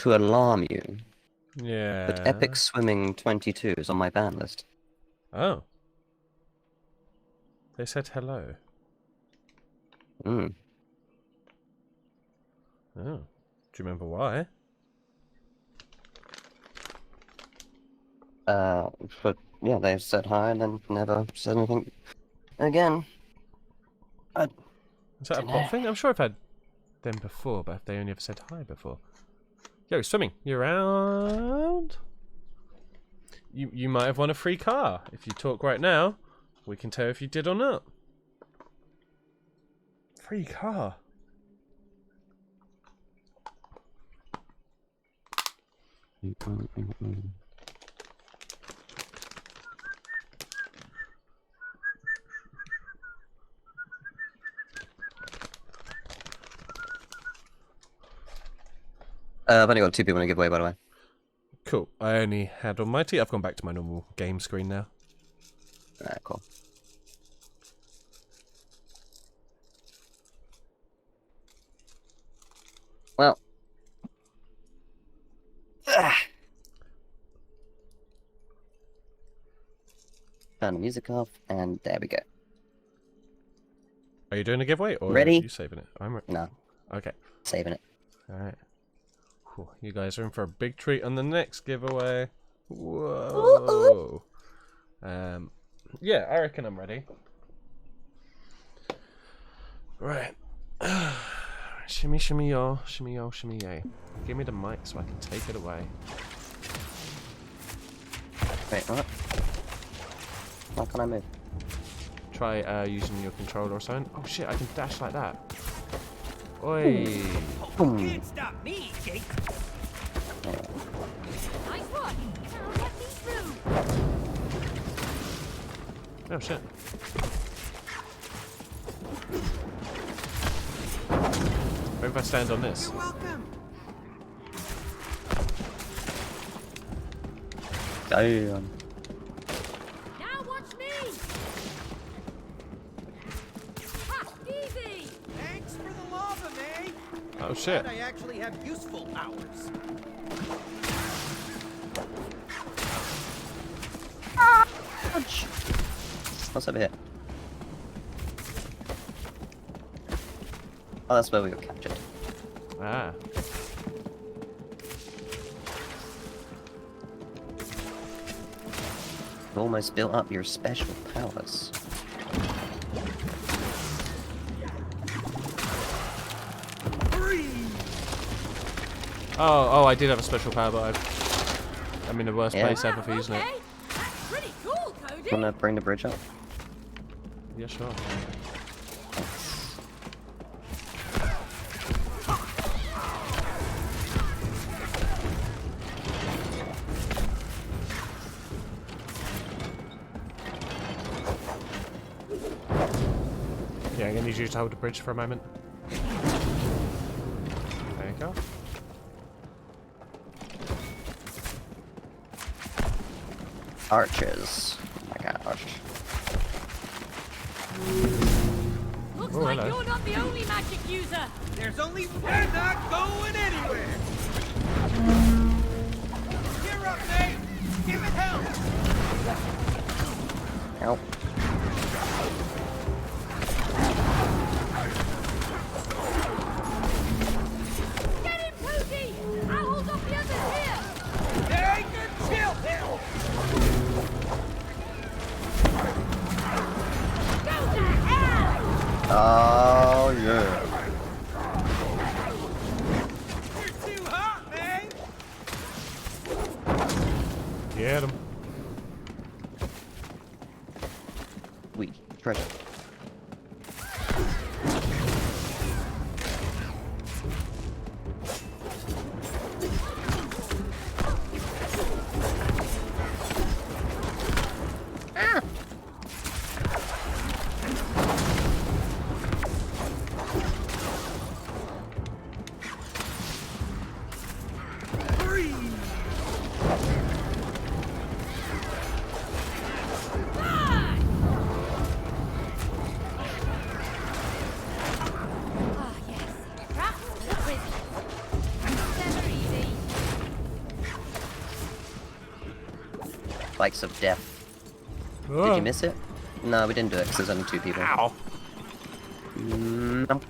to alarm you, Yeah. but Epic Swimming 22 is on my ban list. Oh. They said hello. Hmm. Oh. Do you remember why? But yeah, they said hi and then never said anything again. Is that a bot thing? I'm sure I've had them before, but they only ever said hi before. Yo, swimming, you around? You might have won a free car. If you talk right now, we can tell if you did or not. Free car. I've only got 2 people in a giveaway, by the way. Cool. I only had Almighty. I've gone back to my normal game screen now. Alright, cool. Well. Turn the music off, and there we go. Are you doing a giveaway or Ready? are you saving it? I'm ready. No. Okay. Saving it. Alright. You guys are in for a big treat on the next giveaway. Whoa. Yeah, I reckon I'm ready. Right. Shimmy, shimmy, y'all. Shimmy, y'all, shimmy, yay. Give me the mic so I can take it away. Wait, what? How can I move? Try using your controller or something. Oh shit, I can dash like that. Oi. Boom. Can't stop me, Jake. Nice one. Now get me through. Oh shit. What if I stand on this? You're welcome. Damn. Now watch me. Ha! Easy. Thanks for the lava, May. Oh shit. Glad I actually have useful powers. What's over here? Oh, that's where we were captured. Ah. You've almost built up your special powers. Oh, I did have a special power, but I'm in the worst Yeah. place ever for using it. Okay. That's pretty cool, Cody. Wanna bring the bridge up? Yeah, sure. Yeah, I'm gonna need you to hold the bridge for a moment. There you go. Arches. Oh my gosh. Looks Oh, like hello. you're not the only magic user. There's only one not going anywhere. You're up, May. Give it help. Help. Get him, Cody. I'll hold off the others here. Hey, good chill. Go to hell. Oh yeah. You're too hot, May. Get him. We treasure. spikes of death. Did Oh. you miss it? No, we didn't do it because there's only 2 people. Ow. No.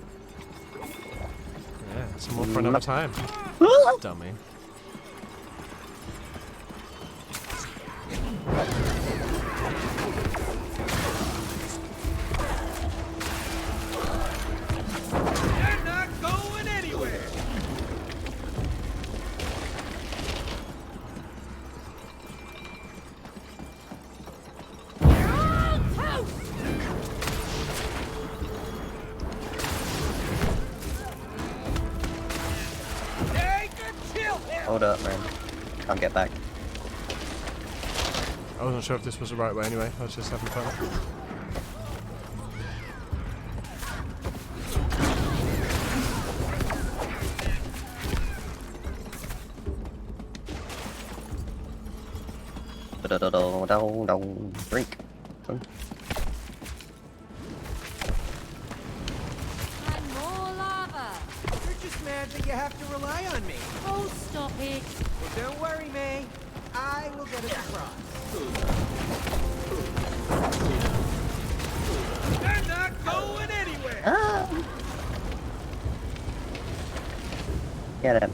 Yeah, some more for another time. Dummy. They're not going anywhere. Take a chill here. Hold up, man. Can't get back. I wasn't sure if this was the right way anyway. I was just having fun. Drink. And more lava. You're just mad that you have to rely on me. Oh, stop it. Well, don't worry, May. I will get us across. They're not going anywhere. Ah. Get him.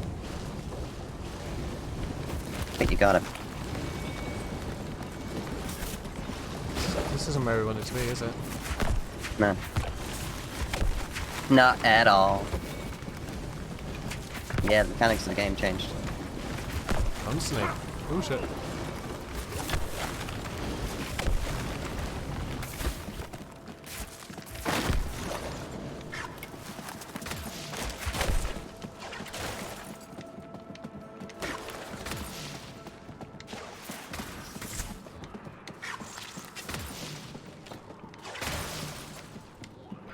I think you got him. This isn't where we want it to be, is it? No. Not at all. Yeah, the mechanics of the game changed. I'm Snake. Oh shit.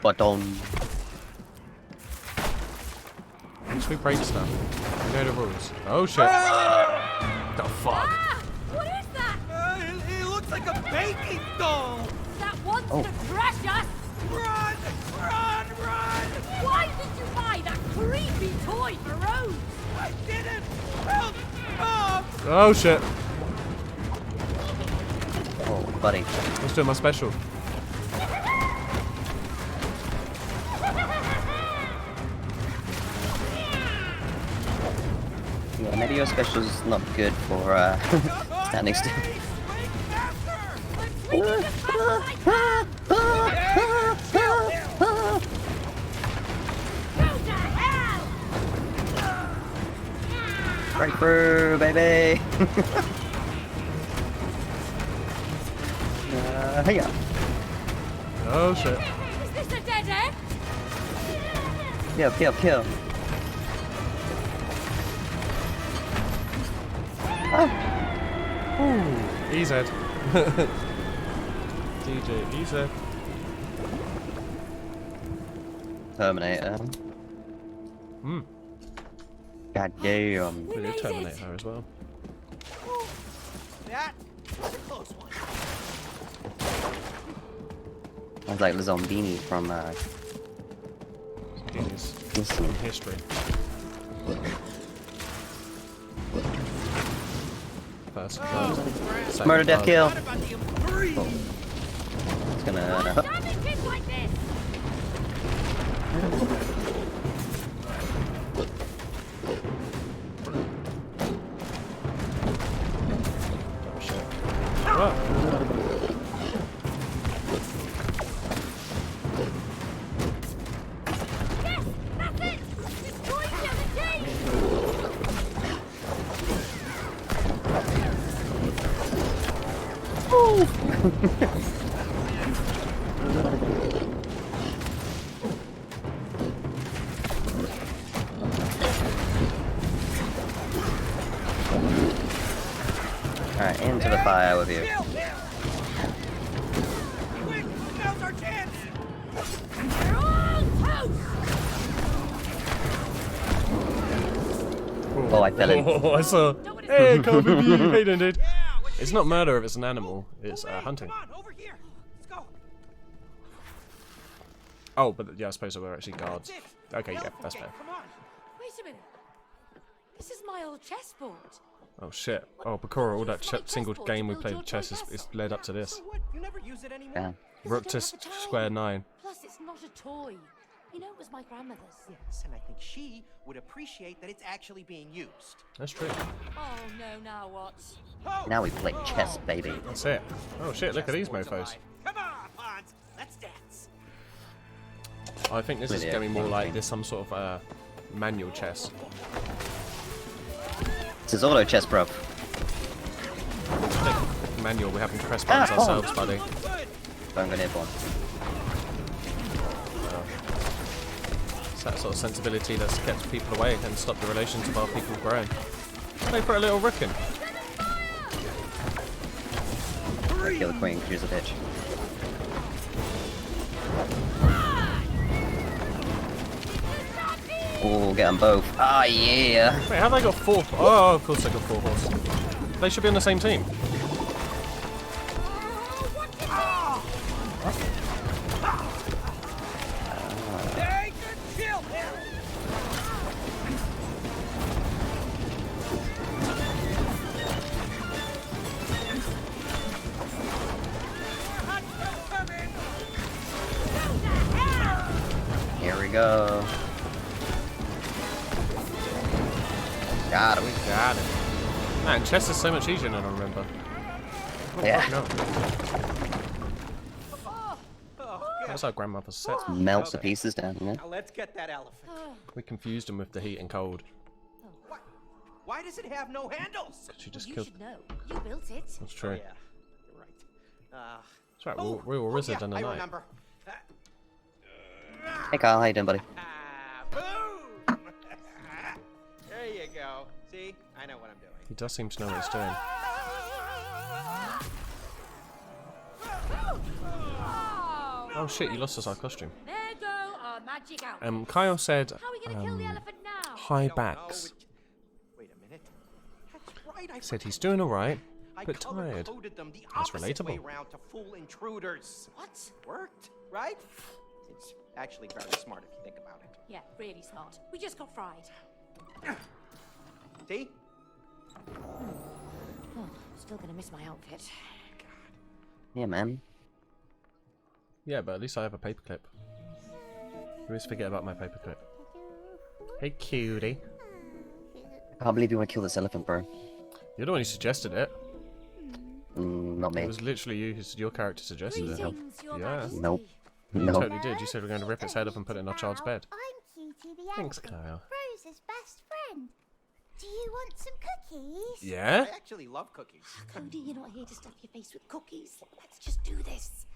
But Once we break stuff, we know the rules. Oh shit. The fuck? Ah! What is that? It looks like a baking doll. That wants Oh. to crush us. Run! Run! Run! Why did you buy that creepy toy for Rose? I didn't! Help! Mom! Oh shit. oh, buddy. Let's do my special. Yeah, maybe your special's not good for standing still. May! Wait faster! I'm swinging as fast as I can. Chill here! Go to hell! Breakthrough, baby! Hiya! Oh shit. Is this a dead end? Kill, kill, kill! Easy. DJ, easy. Terminator. Hmm. God damn. We did terminate her as well. That was a close one. Sounds like the Zombini from Genius. Listen. History. First, second, Murder, death, third. kill. What about the breeze? It's gonna. Damn it, kids like this! Oh shit. Oh. Yes, that's it! Destroy the other team! Alright, into the fire with you. Chill here! Quick! Now's our chance! They're all toast! Oh, I fell in. Oh, I saw. Hey, come with me. Hey, dude. Yeah! What It's not murder if it's an animal. It's hunting. Come on, over here! Let's go! Oh, but yeah, I suppose we're actually guards. That's it. Okay, yeah, Elephant that's gate, fair. Come on! Wait a minute. This is my old chessboard. Oh shit. Oh, Bakura, all that single game we played with chess is led up to this. So what? You never use it anymore? Yeah. Rook to square 9. Plus, it's not a toy. You know, it was my grandmother's. Yes, and I think she would appreciate that it's actually being used. That's true. Oh no, now what? Oh! Now we play chess, baby. That's it. Oh shit, look at these mofos. Come on, Hans, let's dance. I think this is Yeah. going to be more like this some sort of manual chess. This is auto chess, bruv. Manual, we're having to press buttons ourselves, buddy. Don't go near one. It's that sort of sensibility that's kept people away and stopped the relations of our people growing. They put a little rook in. Kill the queen, she's a bitch. Oh, get them both. Ah, yeah. Wait, how have they got 4? Oh, of course they got 4 horses. They should be on the same team. Hey, good chill here. Here we go. Got it. We got it. Man, chess is so much easier than I remember. Yeah. No. Oh, That's our grandmother's set. Melts the pieces down, yeah. now let's get that elephant. We confused them with the heat and cold. What? Why does it have no handles? She just You killed. should know. You built it. That's true. Yeah, you're right. That's right, we were wizard yeah, in the I night. remember. Hey, Kyle, how you doing, buddy? Boom! There you go. See? I know what I'm doing. He does seem to know what he's doing. Oh shit, you lost us our costume. There go our magic outfit. Kyle said How are we gonna kill the elephant now? high Don't backs. know wait a minute. That's right. I Said he's forgot. doing alright, I but tired. color-coded them the That's opposite way relatable. around to fool intruders. What? Worked, right? It's actually very smart if you think about it. Yeah, really smart. We just got fried. See? Oh, still gonna miss my outfit. Yeah, man. Yeah, but at least I have a paperclip. You always forget about my paperclip. Hey, cutie. I can't believe you want to kill this elephant, bro. You're the one who suggested it. Not me. It was literally you, your character suggested it. Greetings, Your Yeah. Majesty. Nope. You No. totally did. You said we're going to rip its head off and put it in our child's bed. I'm Cutie the Thanks, elephant, Kyle. Rose's best friend. Do you want some cookies? Yeah? I actually love cookies. Cody, you're not here to stuff your face with cookies. Let's just do this.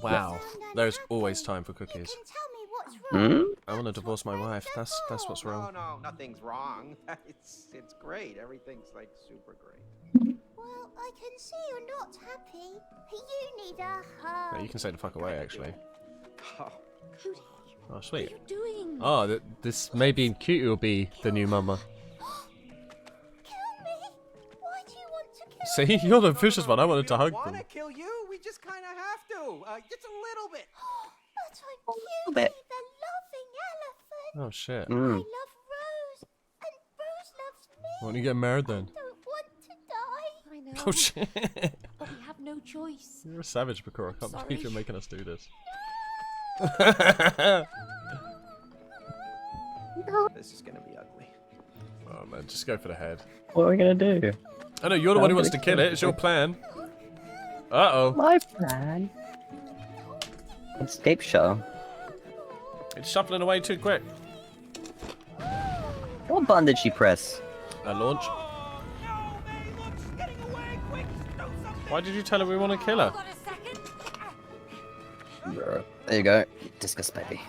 Wow. Sound There's unhappy? always time for cookies. You can tell me what's wrong. Hmm? I want to divorce my wife. That's what's No, wrong. no, nothing's wrong. It's great. Everything's like super great. Well, I can see you're not happy. You need a hug. No, you can say the fuck away, actually. Oh, Cody, Oh, what are sweet. you doing? Oh, this maybe Cutie will be the new mama. Kill me? Why do you want to kill See, you're the vicious one. I wanted to we hug don't them. want to kill you. We just kind of have to. Just a little bit. But I'm Cutie, bit. the loving elephant. Oh shit. I Mm. love Rose, and Rose loves me. Why don't you get married then? I don't want to die. I know. Oh shit. But we have no choice. You're a savage, Bakura. I can't Sorry. believe you're making us do this. This is gonna be ugly. Oh man, just go for the head. What are we gonna do? I know you're the one who I'm wants to gonna kill kill it. It's your plan. Uh oh. My plan. Escape show. It's shuffling away too quick. What button did she press? Launch. Oh, no, May, look, she's getting away. Quick, do something. Why did you tell her we want to kill her? Got a second? There you go. Discuss, baby.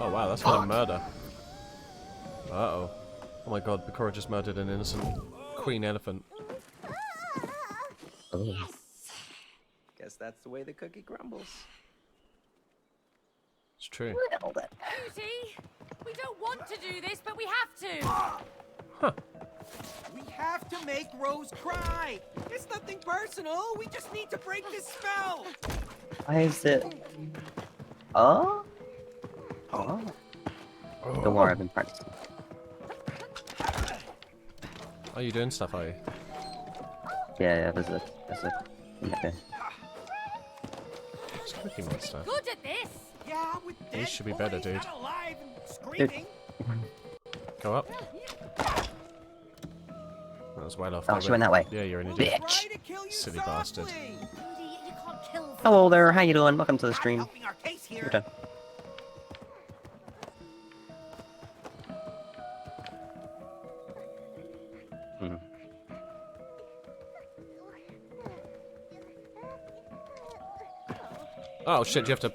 Oh wow, that's for murder. Uh oh. Oh my god, Bakura just murdered an innocent queen elephant. Oh. Guess that's the way the cookie crumbles. It's true. Well, then. Cutie, we don't want to do this, but we have to. We have to make Rose cry. It's nothing personal. We just need to break this spell. Why is it? Oh? Oh. Don't worry, I've been practicing. Oh, you doing stuff, are you? Yeah, there's a okay. It's Cookie Monster. Good at this. Yeah, with These dead should be better, boys dude. not alive and screaming. Go up. That was well off. Oh, she went that way. Yeah, you're an idiot. Bitch. Try to kill you Silly softly. bastard. Cody, you can't kill Hello there, how you doing? Welcome to the I'm stream. helping our case here. You're done. Hmm. Oh shit, you have to.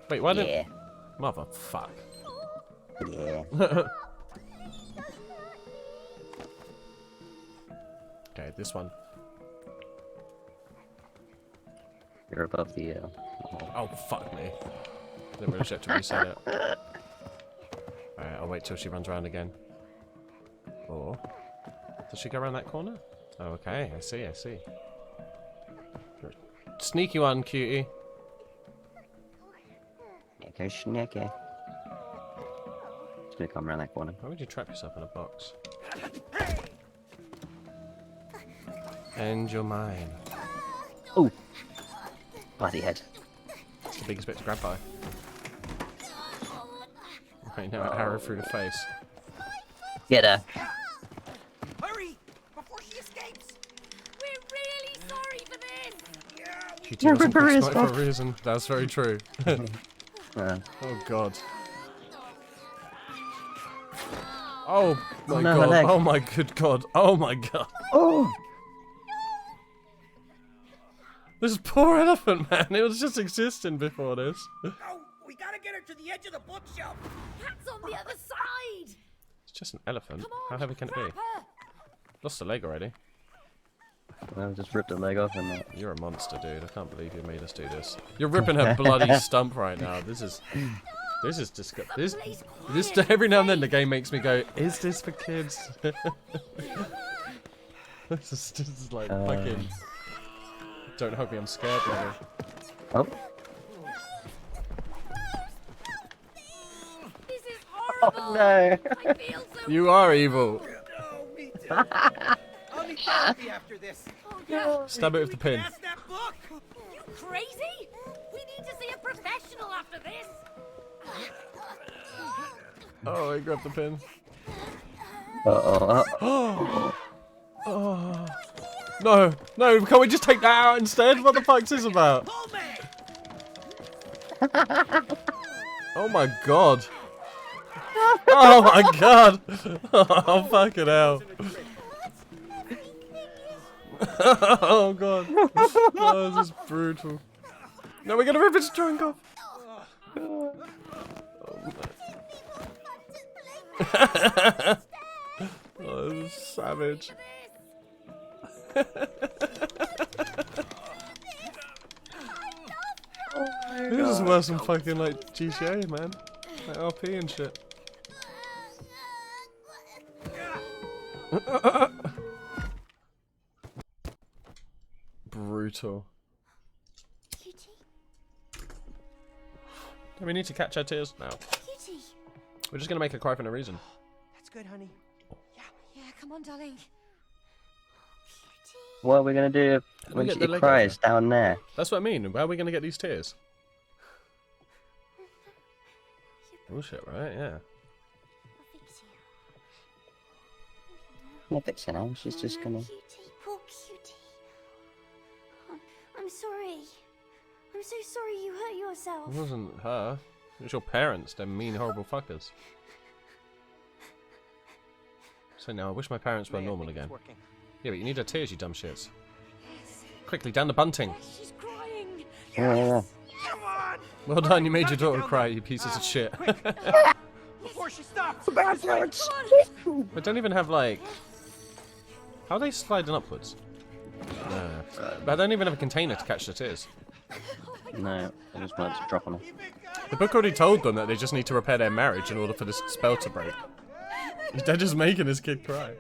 Wait, why didn't. Yeah. Motherfuck. Yeah. Okay, this one. You're above the Oh, fuck me. Didn't really check to reset it. Alright, I'll wait till she runs around again. Or... Does she go around that corner? Oh, okay. I see, I see. You're a sneaky one, cutie. Okay, snacky. Just gonna come around that corner. Why would you trap yourself in a box? And you're mine. Oh! Bloody head. It's the biggest bit to grab by. Right now, arrow through the face. Get her. Hurry before she escapes. We're really sorry for this. Yeah, we Cutie wasn't Ripper fixed is not for a off. reason. That's very true. Oh god. Oh my no, her god. leg. Oh my good god. Oh my god. Oh! This poor elephant, man. It was just existing before this. No, we gotta get her to the edge of the bookshelf. Cat's on the other side. It's just an elephant. Come on, How heavy can it be? grab her. Lost a leg already. I just ripped her leg off and You're a monster, dude. I can't believe you made us do this. You're ripping her bloody stump right now. This is disgusting. This every now and then the game makes me go, is this for kids? This is like fucking. Don't hug me, I'm scared. Nigga. Oh. This is horrible. Oh no! I feel so. You are evil. No, me too. I'll need therapy after this. Oh, yeah. Stab it with the pin. Pass that book. You crazy? We need to see a professional after this. Oh, I grabbed the pin. Uh-oh. Oh. No, no, can't we just take that out instead? What the fuck's this about? Pull me. Oh my god. Oh my god. Oh fucking hell. Oh god. Oh, this is brutal. No, we're gonna rip his trunk off. Oh, oh, this is savage. This is worse than fucking like GTA, man. Like RP and shit. Brutal. Cutie, Do we need to catch our tears? No. cutie. We're just gonna make her cry for no reason. That's good, honey. Yeah, come on, darling. Cutie. What are we gonna do we when get she the leg cries down there? That's what I mean. Where are we gonna get these tears? Bullshit, right? Yeah. I'll fix you. I'm fixing her. She's just gonna. Cutie, poor cutie. I'm sorry. I'm so sorry you hurt yourself. It wasn't her. It was your parents. They're mean, horrible fuckers. So now I wish my parents were May I normal think it's again. working? Yeah, but you need her tears, you dumb shits. Quickly, down the bunting. She's crying. Yeah. Come on. Well done, you made your Knock it daughter down cry, there. you pieces of shit. Before she stops. They don't even have like... How are they sliding upwards? No. But I don't even have a container to catch the tears. No, I just wanted to drop on her. The book already told them that they just need to repair their marriage in order for this spell to break. They're just making this kid cry.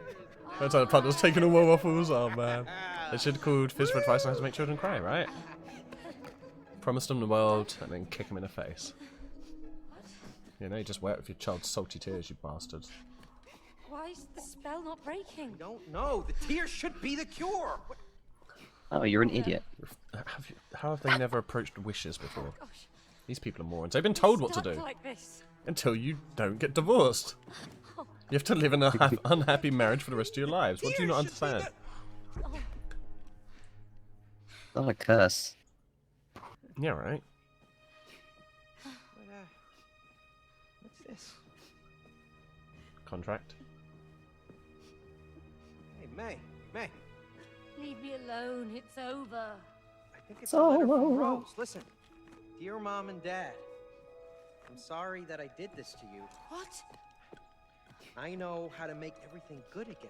That's how the punt was taking all my waffles. Oh man. They should have called Fizz for advice on how to make children cry, right? Promise them the world and then kick them in the face. You know, you just wet with your child's salty tears, you bastards. Why is the spell not breaking? Don't know. The tears should be the cure. What? Oh, you're an idiot. How have they never approached wishes before? Gosh, These people are morons. They've been told what to stuck do like this. until you don't get divorced. You have to live in an unhappy marriage for the rest of your lives. What do you not Tears should be understand? Oh, Not a curse. Yeah, right. What's this? Contract. Hey, May. leave me alone. It's over. I think it's a letter from So- Rose. Listen, dear Mom and Dad, I'm sorry that I did this to you. What? I know how to make everything good again.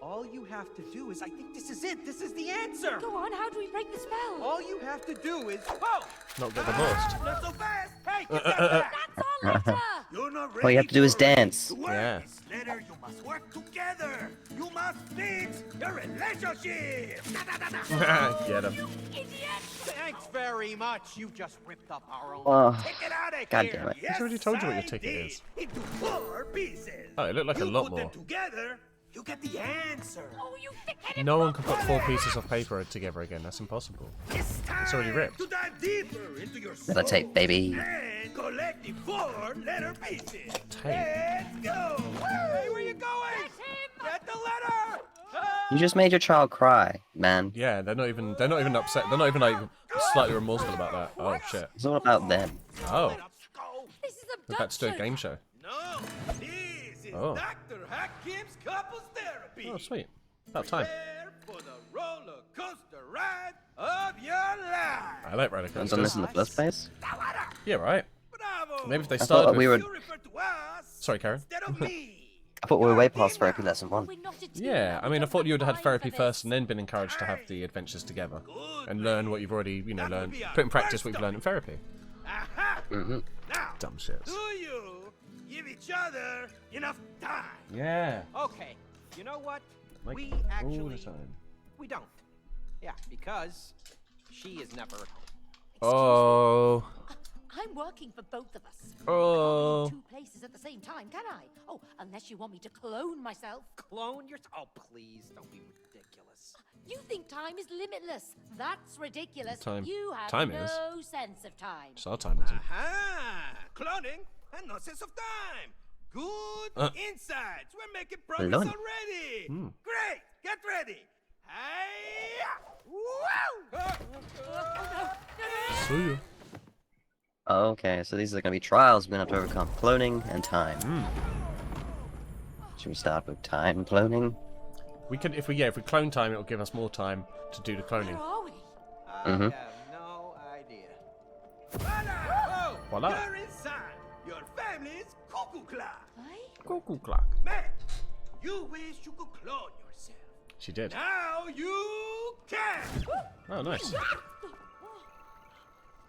All you have to do is, I think this is it. This is the answer. Go on. How do we break the spell? All you have to do is, whoa! Not get divorced. Not so fast! Hey, get that back! That's our letter. You're not ready All you have to do is for it. dance. To work Yeah. this letter, you must work together. You must fix your relationship. Get him. You idiot. Thanks very much. You just ripped up our own. Oh, Take it out of God here. damn it. Yes, He's already told you what your I ticket did. is. Into 4 pieces. Oh, it looked like a You lot put more. them together, you get the answer. Oh, you thick-headed. No one can put 4 pieces of paper together again. That's impossible. It's time already ripped. to dive deeper into your soul. Meditate, baby. And collect the 4 letter pieces. Tape. Let's go. Hey, where you going? Get him. Get the letter. You just made your child cry, man. Yeah, they're not even upset. They're not even like slightly remorseful about that. Oh shit. It's all about them. Oh, Let's go. This is we're about to do a abduction. game show. No, this is Oh. Dr. Hakim's couples therapy. Oh sweet. About time. Prepare for the roller coaster ride of your life. I like roller Haven't done this coasters. in the first place. Yeah, right. Bravo. Maybe if they I thought started we with... were. You refer to us Sorry, Karen. instead of me. I thought we were way past therapy lesson 1. We're not a team. Yeah, I mean, I thought you would have had therapy for first this. and then been encouraged to have the adventures together. Good. And learn what you've already, you know, That would learned. be our Put in practice first what you've learned in therapy. Aha. Mm-hmm. Now, Dumb shits. do you give each other enough time? Yeah. Okay. You know what? Like we all the actually time. we don't. Yeah, because she is never at home. Oh. I'm working for both of us. Oh. I can't be in 2 places at the same time, can I? Oh, unless you want me to clone myself. Clone your. Oh, please, don't be ridiculous. You think time is limitless. That's ridiculous. Time- You have time no is. sense of time. It's our time, isn't it? Aha! Cloning and no sense of time. Good insights. We're making progress Cloning. already. Hmm. Great. Get ready. Hey! Woo! See ya. Okay, so these are going to be trials we're going to have to overcome. Cloning and time. Should we start with time cloning? We can, if we clone time, it'll give us more time to do the cloning. Where are we? I have no idea. Voila! Oh, Voila. You're inside your family's cuckoo clock. Hey? Cuckoo clock. Man, you wish you could clone yourself. She did. Now you can. Oh, nice.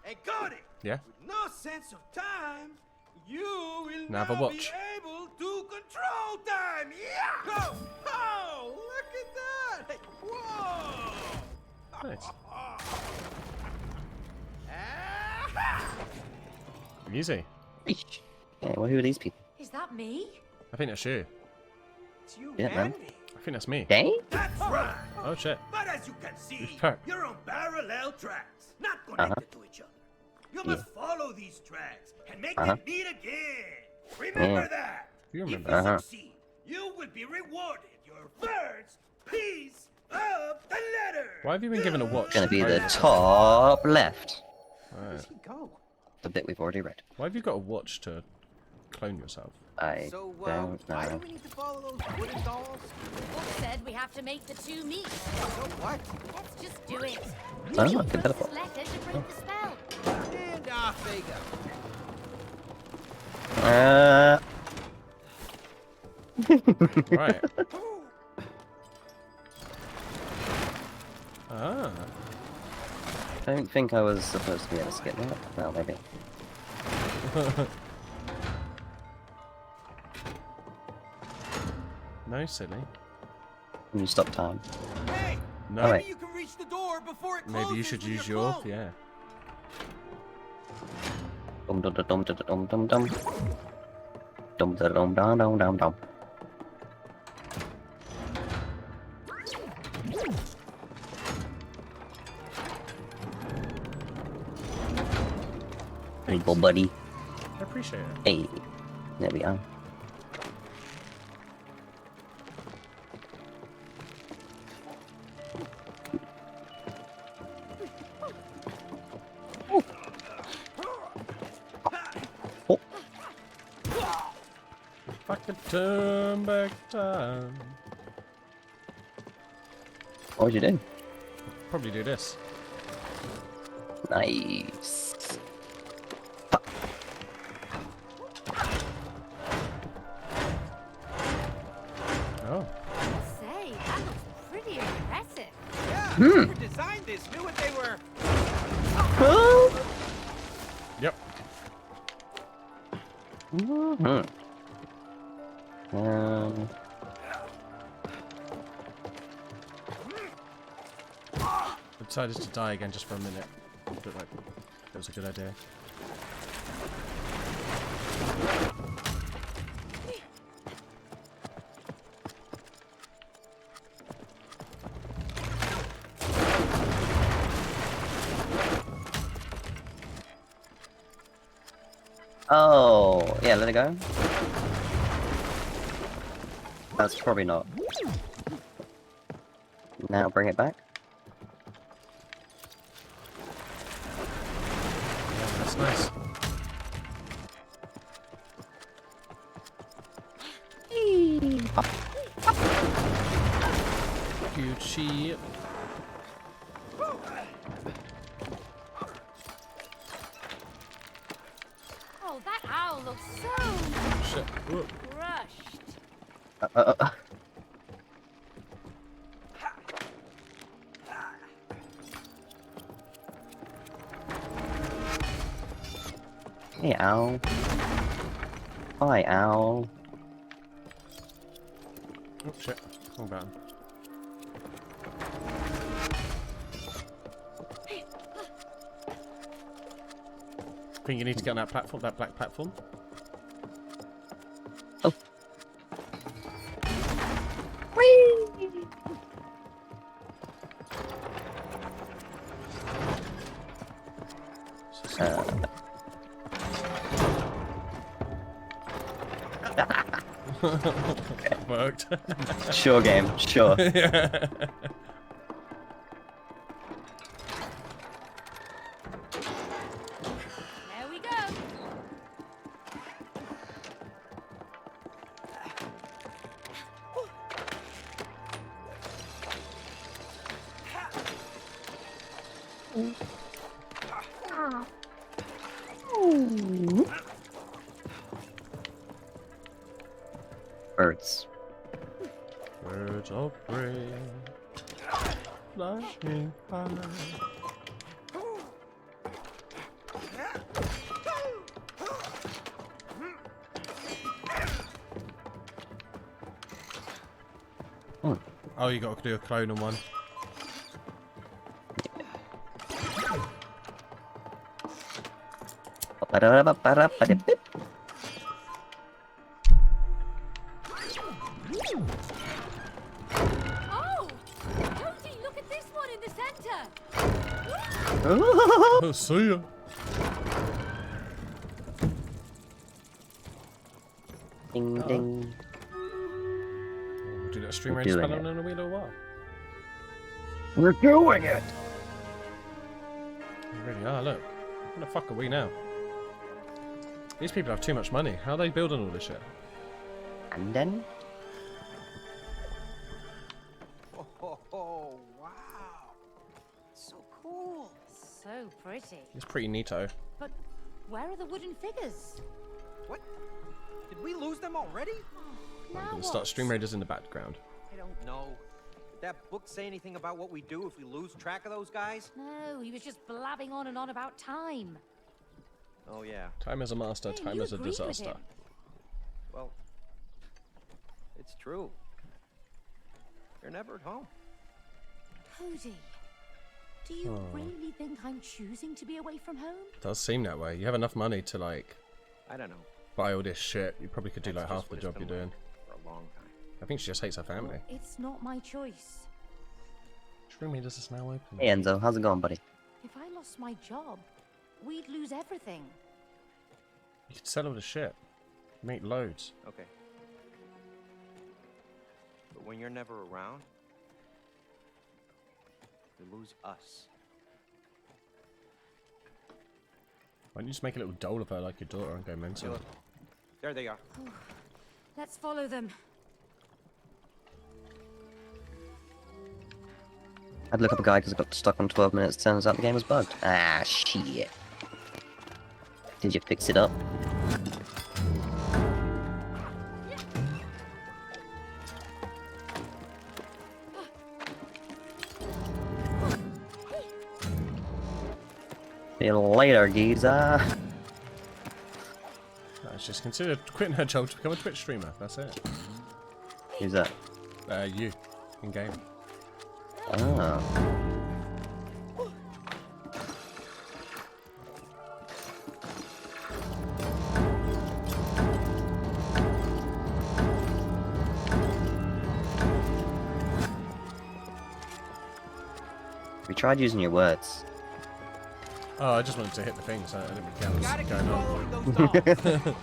And got it. Yeah. With no sense of time, you will Now now have a watch. be able to control time. Yeah! Go! Oh, look at that! Hey, whoa! Nice. Ah! Easy. Yeah, well, who are these people? Is that me? I think that's you. It's you Yeah, man. and me. I think that's me. Gay? That's right. Oh shit. But as you can see, Huh. you're on parallel tracks, not connected to each other. You must follow these tracks and make them meet again. Remember that. You remember. If you succeed, you will be rewarded your first piece of the letter. Why have you been given a watch? Gonna be Oh, the yeah. top left. Right. he go? The bit we've already read. Why have you got a watch to clone yourself? I So, don't why do know. we need to follow those wooden dolls? The book said we have to make the 2 meet. So what? Let's just do it. Oh, Use good this teleport. letter to break the spell. And off they go. Right. Ah. I don't think I was supposed to be able to skip that. Well, maybe. No, silly. Can you stop time? Hey, No. Oh, maybe wait. you can reach the door before it closes. Maybe you should with use your your. clone. Yeah. Dum dum dum dum dum dum dum. Dum dum dum dum dum dum. Hey, go, buddy. I appreciate it. Hey, there we are. If I could turn back time. What would you do? Probably do this. Nice. Oh. Say, that looks pretty impressive. Yeah, whoever designed this knew what they were. Yep. Mm-hmm. I decided to die again just for a minute. Looked like that was a good idea. Oh, yeah, let it go. That's probably not. Now bring it back. Yeah, that's nice. Gucci. Oh, that owl looks so Shit. Whoa. crushed. Hey, owl. Hi, owl. Oh shit. Wrong button. Think you need to get on that platform, that black platform? Oh. Worked. Sure game, sure. Yeah. There we go. Birds. Birds of prey, flying high. Oh, you got to do a clone on one. Oh! Cody, look at this one in the center. Oh, see ya. Ding ding. We'll do that stream We're range doing spell it. in a little while. We're doing it! We really are, look. Where the fuck are we now? These people have too much money. How are they building all this shit? And then? Oh, wow. So cool. So pretty. It's pretty neato. But where are the wooden figures? What? Did we lose them already? Now We'll what? start stream raiders in the background. I don't know. Did that book say anything about what we do if we lose track of those guys? No, he was just blabbing on and on about time. Oh, yeah. Time is a master, Hey, time you is a agreed with disaster. him. Well, it's true. You're never at home. Cody, do you Oh. really think I'm choosing to be away from home? Does seem that way. You have enough money to like I don't know. buy all this shit. You probably could do like That's half just the what job it's you're been doing. like for a long time. I think she just hates her family. It's not my choice. screaming does this now open? Hey Enzo, how's it going, buddy? If I lost my job, we'd lose everything. You could sell all the shit. Make loads. Okay. But when you're never around, you lose us. Why don't you just make a little doll of her like your daughter and go mental? Look, there they are. Let's follow them. I'd look up a guy because I got stuck on 12 minutes. Turns out the game was bugged. Ah, shit. Did you fix it up? See you later, geezer. She's just considered quitting her job to become a Twitch streamer. That's it. Who's that? You. In game. Oh. We tried using your words. Oh, I just wanted to hit the thing, so I didn't really care what was going on. Following those dogs.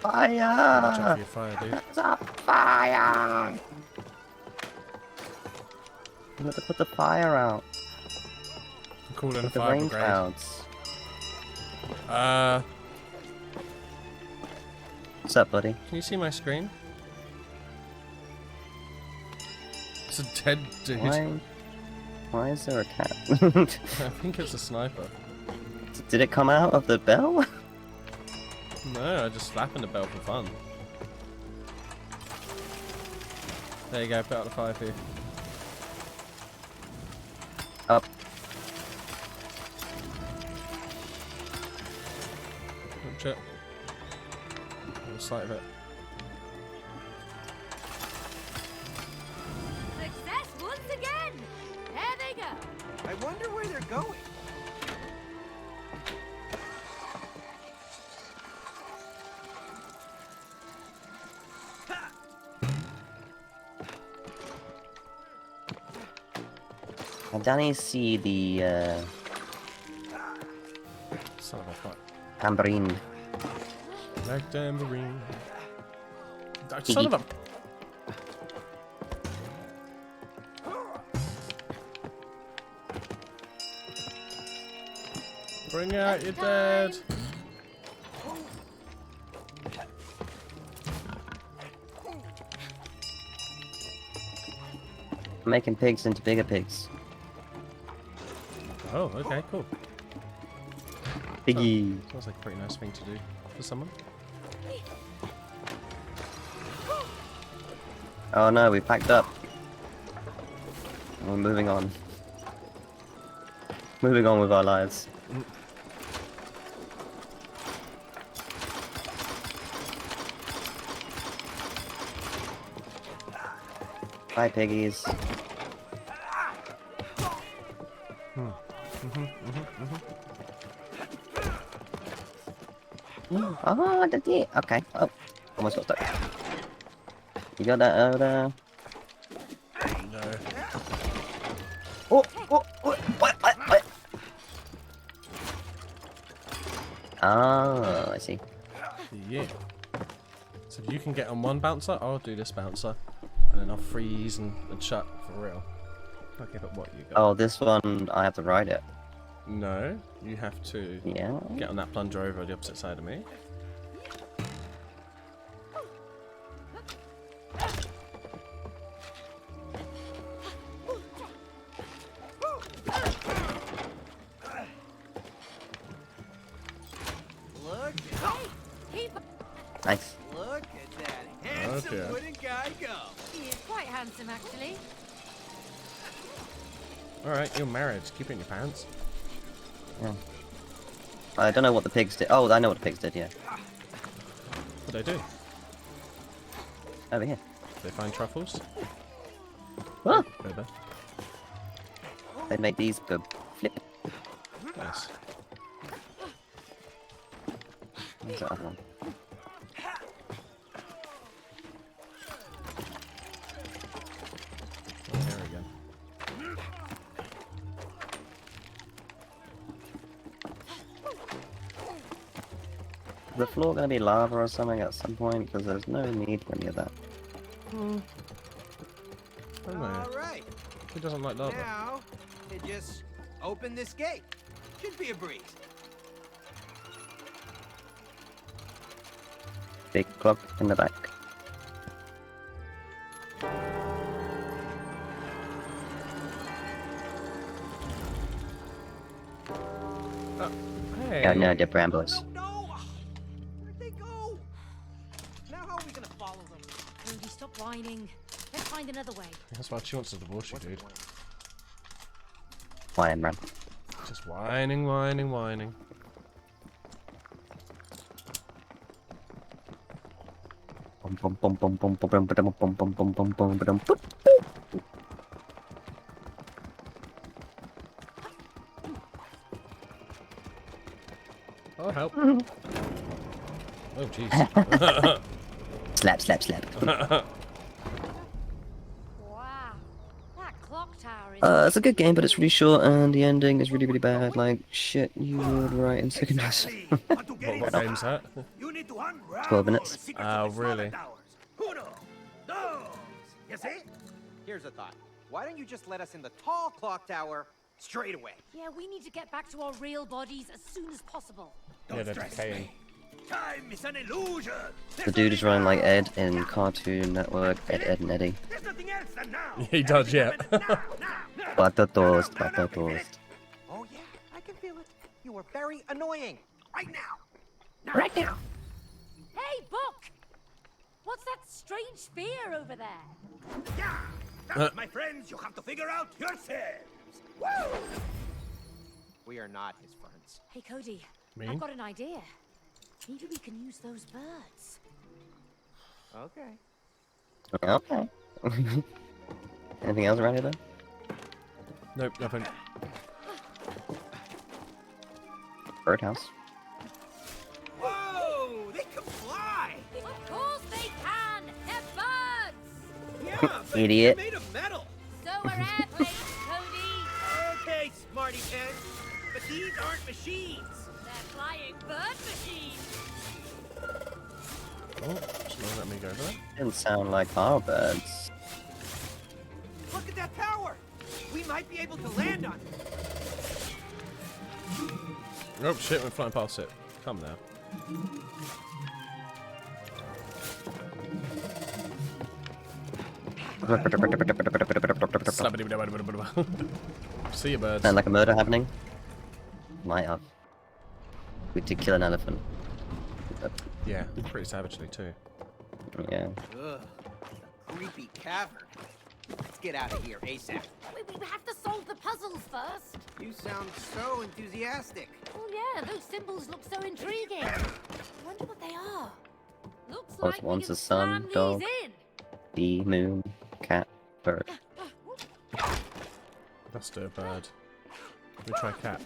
Watch out for Fire! your fire, dude. It's a fire! You got to put the fire out. I'm calling a With the fire rain brigade. clouds. What's up, buddy? Can you see my screen? It's a dead dude. Why is there a cat? I think it's a sniper. Did it come out of the bell? No, I just slapping the bell for fun. There you go, put out the fire for you. Up. Watch it. The sight of it. Success once again! There they go! I wonder where they're going. I don't see the Son of a fuck. tambourine. Black tambourine. Son of a... Bring out your dad. Making pigs into bigger pigs. Oh, okay, cool. Piggy. Sounds like a pretty nice thing to do for someone. Oh no, we packed up. We're moving on. Moving on with our lives. Bye, piggies. Oh, that's it. Okay. Oh, almost got stuck. You got that over there? No. Oh, what? Oh, I see. Yeah. So if you can get on one bouncer, I'll do this bouncer. And then I'll freeze and shut for real. Okay, but what you got? Oh, this one, I have to ride it. No, you have to Yeah. get on that plunger over the opposite side of me. Look, Keep Nice. look at that handsome Okay. wooden guy go. He is quite handsome, actually. Alright, you're married. Keep it in your pants. Yeah. I don't know what the pigs did. Oh, I know what the pigs did, yeah. What do they do? Over here. They find truffles? Oh, Over. they make these Flip. Nice. What's that other one? Oh, here again. Is the floor gonna be lava or something at some point? Because there's no need for any of that. I don't know. All right. Who doesn't like lava? Now, you just open this gate. Should be a breeze. Big clock in the back. Hey. Oh no, they're brambles. No, no! Where'd they go? Now how are we gonna follow them? Cody, stop whining. Let's find another way. That's why she wants to divorce you, dude. Why I'm run. Just whining, whining, whining. Bum bum bum bum bum bum bum bum bum bum bum bum bum bum. Oh, help. Oh, jeez. Slap, slap, slap. Wow. That clock tower is... It's a good game, but it's really short, and the ending is really, really bad. Like, shit, you would write in second person. What game's that? You need to unravel 12 minutes. the secrets Oh, of the smaller really? towers. Uno, dos. You see? Here's a thought. Why don't you just let us in the tall clock tower straight away? Yeah, we need to get back to our real bodies as soon as possible. Don't Yeah, they're stress decaying. me. Time is an illusion. The dude is running like Ed in Cartoon Network, Ed, Ed, and Eddie. There's nothing else than now. He does, yeah. Butter toast, butter toast. Oh yeah, I can feel it. You are very annoying. Right now. Right now. Hey, Book! What's that strange sphere over there? Yeah. That, my friends, you have to figure out yourselves. Woo! We are not his friends. Hey, Cody. Me? I've got an idea. Maybe we can use those birds. Okay. Okay. Anything else around here though? Nope, nothing. Birdhouse. Whoa! They can fly! Of course they can! They're birds! Yeah, but Idiot. they're made of metal. So are airplanes, Cody! Okay, smarty pants. But these aren't machines. They're flying bird machines! Oh, just not let me go there. Didn't sound like our birds. Look at that tower. We might be able to land on it. Oh shit, we're flying past it. Come now. See you, birds. Sound like a murder happening? Might have. We did kill an elephant. Yeah, pretty savagely too. Yeah. Ugh, creepy cavern. Let's get out of here ASAP. We have to solve the puzzles first. You sound so enthusiastic. Oh yeah, those symbols look so intriguing. I wonder what they are. Looks What's like we one's can a sun, slam these dog? in. Bee, moon, cat, bird. Let's do a bird. We try cat.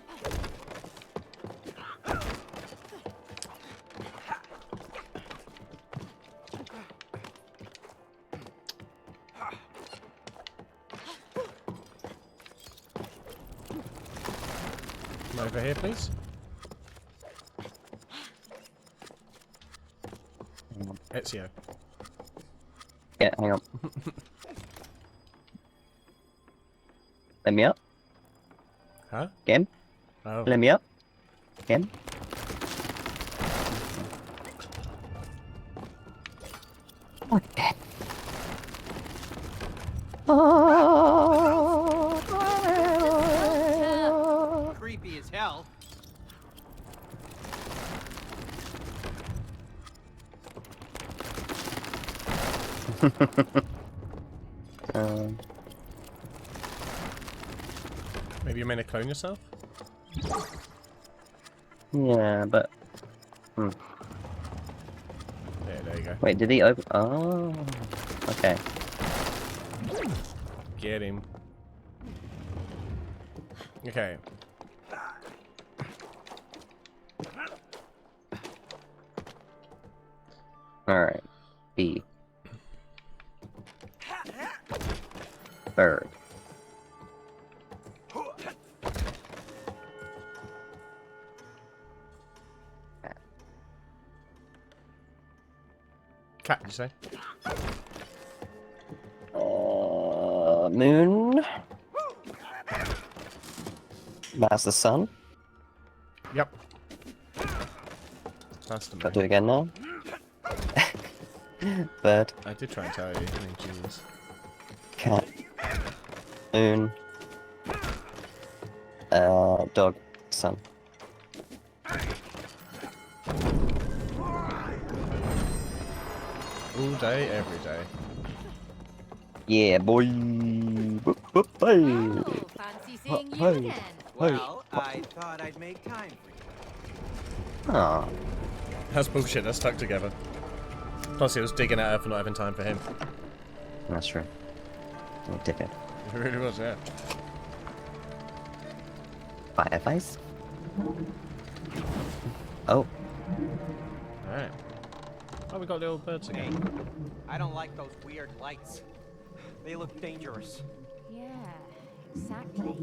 Come over here, please. Ezio. Yeah, hang on. Let me up. Huh? Game. Oh. Let me up. Game. What the? Creepy as hell. Maybe you meant to clone yourself? Yeah, but Yeah, there you go. wait, did he open? Oh, okay. Get him. Okay. Alright. B. Bird. Cat, did you say? Moon. That's the sun. Yep. That's the Gotta do it moon. again now. Bird. I did try and tell you. I mean, jeez. Cat. Moon. Dog. Sun. All day, every day. Yeah, boy. Boop, boop, Oh, hey. fancy seeing you Hey. again. Well, I thought I'd make time for you. Aw. That's bullshit. That's stuck together. Plus, he was digging at her for not having time for him. That's true. Oh, dickhead. It really was, yeah. Fireflies? Oh. Alright. Oh, we got little birds Hey, again. I don't like those weird lights. They look dangerous. Yeah, exactly.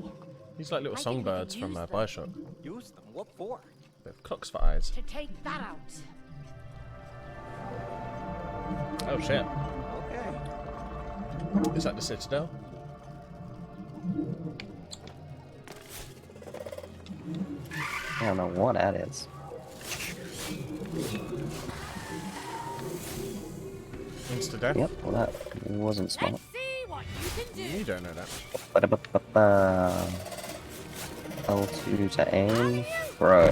These like little I think we songbirds could from use them. Bioshock. Use them? What for? They have clocks for eyes. To take that out. Oh shit. Okay. Is that the Citadel? I don't know what that is. Insta-death? Yep, well that wasn't smart. Let's see what you can do. You don't know that. Ba-da-ba-ba-ba. L2 to aim. Pro.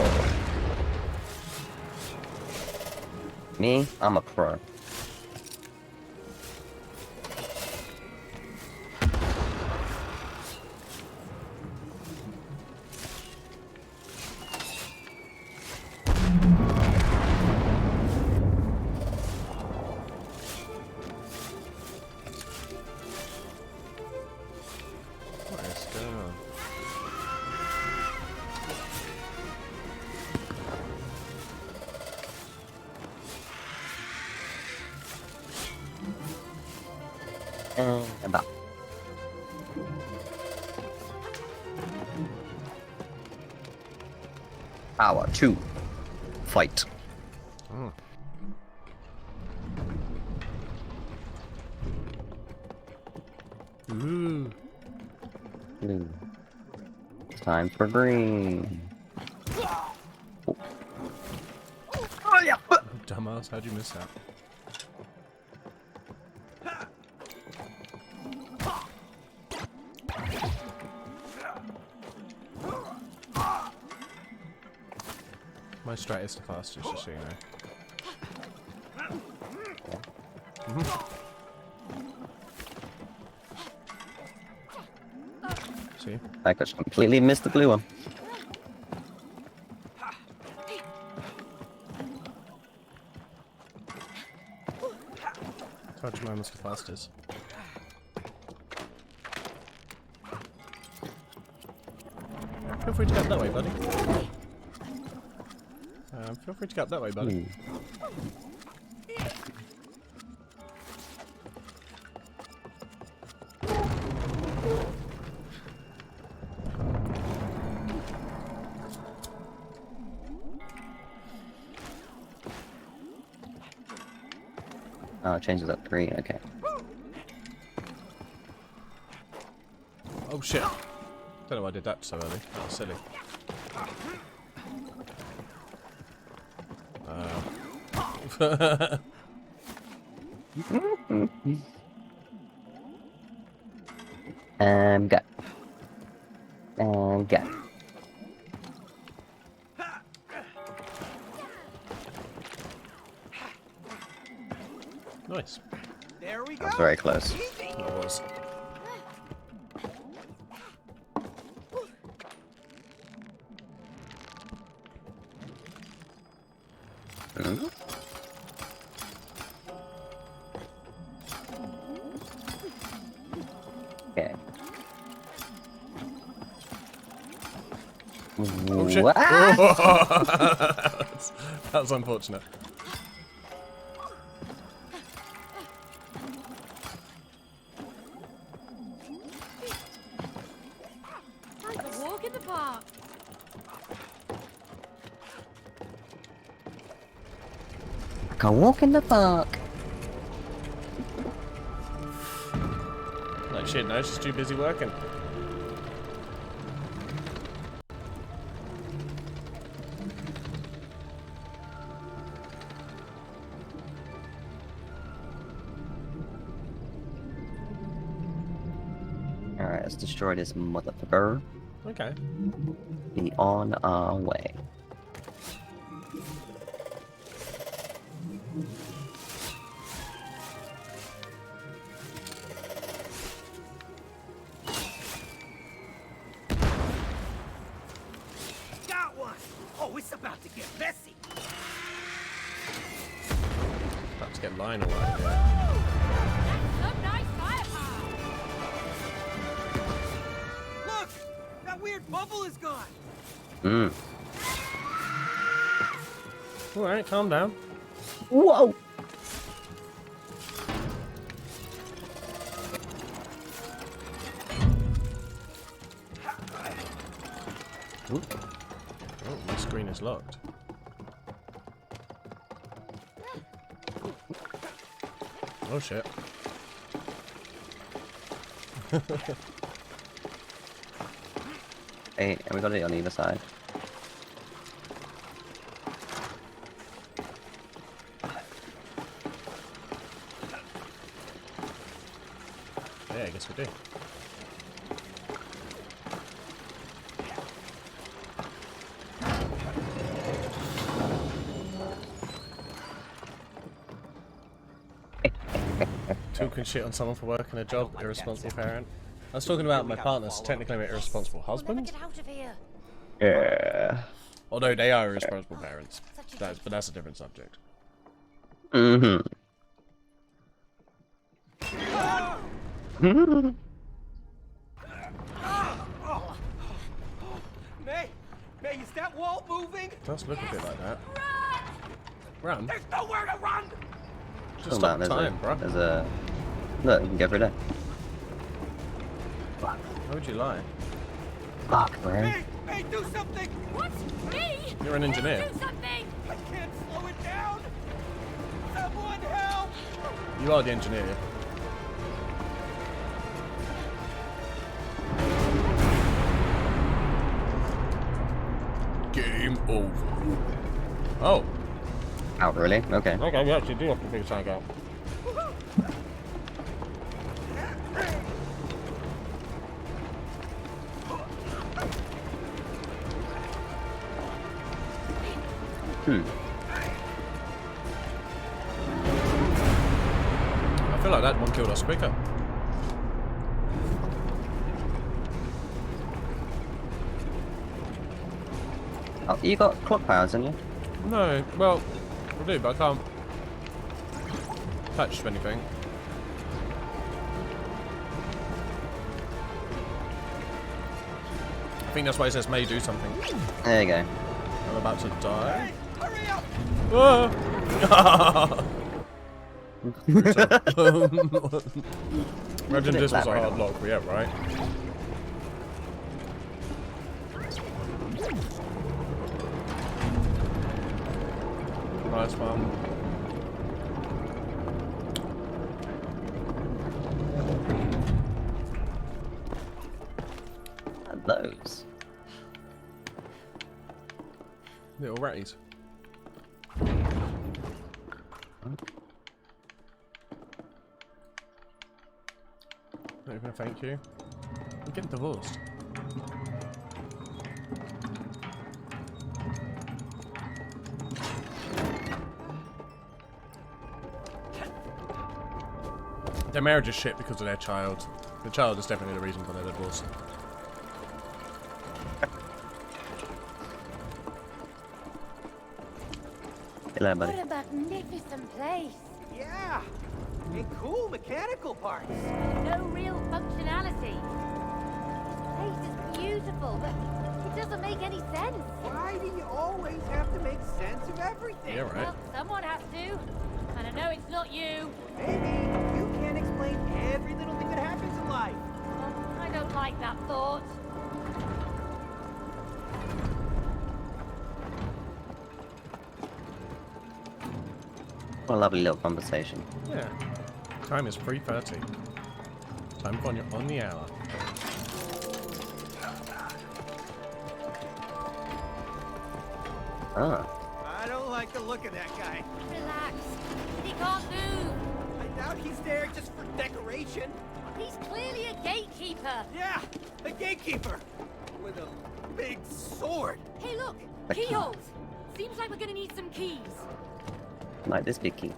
Me? I'm a pro. What is going on? About. Power 2. Fight. Oh. Ooh. Blue. Time for green. Oh, yeah. Dumbass, how'd you miss that? My strat is the fastest, just so you know. See? I just completely missed the blue one. Touch mine was the fastest. Feel free to go that way, buddy. Feel free to go that way, buddy. Oh, it changes up green, okay. Oh shit. Don't know why I did that so early. That was silly. Go. And go. Nice. There we go. That was very close. That was. Hmm? Okay. Oh, shit. What? That was unfortunate. park. I can walk in the park. Like shit, no, she's too busy working. Alright, let's destroy this motherfucker. Okay. Be on our way. Got one! Oh, it's about to get messy! About to get line all right. That's some nice firepower. Look! That weird bubble is gone! Mm. Alright, calm down. Whoa! Ooh. Oh, my screen is locked. Oh shit. Hey, and we got it on either side. Yeah, I guess we do. Talking shit on someone for working a job, irresponsible parent. I was talking about my partner's technically my irresponsible We'll never husband. get out of here. Yeah. Although they are irresponsible parents. But that's a different subject. Mm-hmm. May, is that wall moving? It does look a bit like that. Run? There's nowhere to run! Just Hold stop on, the time, bro. there's a... Look, we can go through there. Why would you lie? Fuck, bro. May, do something! What? Me? You're an engineer. Do something! I can't slow it down! Someone help! You are the engineer. Game over. Oh. Oh, really? Okay. Okay, we actually do have to figure something out. I feel like that one killed us quicker. Oh, you got clock powers, haven't you? No, well, I do, but I can't touch anything. I think that's why it says may do something. There you go. I'm about to die. Hurry up! Ah! Imagine this was a Elaborate hard on. lock, but yeah, right? Nice one. And those. Little ratties. Not even a thank you. I'm getting divorced. Their marriage is shit because of their child. The child is definitely the reason for their divorce. Hello, buddy. What a magnificent place. Yeah! And cool mechanical parts! No real functionality. The place is beautiful, but it doesn't make any sense. Why do you always have to make sense of everything? Yeah, right. Well, someone has to. And I know it's not you. Maybe you can't explain every little thing that happens in life. I don't like that thought. What a lovely little conversation. Yeah. Time is 3:30. Time for on the hour. Ah. I don't like the look of that guy. Relax. He can't move. I doubt he's there just for decoration. He's clearly a gatekeeper. Yeah, a gatekeeper with a big sword. Hey, look. A key. Keyholes. Seems like we're gonna need some keys. Like this big key.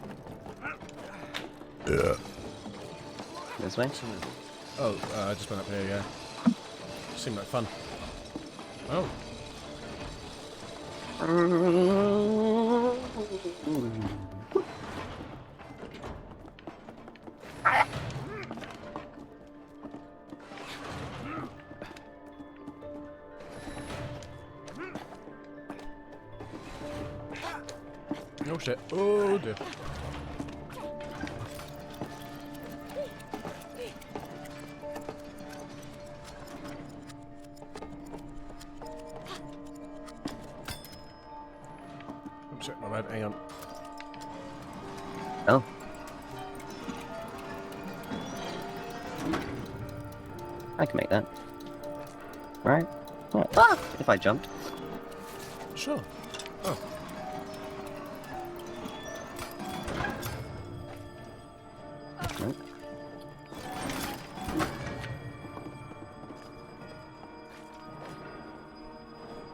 This way? Oh, I just went up here, yeah. Seemed like fun. Oh. Oh shit. Oh dear. Oh shit, my bad, hang on. Oh. I can make that. Right? Oh. Ah! If I jumped. Sure. Oh. Nope.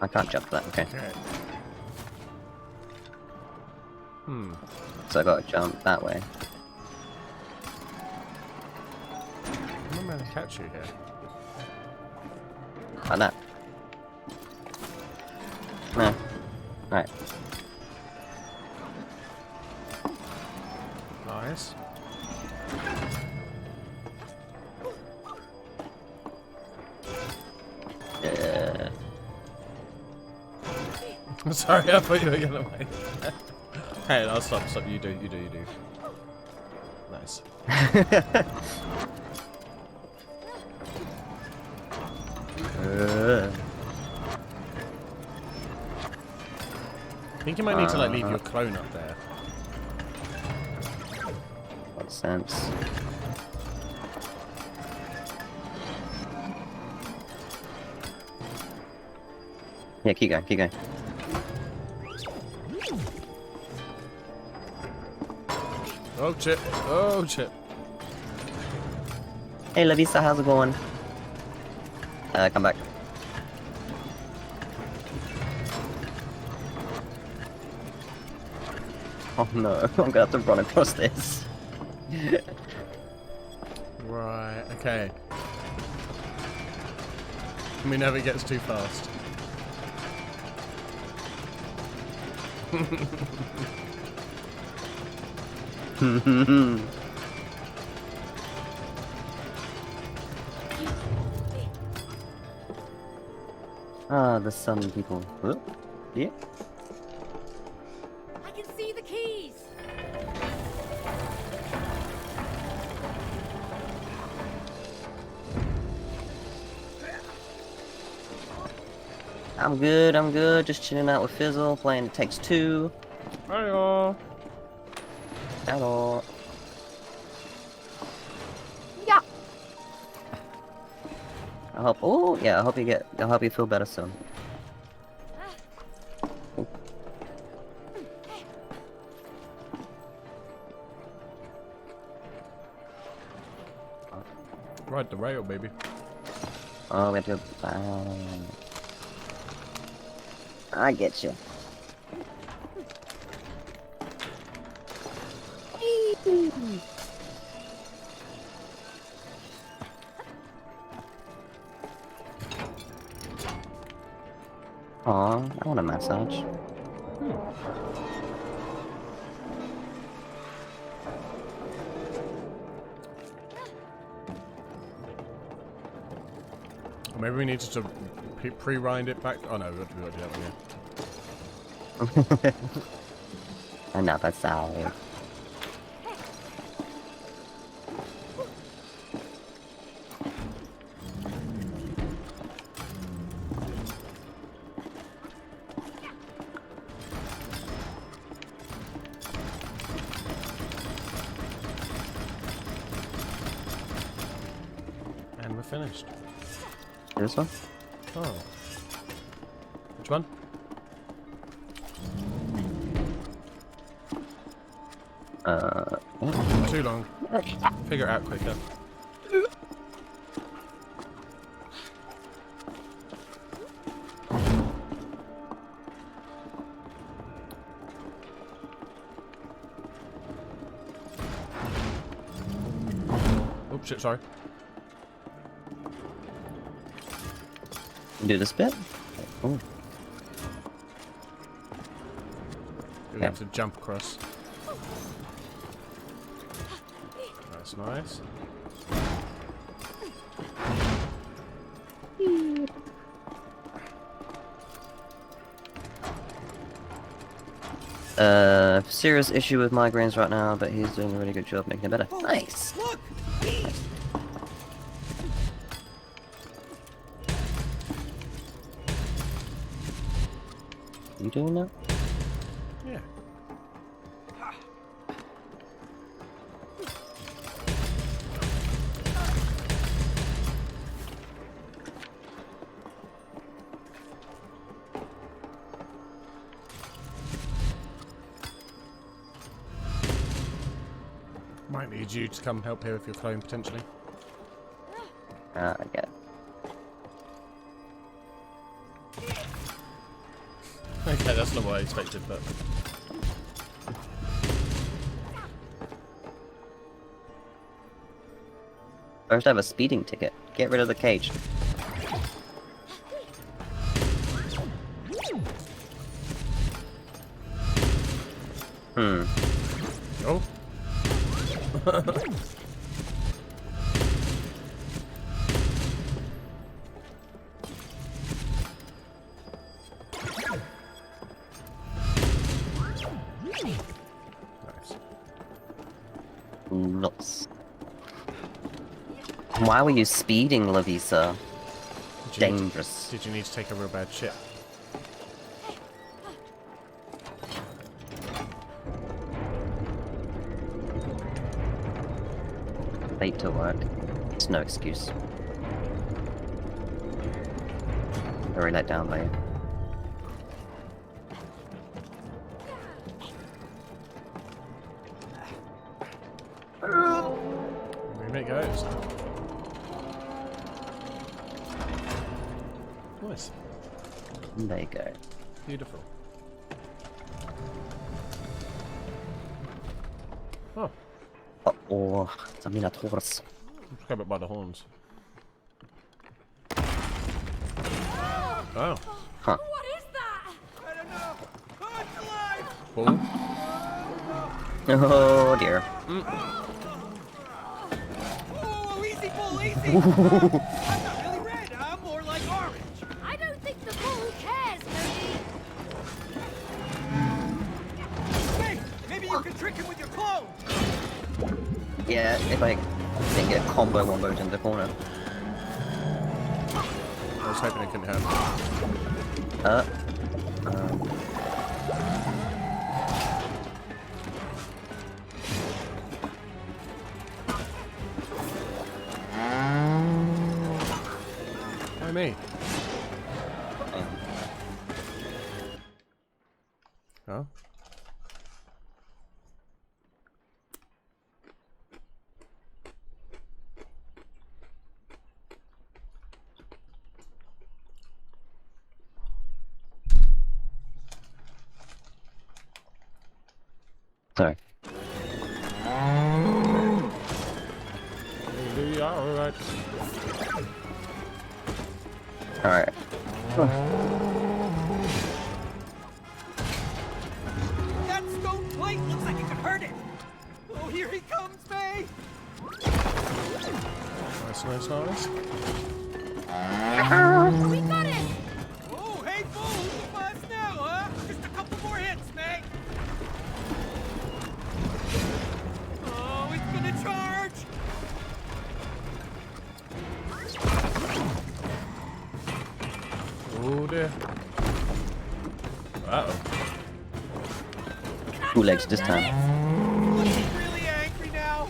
I can't jump that, okay. Okay. Hmm. So I gotta jump that way. I'm gonna catch you here. Like that. No. Right. Nice. Yeah. I'm sorry, I thought you were gonna wait. Hey, I'll stop. You do. Nice. I think you might need to like leave your clone up there. What sense? Yeah, keep going, keep going. Oh shit! Oh shit! Hey, Lavisa, how's it going? Come back. Oh no, I'm gonna have to run across this. Right. Okay. We never gets too fast. Ah, the sun people. Whoop. Yeah. I can see the keys. I'm good. Just chilling out with Fizzle, playing It Takes Two. Hiya. Hello. Yeah. I hope. Oh, yeah. I hope you feel better soon. Ride the rail, baby. Oh, we have to go. I get you. Aw, I want a massage. Or maybe we need to pre-rind it back. Oh no, we got to do that one, yeah. Another side. finished. This one? Oh. Which one? What? Too long. Figure it out quicker. Oh shit, sorry. Do this bit? Oh. We have to jump across. That's nice. Serious issue with migraines right now, but he's doing a really good job making it better. Nice! Look! You doing that? Yeah. Might need you to come help here with your clone potentially. I get it. Okay, that's not what I expected, but First, I have a speeding ticket. Get rid of the cage. oh. Nice. Nuts. Why were you speeding, Lavisa? Dangerous. Did you need to take a real bad shit? Late to work. It's no excuse. Very let down by you. There it goes. Nice. There you go. Beautiful. Oh, Uh-oh. It's a Minotaurus. grab it by the horns. Oh. Huh. What is that? I don't know! Oh, it's alive! Bull. Oh dear. Oh, easy, bull, easy! I'm not really red, I'm more like orange. I don't think the bull cares, Cody. Hey, maybe you can trick him with your clone! Yeah, if I can get combo wombos in the corner. I was hoping it couldn't happen. Why me? Oh. Sorry. Alright. Alright. That stone plate looks like it could hurt it! Oh, here he comes, May! Nice, nice, nice. We got it! Oh, hey, bull, who's the boss now, huh? Just a couple more hits, May! Oh, it's gonna charge! Oh dear. Uh-oh. 2 legs this time. Looking really angry now.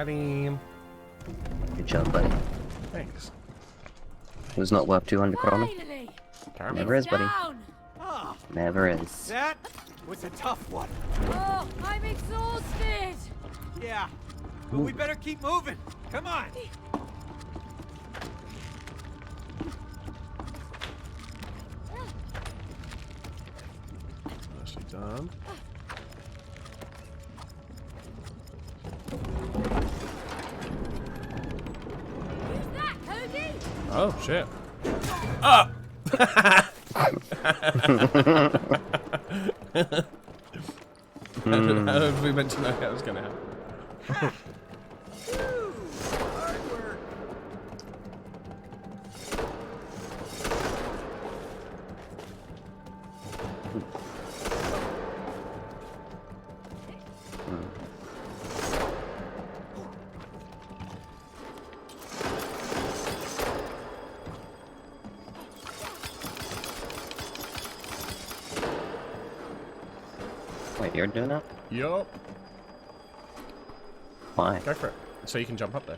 Got him. Good job, buddy. Thanks. It was not worth 200 kroner. Finally! Apparently. Never is, buddy. Down! Oh, Never is. that was a tough one. Oh, I'm exhausted! Yeah, but we better keep moving. Come on. Nicely done. Who's that, Cody? Oh, shit. Ah! How did we meant to know that was going to happen? Hard work. Wait, you're doing that? Yup. Why? Go for it. So you can jump up there.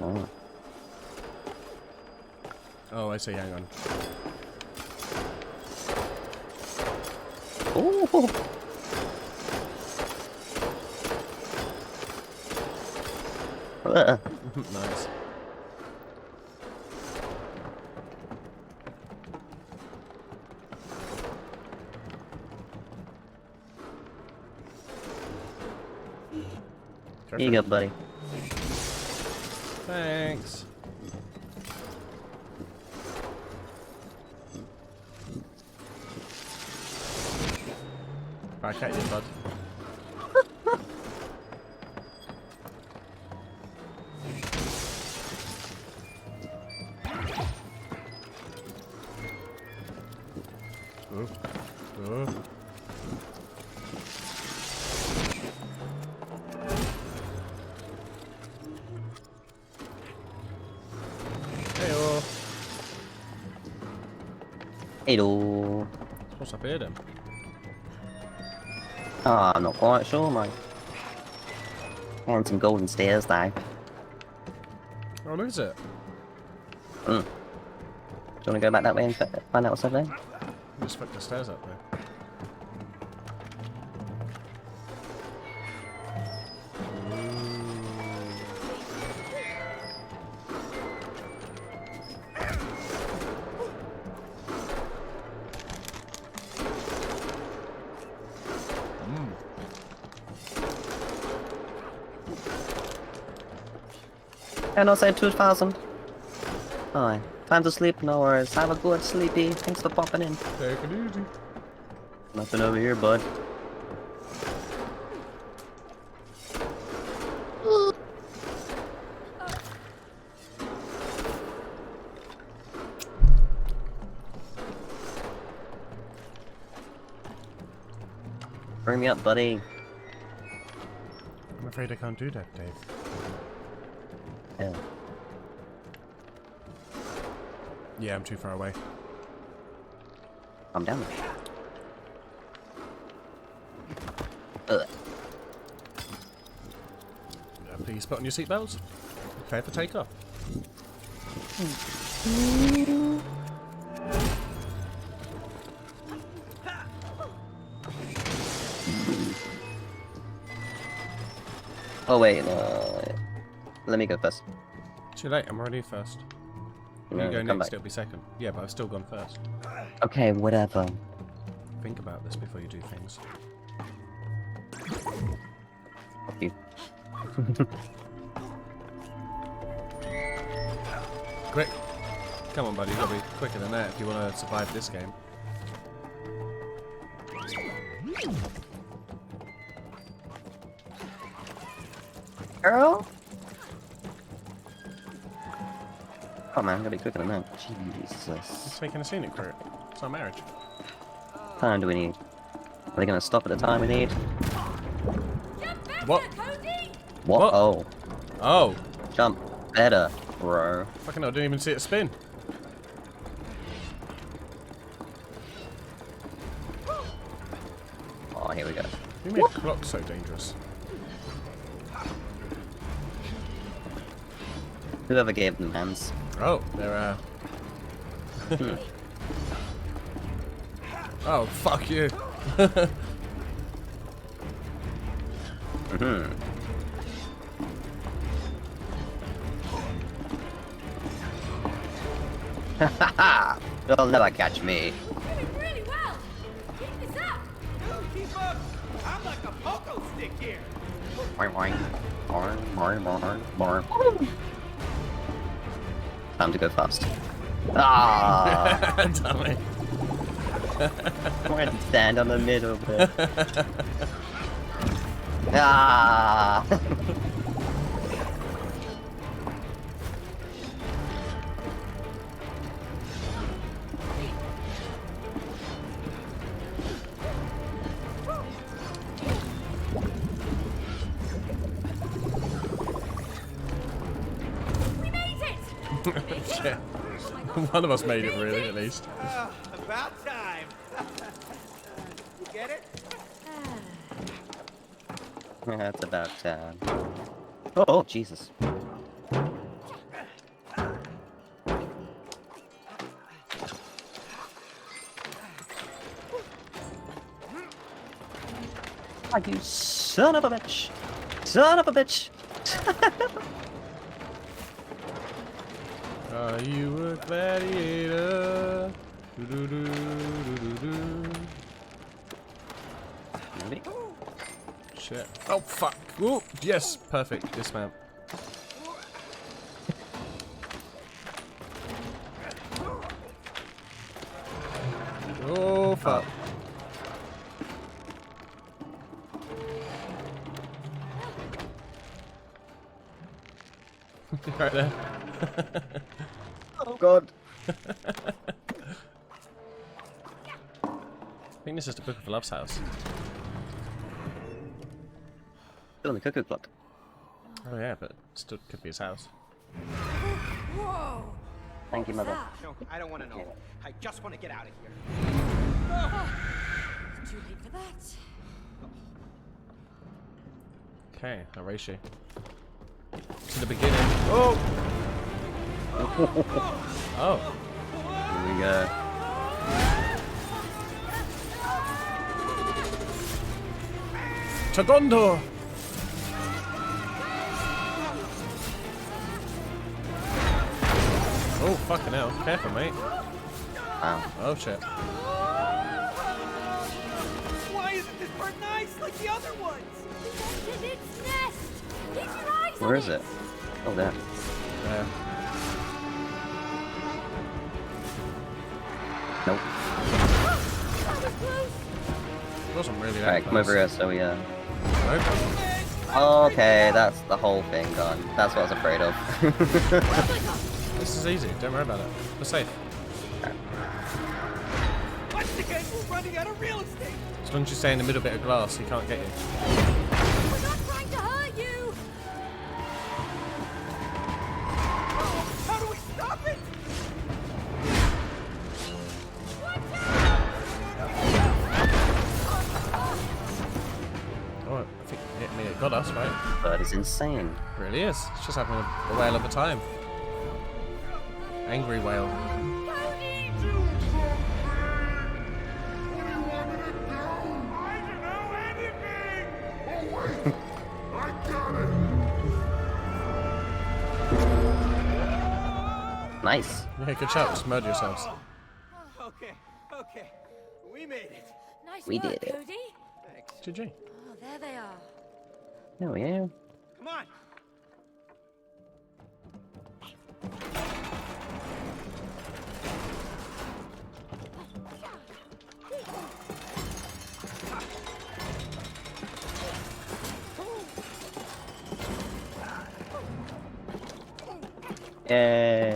Oh. Oh, I see. Hang on. Ooh. Nice. Go Here you for go, it. buddy. Thanks. Back at you, bud. Ooh. Ooh. Hey-oh. Hello. What's up here then? Oh, I'm not quite sure, mate. And some golden stairs, though. Oh, look at it. Do you want to go back that way and find out what's up there? Just fuck the stairs up there. And I'll say 2000. Alright. Time to sleep, no worries. Have a good sleepy. Thanks for popping in. Take it easy. Nothing over here, bud. Bring me up, buddy. I'm afraid I can't do that, Dave. Yeah. Yeah, I'm too far away. I'm down there. Please put on your seatbelts. Prepare for takeoff. Oh wait, no. Let me go first. Too late, I'm already first. No, You go come next, back. it'll be second. Yeah, but I've still gone first. Okay, whatever. Think about this before you do things. Fuck you. Quick! Come on, buddy, you gotta be quicker than that if you want to survive this game. Girl? Come on, gotta be quicker than that. Jesus. It's taking a scenic route. It's our marriage. What time do we need? Are they gonna stop at the time we need? Jump better, What? Cody! What? What? Oh. Oh! Jump better, bro. Fucking hell, I didn't even see it spin. Oh, here we go. Who made clocks so dangerous? Whoever gave them hands. Oh, they're Oh, fuck you. Haha! You'll never catch me. Doing really well. Keep this up. Keep up. I'm like a pogo stick here. Boing, boing. Boing, boing, boing, boing. Time to go fast. Ah! Damn it. I wanted to stand on the middle bit. Ah! We made it. Shit. One of us made it, really, at least. About time. You get it? That's about time. Oh, Jesus. Oh, you son of a bitch! Son of a bitch! Are you a gladiator? Do-do-do-do-do-do. Maybe? Shit. Oh, fuck. Ooh, yes, perfect. Dismount. Oh, fuck. Right there. Oh god. I think this is the Book of Love's house. Still in the cuckoo clock. Oh yeah, but still could be his house. Whoa! Thank you, mother. No, I don't want to know. I just want to get out of here. It's too late for that. Okay, I'll race you. To the beginning. Oh! Oh. Here we go. Chagondo! Oh, fucking hell. Careful, mate. Wow. Oh, shit. Why isn't this bird nice like the other ones? It's its nest. Keep your eyes on Where is it? Oh, there. There. Nope. That was close. It wasn't really that Alright, come close. over here so we, Nope. Okay, that's the whole thing gone. That's what I was afraid of. This is easy. Don't worry about it. We're safe. Watch the guys, we're running out of real estate. As long as you stay in the middle bit of glass, he can't get you. We're not trying to hurt you. How do we stop it? Oh, I think it got us, right? Bird is insane. It really is. It's just having a whale of a time. Angry whale. Nice. Yeah, good shout. Just murder yourselves. Okay, okay. We made it. Nice We work, did it. Cody. Thanks. GG. Oh, there they are. Oh, yeah. Come on. Yay.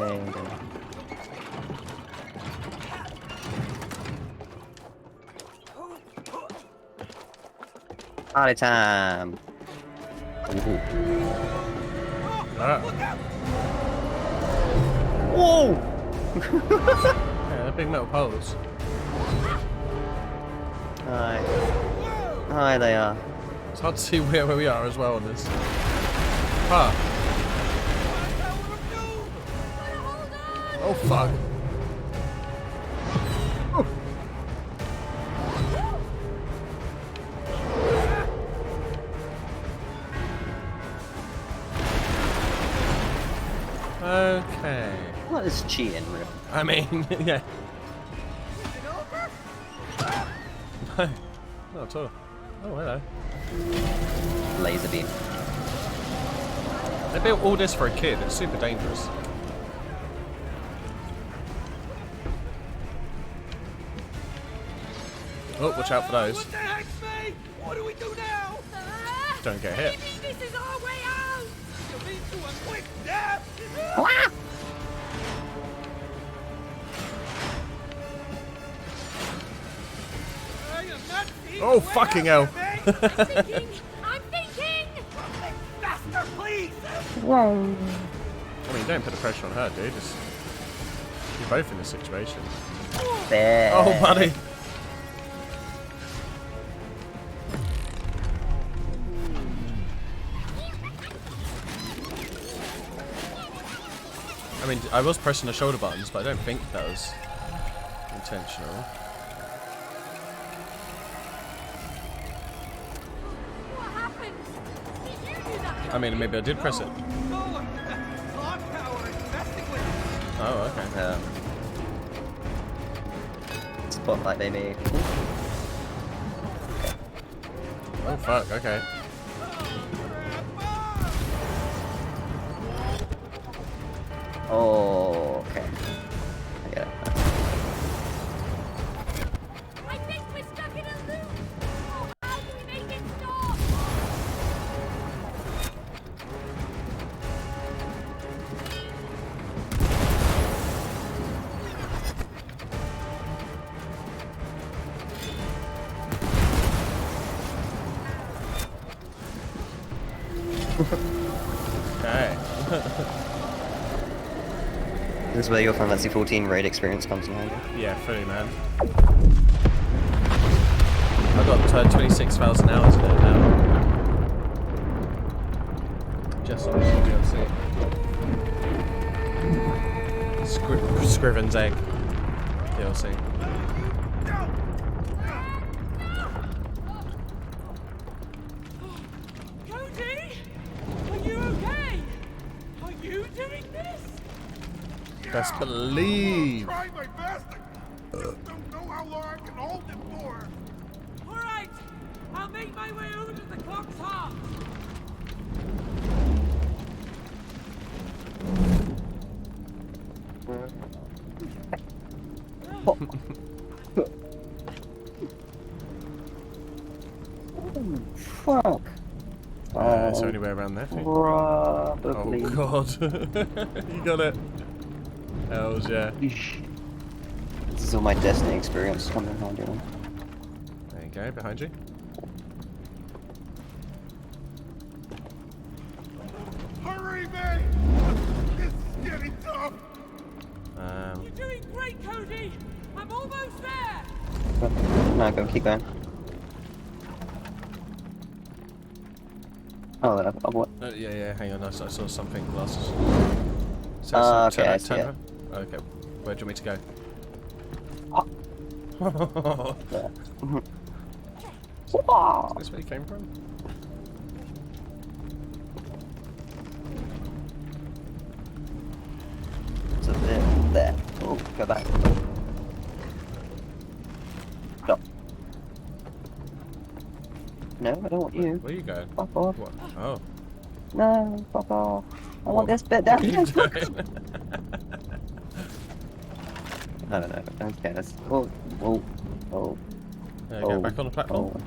Party time. Ooh. Ah. Whoa! Yeah, they're big metal poles. Hi. Hi, they are. It's hard to see where we are as well on this. Ah. That's what I'm Oh fuck. Okay. What is cheating, really? I mean, yeah. No, not at all. Oh, hello. Laser beam. They built all this for a kid. It's super dangerous. Oh, watch out for those. What the heck's me? What do we do now? Don't get hit. Maybe this is our way out. You mean to a quick death? I am not seeing Oh, the way fucking out hell. here, mate. I'm thinking! I'm thinking! Faster, please. I mean, don't put the pressure on her, dude. Just, you're both in this situation. There. Oh, buddy. I mean, I was pressing the shoulder buttons, but I don't think that was intentional. What happened? Did you do that? I mean, maybe I did press it. No, clock tower is messing with me. Oh, okay. Spotlight, baby. Oh, fuck, okay. Oh, okay. I get it. I think we're stuck in a loop! Oh, how do we make it stop? Okay. This is where your Final Fantasy 14 raid experience comes in handy. Yeah, fully, man. I got 26,000 hours in it now. Just on DLC. Scriven's Egg DLC. Cody, are you okay? Are you doing this? Best believe. Try my best. I just don't know how long I can hold it for. All right, I'll make my way over to the clock's heart. Fuck. It's the only way around there. I think. Probably. Oh god. You got it. Hells yeah. This is all my Destiny experience coming in handy. There you go, behind you. Hurry, man! This is getting tough. You're doing great, Cody. I'm almost there. No, go, keep going. Oh, what? Yeah, hang on, I saw something glasses. Okay, I see it. Okay, where do you want me to go? There. Is this where you came from? So there. Oh, go back. Stop. No, I don't want you. Where are you going? Fuck off. What? Oh. No, fuck off. I What? want this bit down What are here. you doing? I don't know. Okay, let's. Oh. There you go, back on the platform.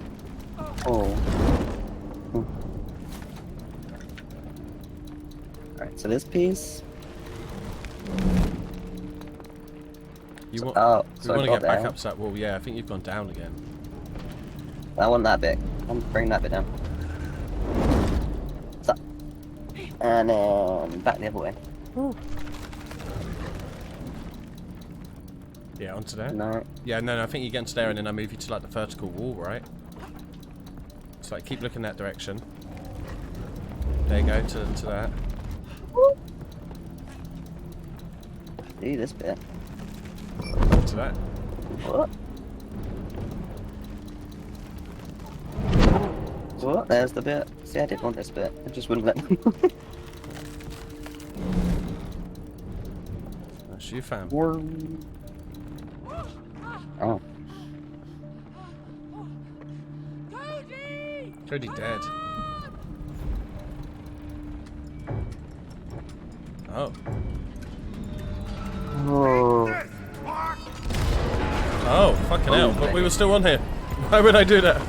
Alright, so this piece. You want, Oh, we so I want to got get back there. up to that wall. Yeah, I think you've gone down again. I want that bit. I'm bring that bit down. So, and then back the other way. Yeah, onto there. No. Yeah, no, I think you get into there and then I move you to like the vertical wall, right? So like keep looking that direction. There you go, to that. See this bit. To that. What? What? There's the bit. See, I did want this bit. I just wouldn't let me. That's you, fam. Oh. Cody dead. Oh. Oh. Oh, fucking hell. But we were still on here. Why would I do that?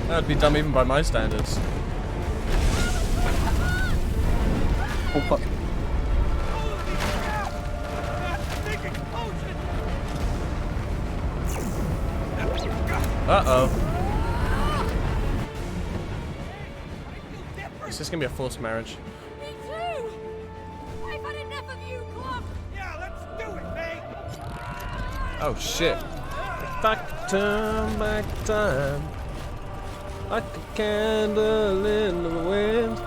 That would be dumb even by my standards. Oh, fuck. Uh-oh. Is this gonna be a forced marriage? Me too! I've had enough of you, Clock! Yeah, let's do it, mate. Oh shit. Back time, like a candle in the wind.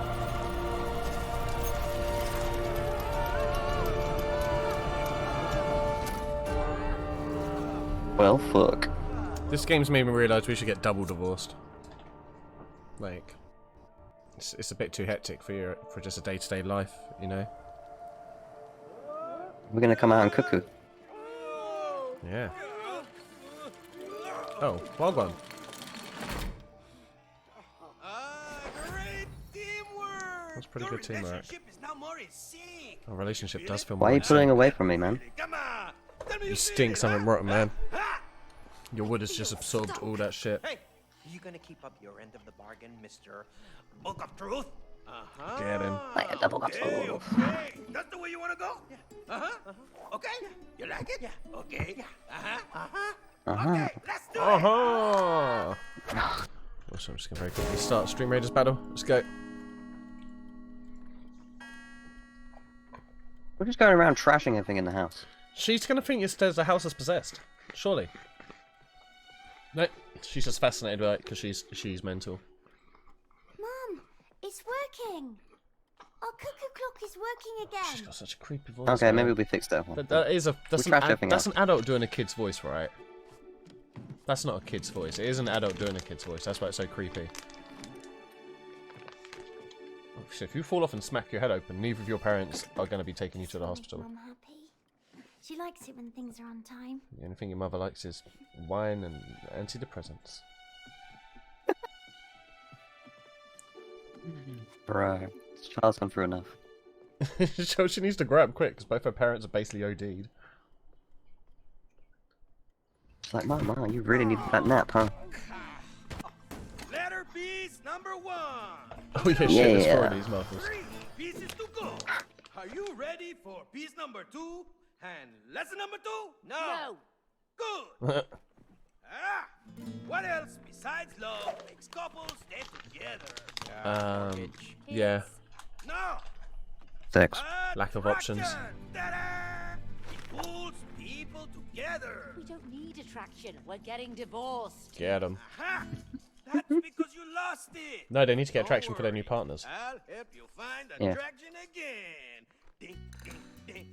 Well, fuck. This game's made me realise we should get double divorced. Like, it's a bit too hectic for just a day-to-day life, you know? We're gonna come out and cuckoo. Yeah. Oh, wild one. Great teamwork. That's pretty good teamwork. Relationship is now more in sync. Our relationship does feel Why are more you pulling insane. away from me, man? Come on. Tell me You feel stink it, something huh? rotten, man. Ha! Your wood has just absorbed all that shit. Hey, you gonna keep up your end of the bargain, Mr. Book of truth. Uh-huh. Get him. Like a double Okay, cuckoo. okay. That's the way you wanna go? Yeah. Uh-huh. Okay. You like it? Yeah. Okay. Yeah. Uh-huh. Uh-huh. Okay, let's do it. Uh-huh. Also, I'm just gonna very quickly start Stream Raiders battle. Let's go. We're just going around trashing everything in the house. She's gonna think the house is possessed. Surely. No, she's just fascinated by it because she's mental. Mum, it's working. Our cuckoo clock is working She's again. got such a creepy voice. Okay, man. maybe we fixed that one. That is that's, We trashed everything that's else. an adult doing a kid's voice, right? That's not a kid's voice. It is an adult doing a kid's voice. That's why it's so creepy. Oh, shit, if you fall off and smack your head open, neither of your parents are going to be taking you to the hospital. Mum happy. She likes it when things are on time. The only thing your mother likes is wine and antidepressants. Bro, this child's gone through enough. So she needs to grow up quick because both her parents are basically OD'd. It's like, Mama, you really need that nap, huh? Letter B's number 1. Oh yeah, shit, there's 4 of these marbles. 3 pieces to go. Are you ready for piece number 2 and lesson number 2? No! Good. What else besides love makes couples stay together? Yeah. No. Sex. Lack of options. Attraction. Ta-da! It pulls people together. We don't need attraction. We're getting divorced. Get them. Ha! That's because you lost it. No, they need to get Don't attraction for their worry. new partners. I'll help you find Yeah. attraction again. Ding, ding, ding,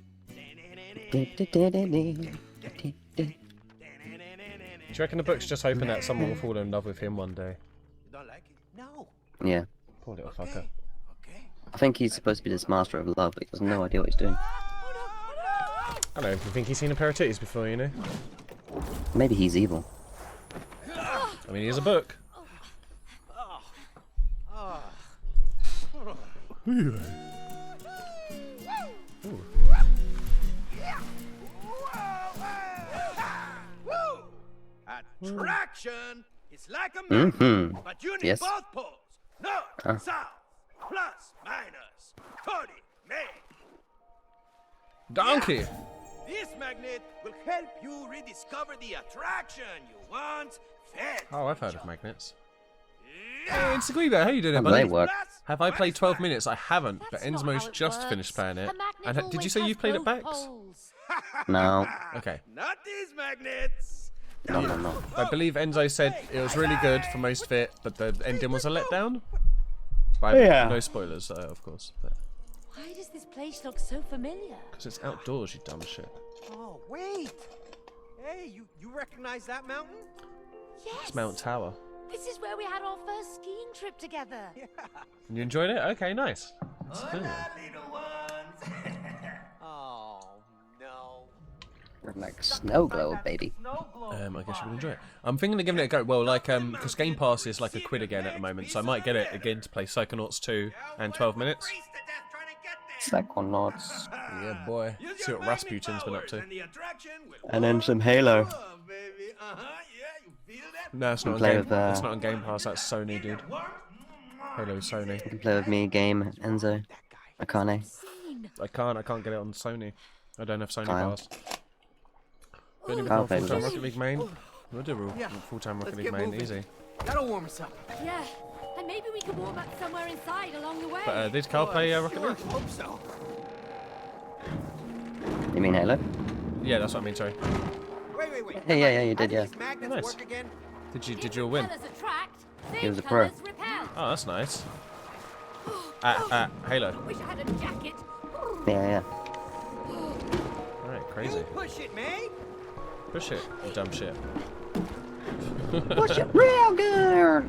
Do you reckon the book's just hoping that someone will fall in love with him one day? You don't like it? No. Yeah. Poor little fucker. Okay. Okay. I think he's supposed to be this master of love, but he has no idea what he's doing. I don't even think he's seen a pair of titties before, you know? Maybe he's evil. I mean, he is a book. Attraction is like a magnet, Mm-hmm. but you need Yes. both poles. North, south, plus, minus, 30, May. Donkey! This magnet will help you rediscover the attraction you once felt. Oh, I've heard of magnets. Hey, it's Guido, how you doing, How do buddy? they work? Have I played 12 minutes? I haven't, but That's not how Enzmo's it just works. finished playing it. A magnet And did you always say has you've played it both back? poles. No. Okay. Not these magnets. No, no, no. I believe Enzo said it was really good for most of it, but the ending was a letdown. But Yeah. no spoilers, of course. But Why does this place look so familiar? Because it's outdoors, you dumb shit. Oh, wait! Hey, you recognize that mountain? Yes. It's Mount Tower. This is where we had our first skiing trip together. Yeah. You enjoyed it? Okay, nice. Hola, little ones. Oh, no. Like snow globe, baby. I guess you would enjoy it. I'm thinking of giving it a go. Well, like, because Game Pass is like £1 again at the moment, so I might get it again to play Psychonauts 2 and 12 minutes. Freeze to death trying to get there. Psychonauts. Yeah, boy. Use See your what flaming Rasputin's been up powers to. and the attraction will And then some Halo. love, baby. Yeah, you feel that? No, it's not on Play Game. with, It's not on Game Pass. That's Sony, dude. Warm? Halo Sony. You can play with me, Game, Enzo, Akane. Scene. I can't get it on Sony. I don't have Sony Kyle. Pass. Don't even Kyle know played full-time with us. Rocket League main. We'll do Yeah, full-time Rocket let's League get main, moving. easy. That'll warm us up. Yeah. And maybe we can warm up somewhere inside along the way. But did Carl play Rocket Sure, League? hope so. You mean Halo? Yeah, that's what I mean, sorry. Wait. Yeah, you How did, do yeah. these magnets Nice. work again? Did you win? Colours attract, He was same a pro. colours repel. Oh, that's nice. At Halo. Wish I had a jacket. Yeah. Alright, crazy. You push it, May. Push it, you dumb shit. Push it real good!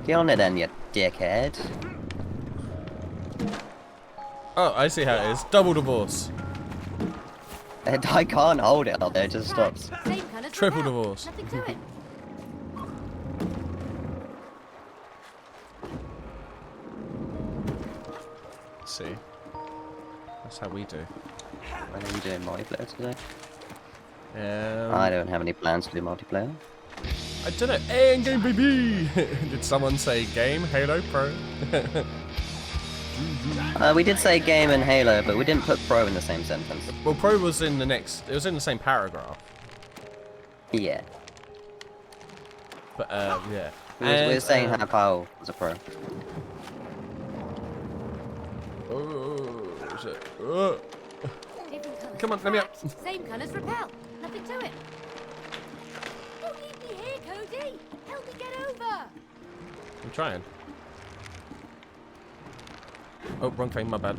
Get on it then, you dickhead. Oh, I see how it is. Double divorce. I can't hold it out there, it just stops. Same colours Triple repel. divorce. Nothing to it. See? That's how we do. When are you doing multiplayer today? Um, I don't have any plans to do multiplayer. I did it. Game baby. Did someone say game? Halo Pro. We did say game and Halo, but we didn't put pro in the same sentence. Well, Pro was in the next. It was in the same paragraph. Yeah. But yeah. We were saying And, how Kyle was a pro. Oh, shit. Different colours Come on, let me up. attract, same colours repel. Nothing to it. Don't leave me here, Cody. Help me get over. I'm trying. Oh, wrong thing, my bad.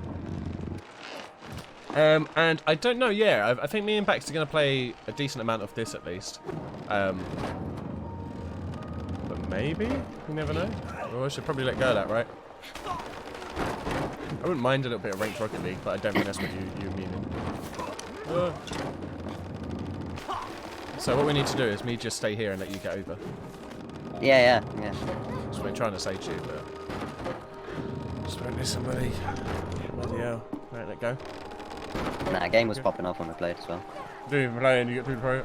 And I don't know, yeah, I think me and Bax are going to play a decent amount of this at least. But maybe? You never know. Well, I should probably let go of that, right? I wouldn't mind a little bit of ranked Rocket League, but I don't think that's what you mean. So what we need to do is me just stay here and let you get over. Yeah. That's what I'm trying to say to you, but... Just won't listen, buddy. Bloody hell. Right, let go. Nah, game was popping off when we played as well. Do you play and you get through the pro?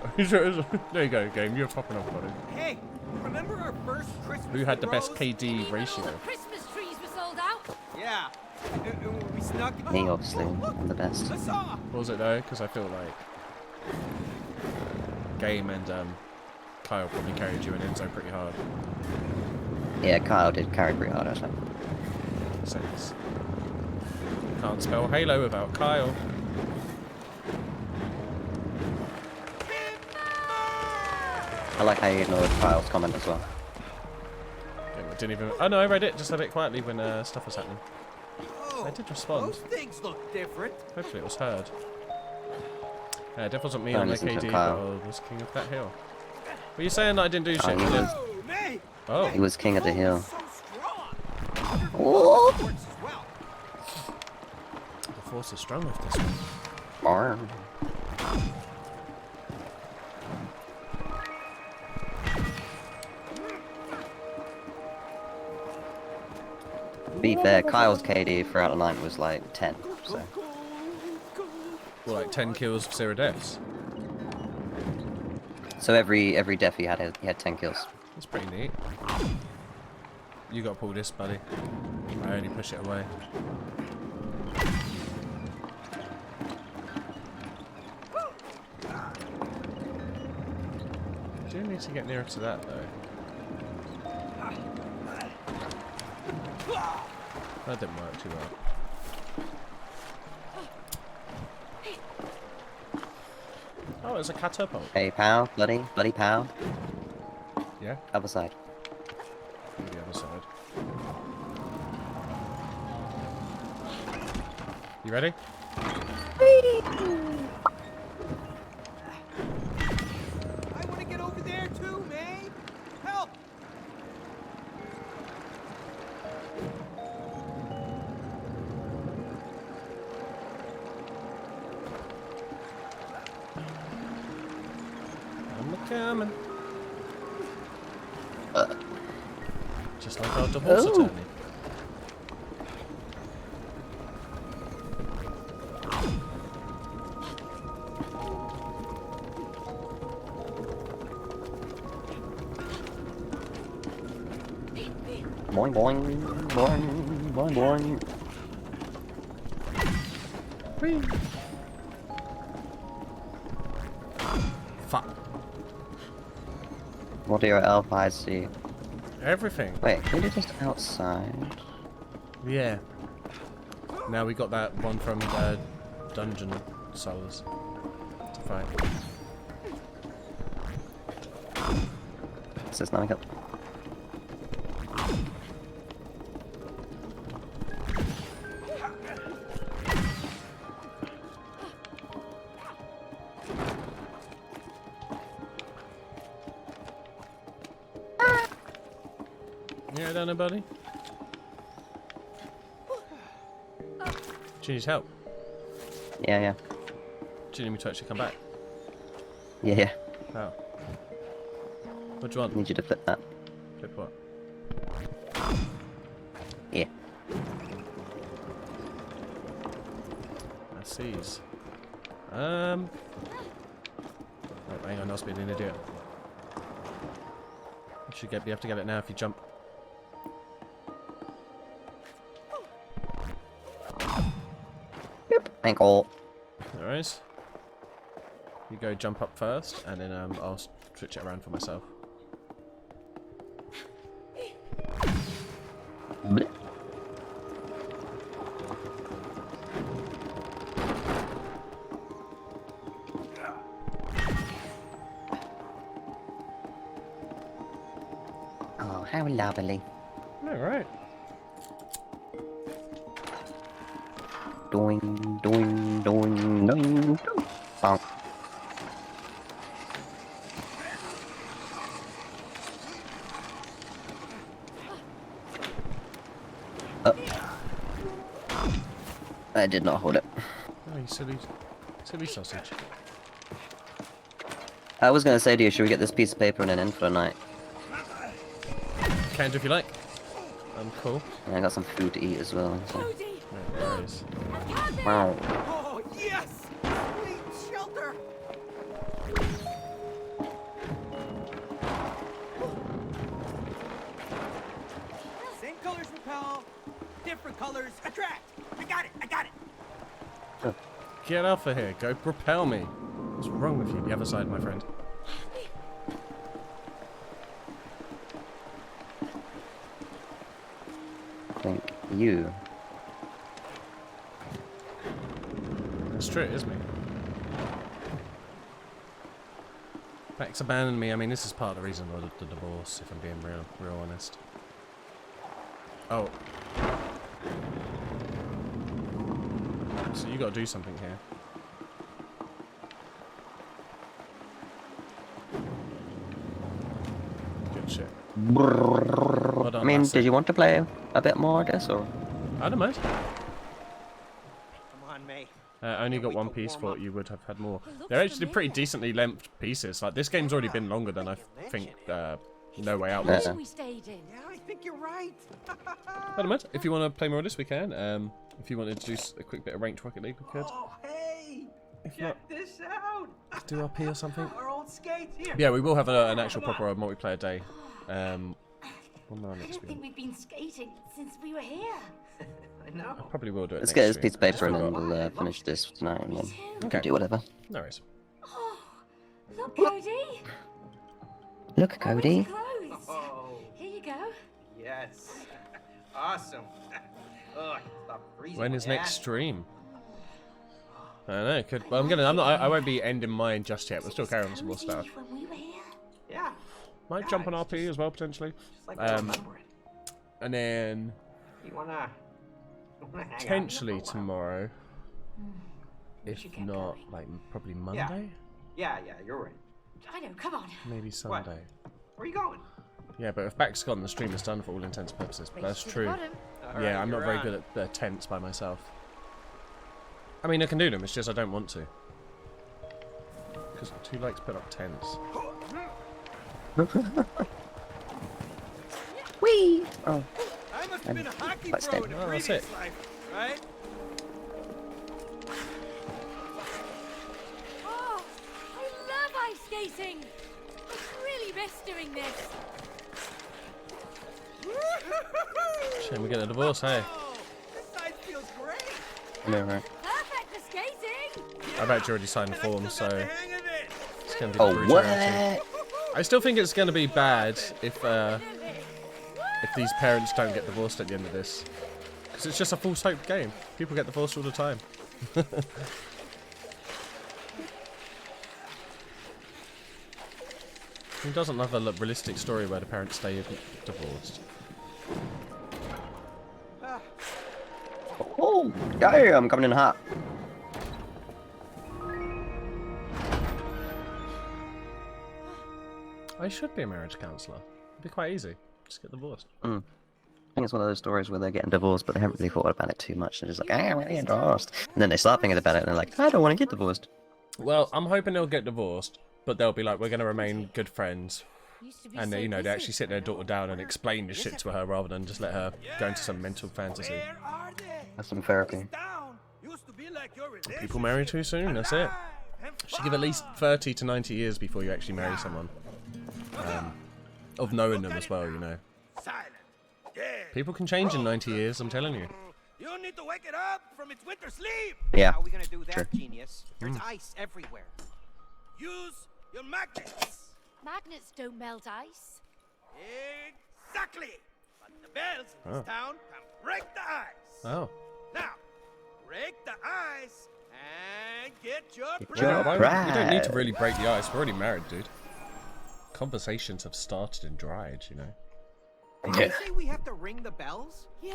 There you go, game. You're popping off, buddy. Hey, remember our first Christmas? Who had the best bros? KD ratio? The Christmas trees were sold out. Yeah. And we snuck. Me, obviously, I'm the best. I saw. What was it though? Because I feel like Game and Kyle probably carried you and Enzo pretty hard. Yeah, Kyle did carry pretty hard, actually. Sense. Can't spell Halo without Kyle. I like how you ignored Kyle's comment as well. I didn't even. Oh no, I read it just a bit quietly when stuff was happening. Oh, I did respond. those things look different. Hopefully it was heard. It wasn't me Don't on the listen to KD, but Kyle. I was king of that hill. Were you saying that I didn't do shit? Kyle, You did. Oh, May. Oh. He was king of the hill. So strong. Whoa! Works as well. The force is strong with this one. Arr. To be fair, Kyle's KD throughout the night was like 10, so. Well, like 10 kills, 0 deaths. So every death he had 10 kills. That's pretty neat. You gotta pull this, buddy. I only push it away. Do need to get nearer to that though. That didn't work too well. Oh, it's a catapult. Hey, pal, buddy, pal. Yeah, Other side. to the other side. You ready? I want to get over there too, May. Help! I'm coming. Just like our divorce attorney. Boing, boing, boing, boing, boing. Whee. Fuck. What do your elf eyes see? Everything. Wait, can we do just outside? Yeah. Now we got that one from Dungeon Souls to fight. Is this nothing up? Yeah, down there, buddy. Do you need help? Yeah, yeah. Do you need me to actually come back? Yeah, yeah. Oh. What do you want? Need you to flip that. Flip what? Yeah. I sees. Oh, hang on, I must be an idiot. You should be able to get it now if you jump. Ankle. Alright. You go jump up first, and then I'll switch it around for myself. Blech. Oh, how lovely. Alright. Doing, doing, doing, doing. Bonk. I did not hold it. Oh, you silly sausage. I was gonna say to you, should we get this piece of paper and an in for the night? Can do if you like. I'm cool. And I got some food to eat as well. So. No worries. Wow. Oh, yes! Sweet shelter! Same colors repel, different colors attract. I got it, I got it. Get off of here. Go propel me. What's wrong with you? The other side, my friend. I think you. That's true, it is me. Bex abandoned me. I mean, this is part of the reason for the divorce, if I'm being real honest. Oh. So you got to do something here. Good shit. Well done, I mean, lassie. did you want to play a bit more of this, or? I don't mind. Come on, May. Only got one piece, thought you would have had more. They're actually pretty decently length pieces. Like, this game's already been longer than I think No Way Out was. Yeah. We stayed in. Yeah, I think you're right. I don't mind. If you want to play more of this, we can. If you want to introduce a quick bit of ranked Rocket League, we could. Oh, hey! If Check not, this out! do RP or something. Our old skates here. Yeah, we will have an actual proper multiplayer day. When will our I next don't be? think we've been skating since we were here. I know. I probably will do it Let's next get this stream. piece of paper and then Forgot. we'll finish this tonight and then we Okay. can do whatever. No worries. Oh, look, Cody. Look, My winter Cody. clothes. Oh, Here you go. yes. Awesome. Oh, I can stop freezing. When is like next that. stream? I don't know. Could. Well, I won't be ending mine just yet. We'll still carry on some more stuff. When we were here. Yeah. Might jump on RP as well potentially. Just like I remember it. And then You wanna hang out potentially here for a while? tomorrow. If not, like, probably Monday? Yeah, you're right. I know, come on. Maybe Sunday. Where are you going? Yeah, but if back's gone, the stream is done for all intents and purposes. Race That's to the true. bottom. Yeah, I'm not very good at the tents by myself. I mean, I can do them, it's just I don't want to. Because too late to put up tents. Whee! Oh, I must have been a hockey That's pro dead. in a Oh, that's previous it. life, right? Oh, I love ice skating. I really miss doing this. Shame we get a divorce, hey? Oh, this side feels great. I know, right? Perfect for skating. I bet you already signed the form, I still got the so hang of it. it's going to be Oh, brutality. what? I still think it's going to be bad if these parents don't get divorced at the end of this. Because it's just a full soap game. People get divorced all the time. Who doesn't love a realistic story where the parents stay divorced? Oh, damn, I'm coming in hot. I should be a marriage counsellor. It'd be quite easy. Just get divorced. I think it's one of those stories where they're getting divorced, but they haven't really thought about it too much. They're just like, I'm getting divorced. And then they start thinking about it, and they're like, I don't want to get divorced. Well, I'm hoping they'll get divorced, but they'll be like, we're going to remain good friends. Used to be And, so you know, they busy. actually sit their daughter down and explain the shit to her rather than just let her go into some mental fantasy. Where are they? That's some therapy. This town used to be like your People marry too soon, that's it. alive and Should give at least 30 to 90 years before you actually marry someone. Of knowing them as well, you know. Silent. Yeah. People can change in 90 years, I'm telling you. You need to wake it up from its winter sleep. Yeah. How are we gonna do that, Sure. genius? There's ice everywhere. Use your magnets. Magnets don't melt ice. Exactly. But the bells in this Oh. town can break the ice. Oh. Now, break the ice and get your your prize. We don't need to Pride. really break the ice, we're already married, dude. Conversations have started and dried, you know. Did you say we have to ring the bells? Yeah.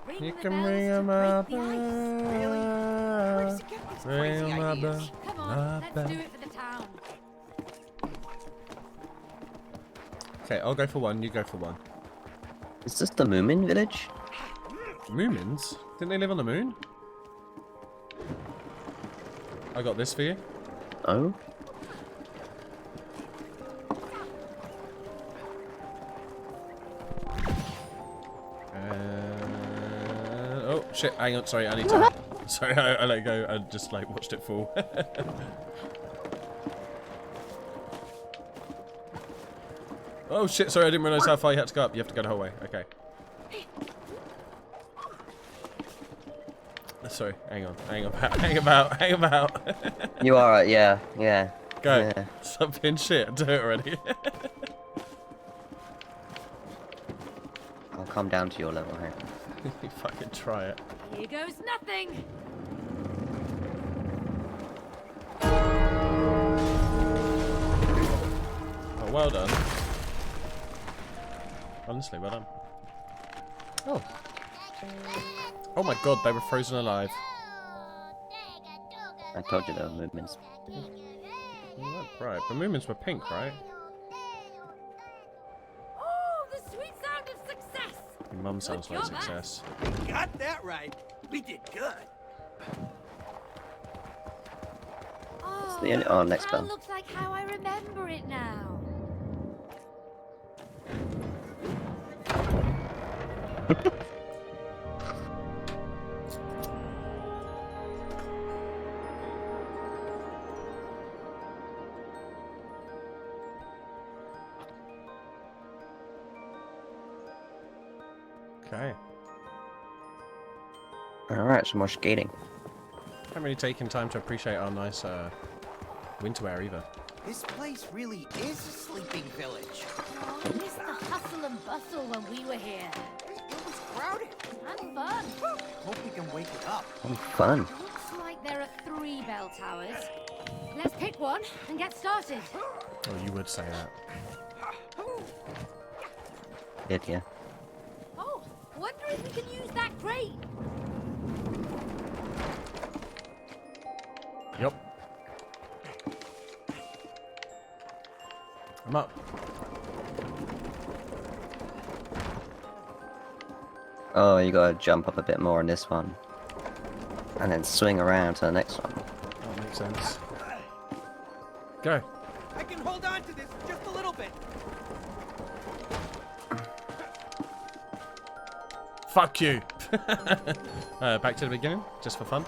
Ring You the can bells ring to 'em break up. the ice. Where does he get these crazy Ring 'em up. ideas? Come on, let's do it for the town. Okay, I'll go for one, you go for one. Is this the Moomin village? Moomins? Didn't they live on the moon? I got this for you. Oh? Oh shit! Hang on, sorry, I need to. Sorry, I let go. I just like watched it fall. Oh shit! Sorry, I didn't realize how far you had to go up. You have to go the whole way. Okay. Sorry, hang on, hang about, hang about, hang about. You are right, yeah, yeah. Go. Yeah. Stop being shit. Do it already. I'll come down to your level here. You fucking try it. Here goes nothing. Oh, well done. Honestly, well done. Oh. Oh my god, they were frozen alive. I told you there were movements. Right, the movements were pink, right? Oh, the sweet sound of success. Your mum sounds like job, Matt. success. Got that right. We did good. Oh, the end- oh, the next town bell. looks like how I remember it now. Okay. Alright, some more skating. Haven't really taken time to appreciate our nice winter wear either. This place really is a sleeping village. Oh, I missed the hustle and bustle when we were here. It was crowded. And fun. Hope we can wake it up. Oh, fun. Looks like there are 3 bell towers. Let's pick one and get started. Oh, you would say that. Did ya? Oh, wonder if we can use that crate. Yup. I'm up. Oh, you gotta jump up a bit more on this one. And then swing around to the next one. That makes sense. Go. I can hold on to this just a little bit. Fuck you. Back to the beginning, just for fun.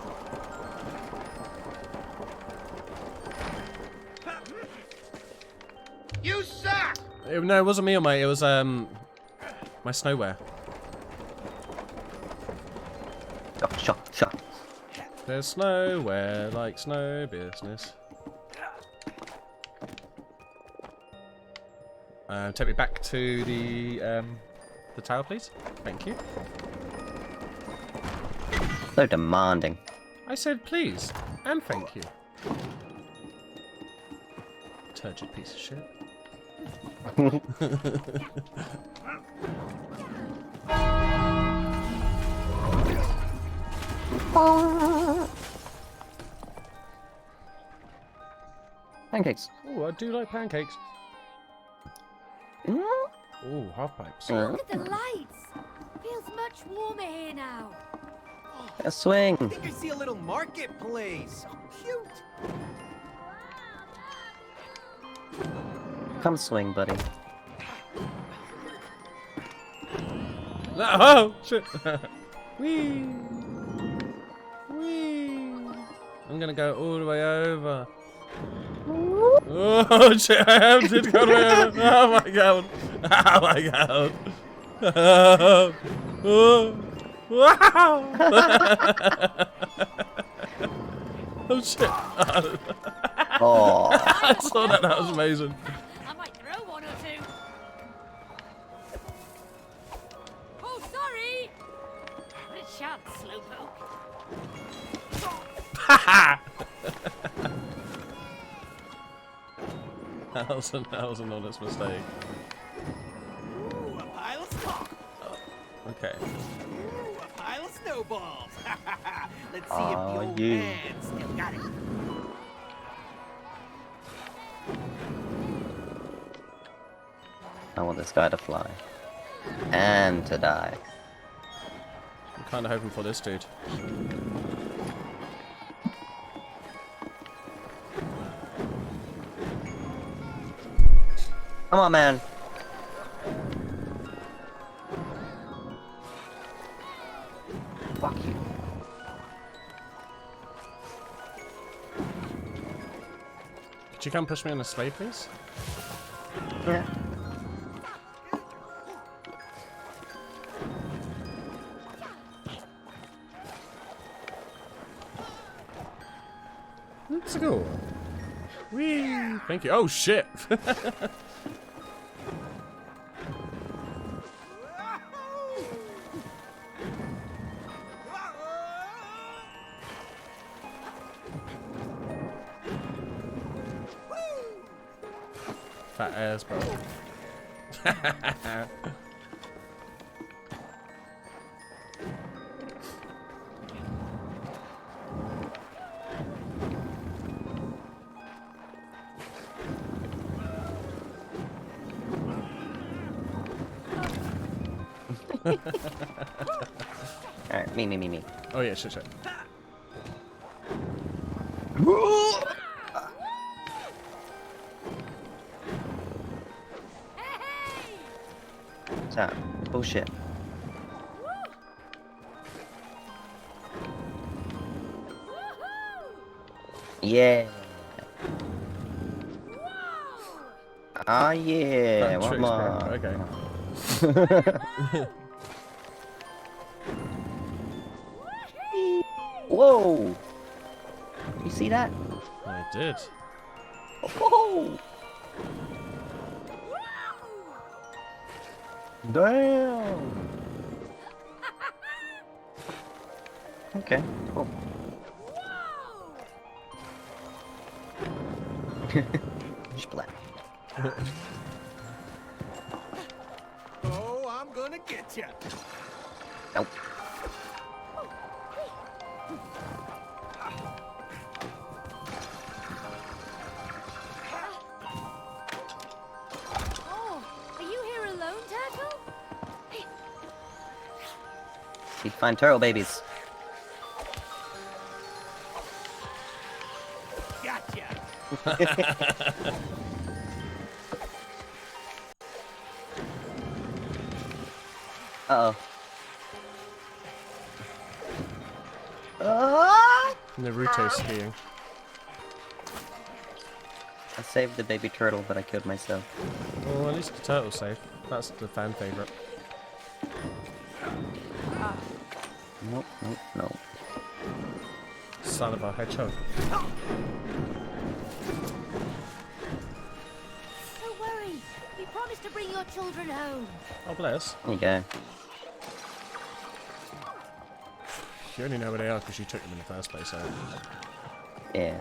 You suck! No, it wasn't me or mate. It was my snowwear. Shot. There's snowwear like snow business. Take me back to the tower, please. Thank you. So demanding. I said please and thank you. Turgid piece of shit. Pancakes. Oh, I do like pancakes. Mm. Oh, half pipes. Look at the lights. Feels much warmer here now. A swing. I think I see a little marketplace. Oh, cute. Come swing, buddy. Oh shit! Whee! Whee! I'm gonna go all the way over. Oh shit! I have to go all the way over. Oh my god! Oh my god! Oh, wow! Oh shit! Oh. I saw that. That was amazing. I might throw one or two. Oh, sorry. What a chance, Slowpoke. That was an honest mistake. Ooh, a pile of smoke. Okay. Ooh, a pile of snowballs. Let's see Aw, if the old you. man still got it. I want this guy to fly. And to die. I'm kind of hoping for this dude. Come on, man. Fuck you. Could you come push me on the sleigh, please? Yeah. Let's go. Whee! Thank you. Oh shit! Fat ass, bro. Alright, me. Oh yeah, shit. Hey! What's that? Bullshit. Yeah. Ah, yeah. That One tricks, more. bro. Okay. Whoa. You see that? I did. Oh. Damn. Okay, cool. Splat. Oh, I'm gonna get you. Nope. Need to find turtle babies. Gotcha. Uh-oh. Ah! Naruto skiing. I saved the baby turtle, but I killed myself. Well, at least the turtle's safe. That's the fan favorite. Nope, nope, nope. Son of a hedgehog. Don't worry. We promised to bring your children home. Oh, bless. There you go. You only know where they are because you took them in the first place, so... Yeah.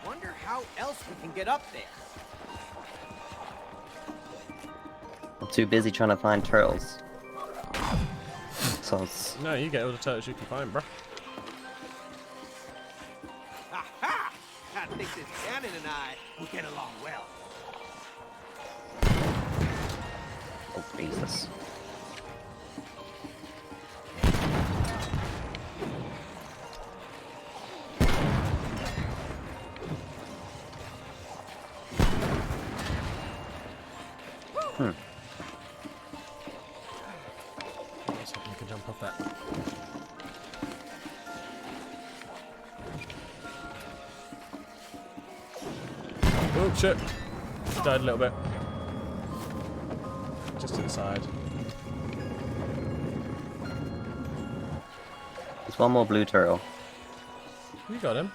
Wonder how else we can get up there. I'm too busy trying to find turtles. So it's... No, you get all the turtles you can find, bruh. Aha! I think this Shannon and I will get along well. Oh, Jesus. Let's hope you can jump off that. Oh, shit. Died a little bit. Just inside. There's one more blue turtle. You got him.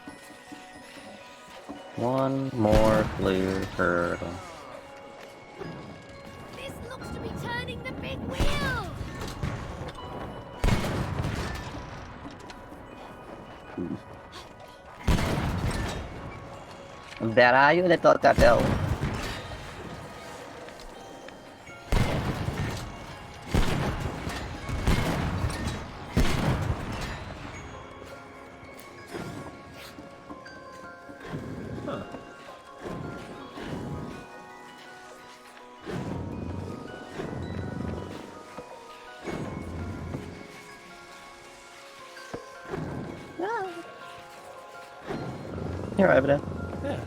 One more blue turtle. This looks to be turning the big wheel. Where are you, little turtle? Huh. You're over there. Yeah.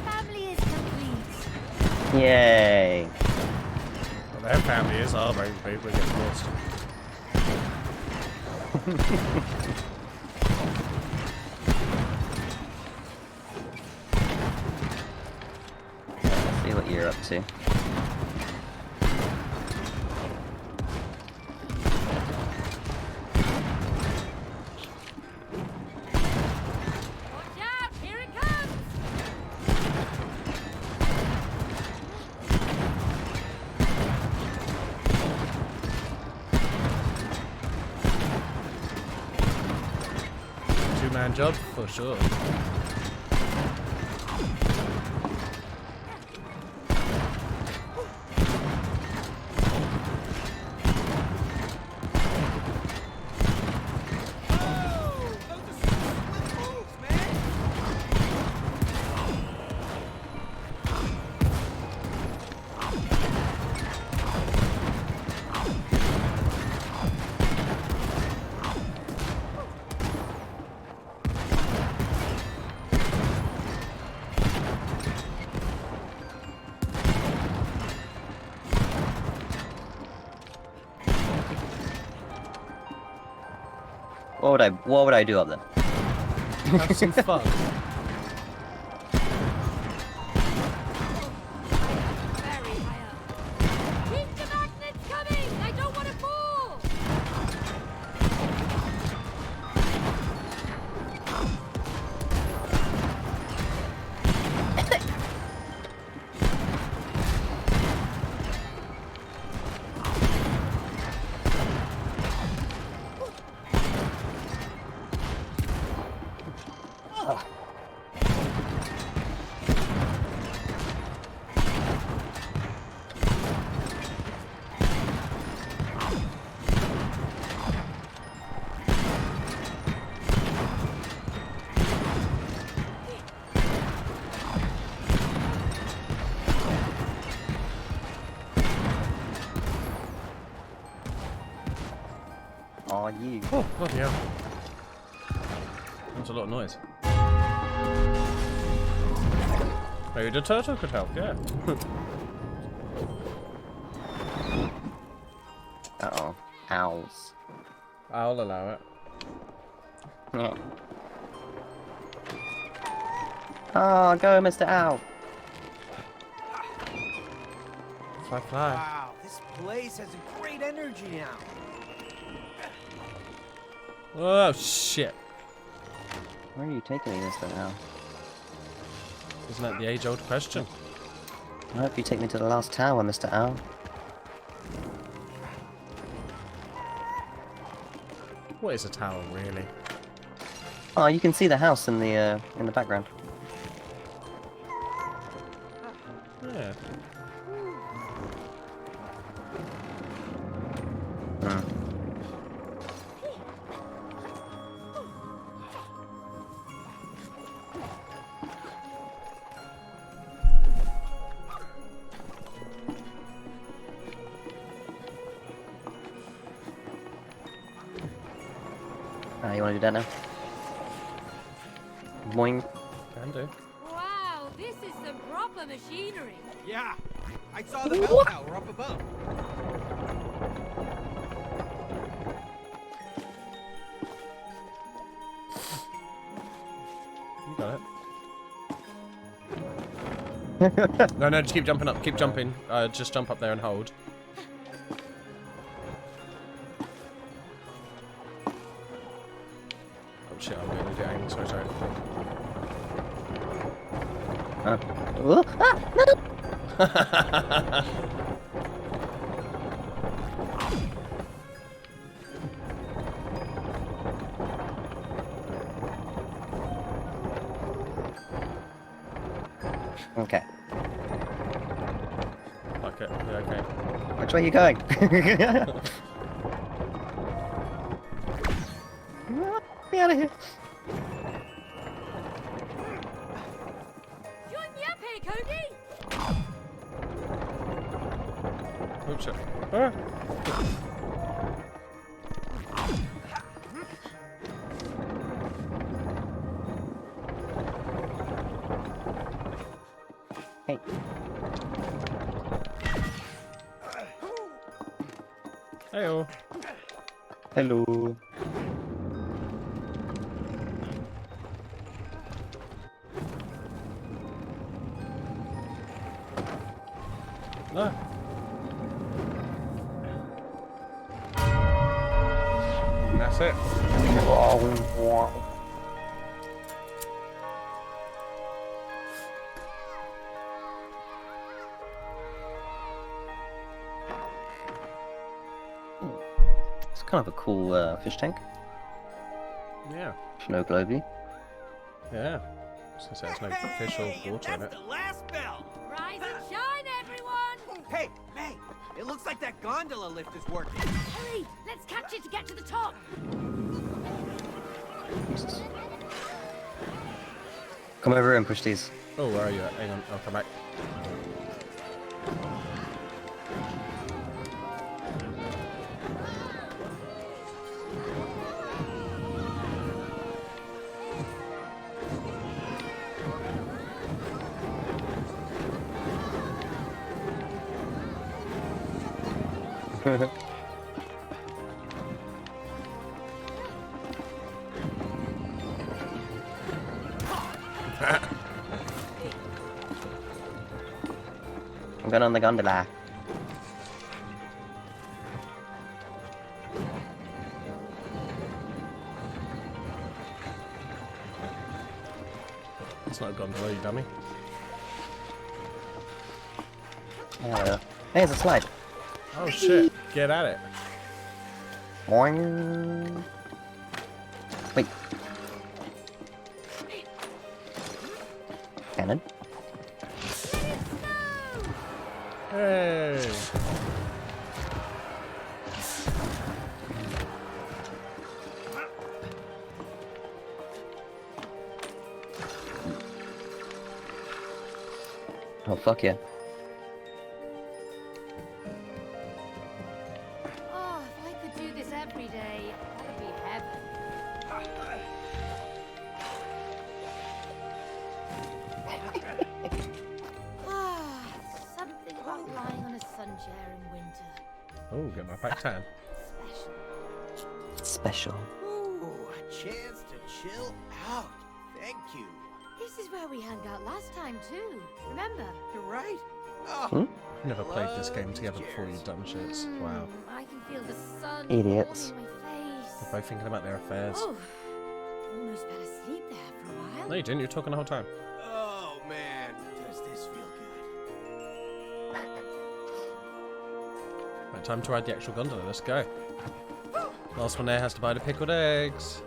Family is complete. Yay. Well, their family is our baby. We're getting lost. Let's see what you're up to. Watch out! Here it comes. Two-man job, for sure. What would I do up there? Have some fun. Very high up. Keep the magnets coming! I don't want to fall! are you? Oh, bloody hell. That's a lot of noise. Maybe the turtle could help, yeah. Uh-oh. Owls. I'll allow it. Yeah. Oh, go, Mr. Owl. Fly, fly. Wow, this place has a great energy now. Oh, shit. Where are you taking me, Mr. Owl? Isn't that the age-old question? I hope you take me to the last tower, Mr. Owl. What is a tower, really? Oh, you can see the house in the background. Yeah. You want to do that now? Boing. Can do. Wow, this is some proper machinery. Yeah, I saw the bell tower up above. You got it. No, just keep jumping up. Keep jumping. Just jump up there and hold. Oh shit, I'm really doing. Sorry. Oh, ah, no! Okay. Okay, yeah, okay. Which way are you going? Get out of here. Join me up here, Cody. Oops, shit. Ah. Hey. Heyo. Hello. Ah. And that's it. It's kind of a cool fish tank. Yeah. Snow globally. Yeah. So there's no fish or water in That's it. the last bell. Rise and shine, everyone. Hey, it looks like that gondola lift is working. Hurry, let's catch it to get to the top. Come over here and push these. Oh, where are you at? Hang on, I'll come back. I'm going on the gondola. It's not a gondola, you dummy. Hey, there's a slide. Oh shit, get at it. Boing. Wait. Cannon. Hey. Oh, fuck yeah. Oh, if I could do this every day, that'd be heaven. Ah, something about lying on a sun chair in winter. Oh, get my back tan. Special. Special. Ooh, a chance to chill out. Thank you. This is where we hung out last time too. Remember? You're right. Oh, Hmm? Never played this game together before, you dumb shits. Wow. I can feel the sun Idiots. warming my face. We're both thinking about their affairs. Oh, almost fell asleep there for a while. No, you didn't. You were talking the whole time. oh man, does this feel good? Right, time to ride the actual gondola. Let's go. Last one there has to buy the pickled eggs.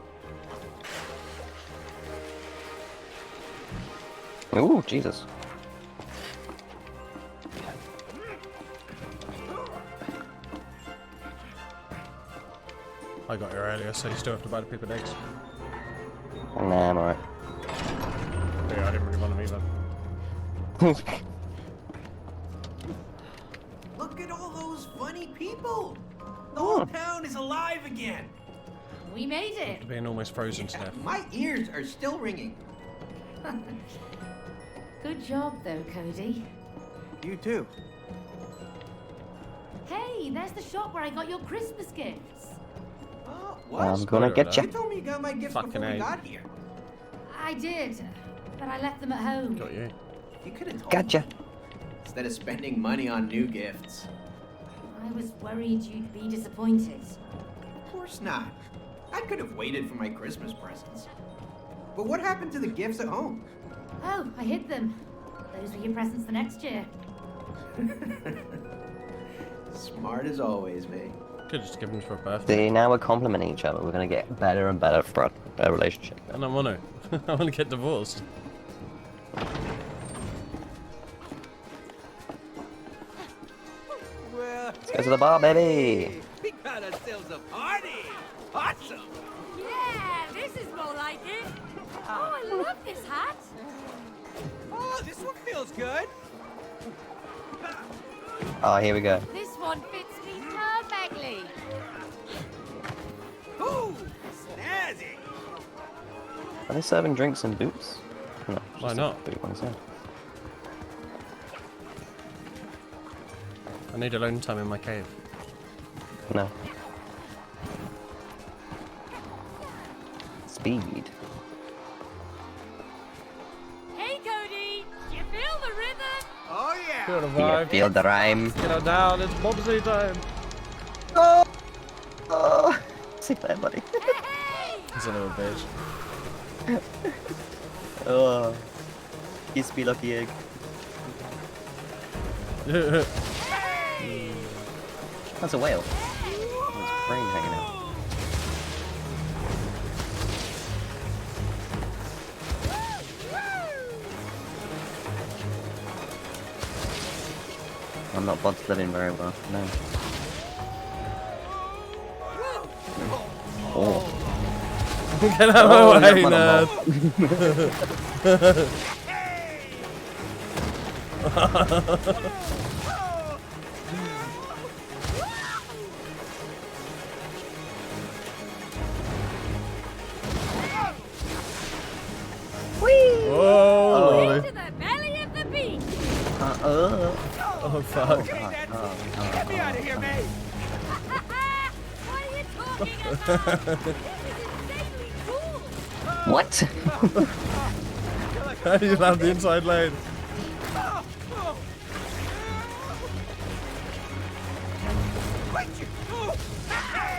Ooh, Jesus. I got here earlier, so you still have to buy the pickled eggs. Nah, I'm alright. Yeah, I didn't really want them either. Look at all those funny people. The whole town is alive again. We made it. Being almost frozen to death. My ears are still ringing. Good job, though, Cody. You too. Hey, there's the shop where I got your Christmas gifts. Oh, what? I'm gonna get You you. told me you got my gifts Fucking before we A. got here. I did, but I left them at home. Got you. You could have told Gotcha. me. Instead of spending money on new gifts. I was worried you'd be disappointed. Of course not. I could have waited for my Christmas presents. But what happened to the gifts at home? Oh, I hid them. Those were your presents for next year. Smart as always, May. Could just give them for a birthday. See, now we're complimenting each other. We're gonna get better and better for our relationship. I don't want to. I want to get divorced. Well, Let's go to the bar, baby. we got ourselves a party. Awesome. Yeah, this is more like it. Oh, I love this hat. Oh, this one feels good. Oh, here we go. This one fits me perfectly. Ooh, snazzy. Are they serving drinks in boots? No, Why just not? a boot one inside. I need alone time in my cave. No. Speed. Hey, Cody, do you feel the rhythm? Oh yeah. Feel the Do you vibe. feel the rhyme? Get her down. It's bobsleigh time. Oh! Oh! Sit there, buddy. Hey! He's a little bitch. Oh. Kiss me, lucky egg. That's a whale. His brain hanging out. I'm not bod living very well, no. Oh. Get out of my way, yeah, nerd. Whoa! To the belly of the beast. Oh fuck! Get me out of here, May. What are you talking about? This is insanely cool. What? How do you land the inside lane?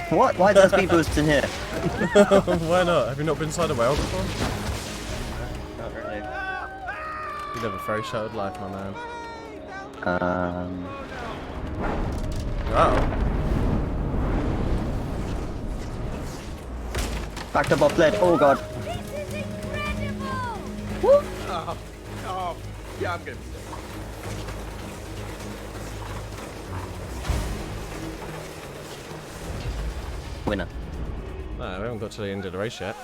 What? Why does speed boost in here? Why not? Have you not been inside a whale before? Not really. You live a very sheltered life, my man. Wow. Back to bobsled. Oh god. This is incredible. Oh, yeah, I'm gonna be sick. Winner. No, we haven't got to the end of the race yet.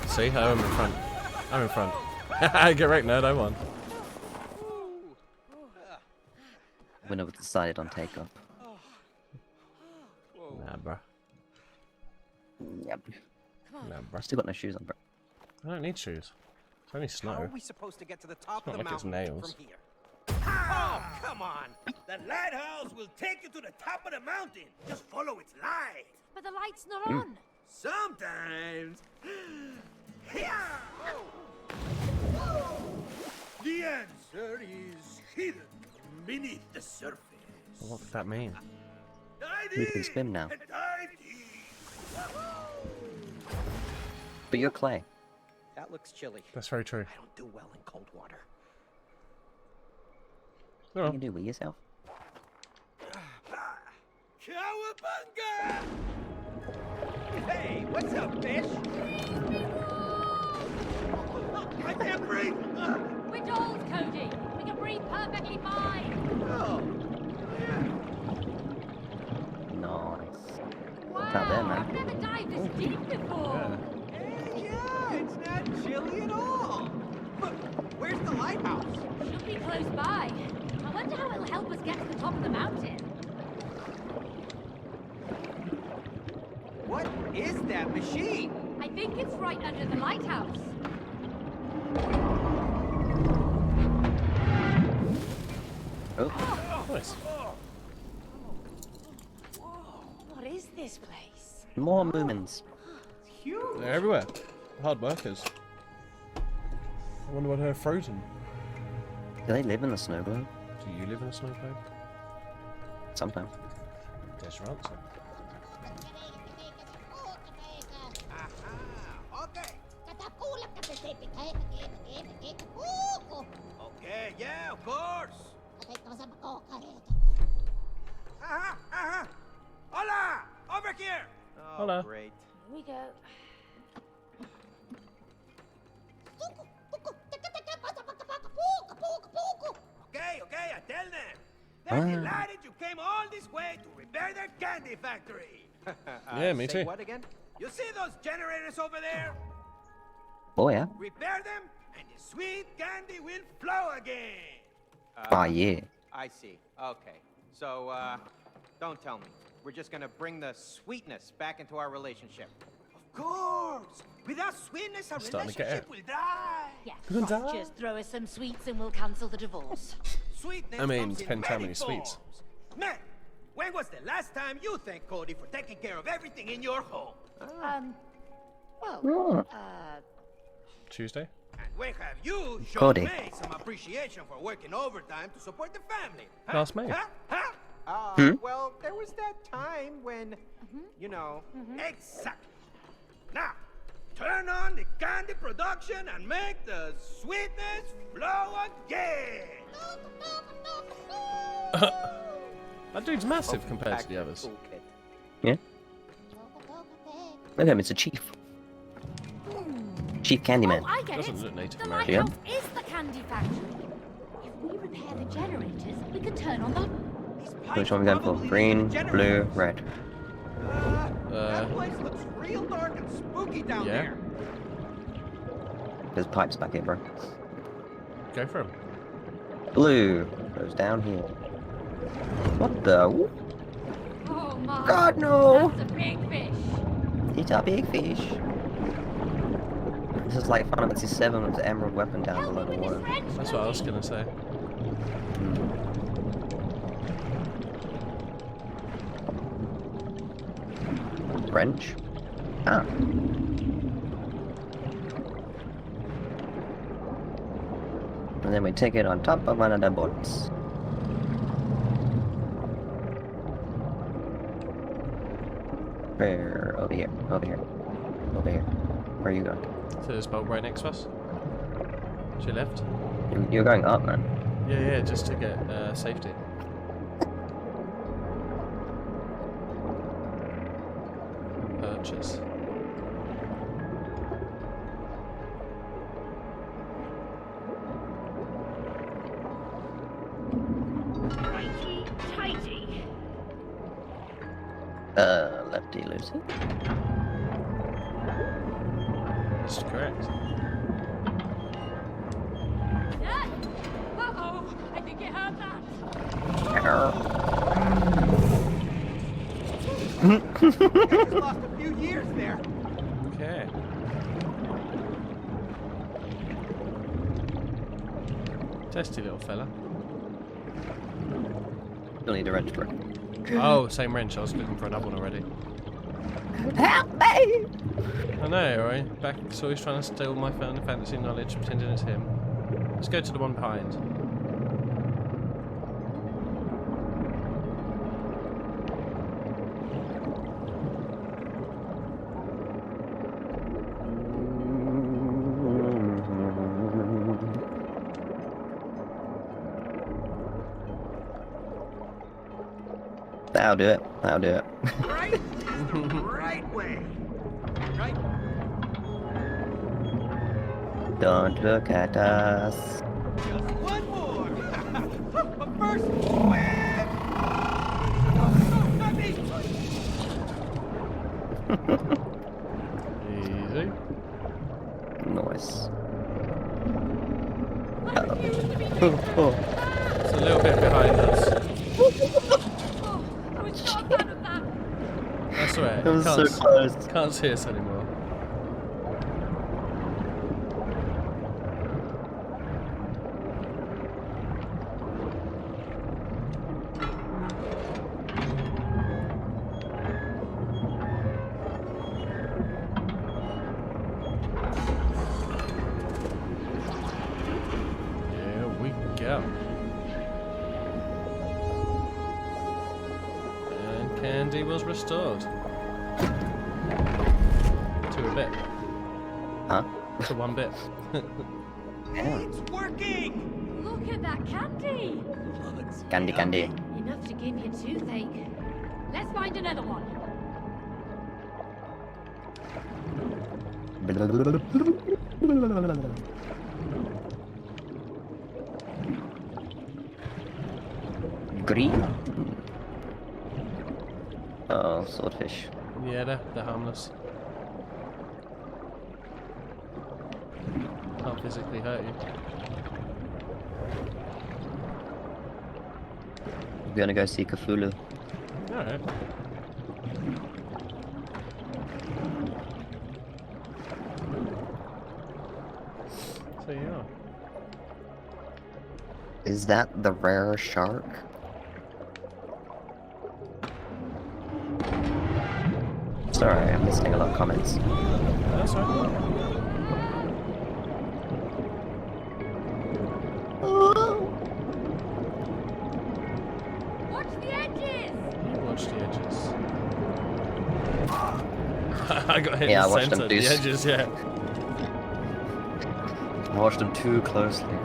See, I'm in front. I'm in front. Get wrecked, nerd. I won. Winner was decided on takeoff. Nah, bruh. Yep. Nah, I bruh. still got no shoes on, bro. I don't need shoes. It's only How snow. are we supposed to get to the top It's of the not like it's mountain nails. from here? Oh, come on! The lighthouse will take you to the top of the mountain. Just follow its light. But the light's not on. Sometimes. The answer is hidden beneath the surface. What does that mean? Dive We can in swim now. and dive deep. But you're clay. That looks chilly. That's very true. I don't do well in cold water. What Oh, you can do with yourself? Cowabunga! Hey, what's up, fish? I can't breathe! We're dolls, Cody. We can breathe perfectly fine. Oh, Nice. Wow, Not bad, man. I've never dived this deep before. yeah, it's not chilly at all. But where's the lighthouse? Should be close by. I wonder how it'll help us get to the top of the mountain. What is that machine? I think it's right under the lighthouse. Oh, nice. What is this place? more Moomins. It's huge. They're everywhere. Hard workers. I wonder what they're frozen. Do they live in the snow globe? Do you live in a snow globe? Sometimes. There's your answer. Okay. Okay, yeah, of course. Hola! Over here! Oh, Hola. great. Here we go. Okay, I tell them. They're delighted you came all this way to repair their candy factory. Yeah, me say too. What again? You see those generators over there? Oh yeah. Repair them, and the sweet candy will flow again. Oh yeah. I see. Okay. So, don't tell me. We're just gonna bring the sweetness back into our relationship. Of course. Without sweetness, our Starting to get relationship will die. Yeah, Gonna right, die? just throw us some sweets and we'll cancel the divorce. Sweetness I mean, comes in depends how many many sweets. forms. Man, when was the last time you thanked Cody for taking care of everything in your home? Well, Tuesday? And when have you shown Cody. May some appreciation for working overtime to support the family? Huh? Last May. Huh? Huh? Well, there was that time when, you know. Exactly. Now, turn on the candy production and make the sweetness flow again. That dude's massive compared to the others. Toolkit. Yeah. Look at him, it's a chief. Chief Candyman. oh, I get Doesn't it. look Native The American. lighthouse is the candy factory. If we repair the generators, we could turn on the... These Which pipes one we going for? probably Green, lead to blue, generators. red. That place looks real dark and spooky down Yeah. there. There's pipes back here, bro. Go for him. Blue goes down here. What the? Oh my... God, no! That's a big fish. It's a big fish. This is like Final Fantasy 7 with the emerald weapon down Help below me the with this water. wrench, That's what I was Cody. gonna say. Wrench? Ah. And then we take it on top of one of the boats. Where? Over here. Over here. Over here. Where are you going? So there's boat right next to us. To your left. You're going up, man. Yeah, just to get safety. Purchase. Righty, tighty. Lefty loosey. That's correct. Yeah. Uh-oh, I think you heard that. I just lost a few years there. Okay. Testy little fella. You'll need a wrench for it. Oh, same wrench. I was looking for another one already. Help me! I know, right? Back, so he's trying to steal my Final Fantasy knowledge, pretending it's him. Let's go to the one behind. That'll do it. That'll do it. Right? The right way. Right? Don't look at us. Just one more. But first, swim. No, not me. Easy. Nice. I refuse to be taken. It's a little bit behind us. Oh, I was not a fan of that. That's alright. It was so close. Can't see us anymore. Here we go. And candy was restored. To a bit. Huh? To 1 bit. Hey, it's working! Look at that candy. Looks Candy, candy. Enough to give you toothache. Let's find another one. Green. Oh, swordfish. Yeah, they're harmless. Can't physically hurt you. We're gonna go see Cthulhu. Alright. So yeah. Is that the rare shark? Sorry, I'm missing a lot of comments. That's right. Watch the edges. You watch the edges. I got hit Yeah, in I the watched them center. The do- edges, yeah. I watched them too closely.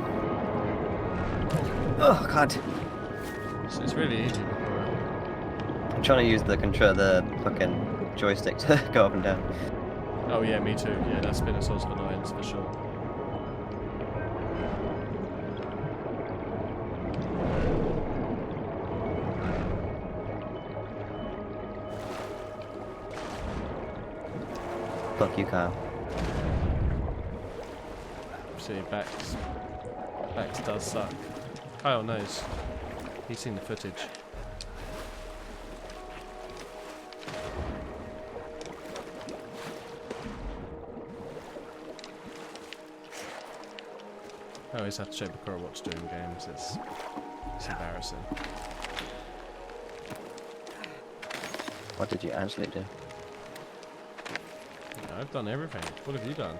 Oh god. So it's really easy. I'm trying to use the fucking joystick to go up and down. Oh yeah, me too. Yeah, that's been a source of annoyance for sure. Fuck you, Kyle. See, Bax does suck. Kyle knows. He's seen the footage. I always have to check before I watch doing games. It's embarrassing. What did you actually do? Yeah, I've done everything. What have you done?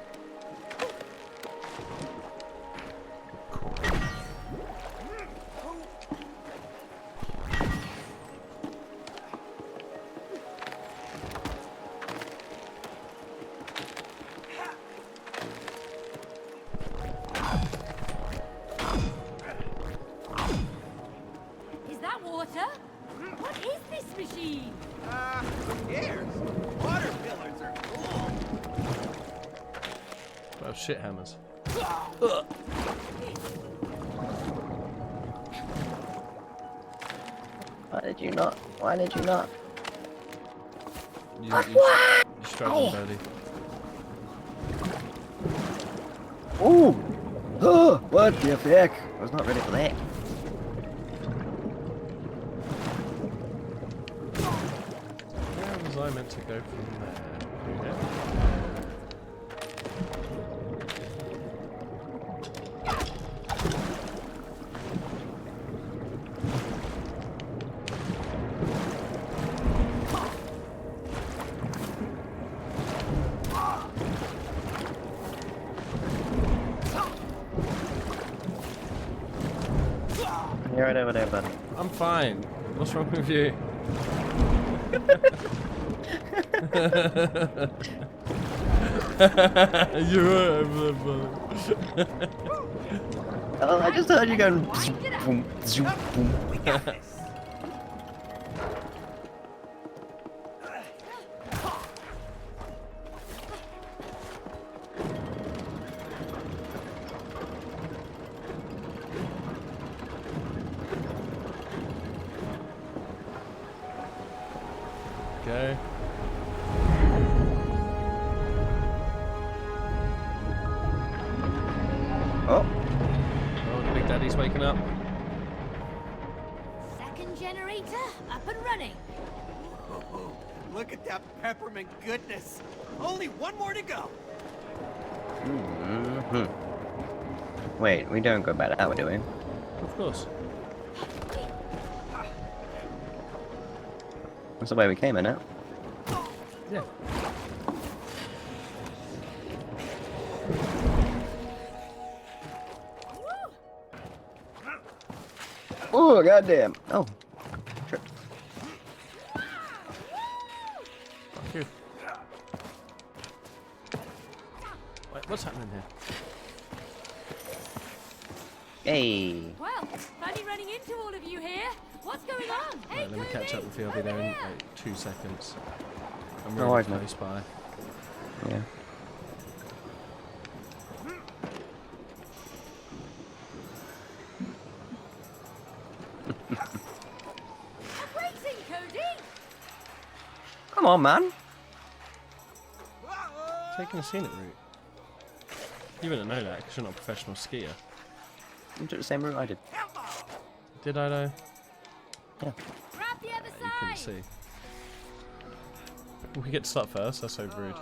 Is that water? What is this machine? Who cares? Water pillars are cool. Well, shit hammers. Why did you not? Why did you not? You struggled, Birdie. Ooh! Oh, what the heck? I was not ready for that. was I meant to go from there? You're right over there, buddy. I'm fine. What's wrong with you? You're right over there, buddy. Oh, I just heard you going. Boom, zoom, boom. We got this. Okay. Oh, Oh, the Big Daddy's waking up. Second generator up and running. Oh, look at that peppermint goodness. Only one more to go. wait, we don't go back that way, do we? Of course. That's the way we came in, it. Yeah. Oh, goddamn. Oh. Sure. Fuck you. Wait, what's happening here? Hey. Well, funny running into all of you here. What's going on? Hey, Right, let me catch up with you. I'll be there in like 2 seconds. I'm No really worries, mate. close by. Yeah. Racing, Cody. Come on, man. Taking a scenic route. You wouldn't know that because you're not a professional skier. You took the same route I did. Did I though? Yeah. Grab the other You couldn't side. see. We get to start first, that's so rude.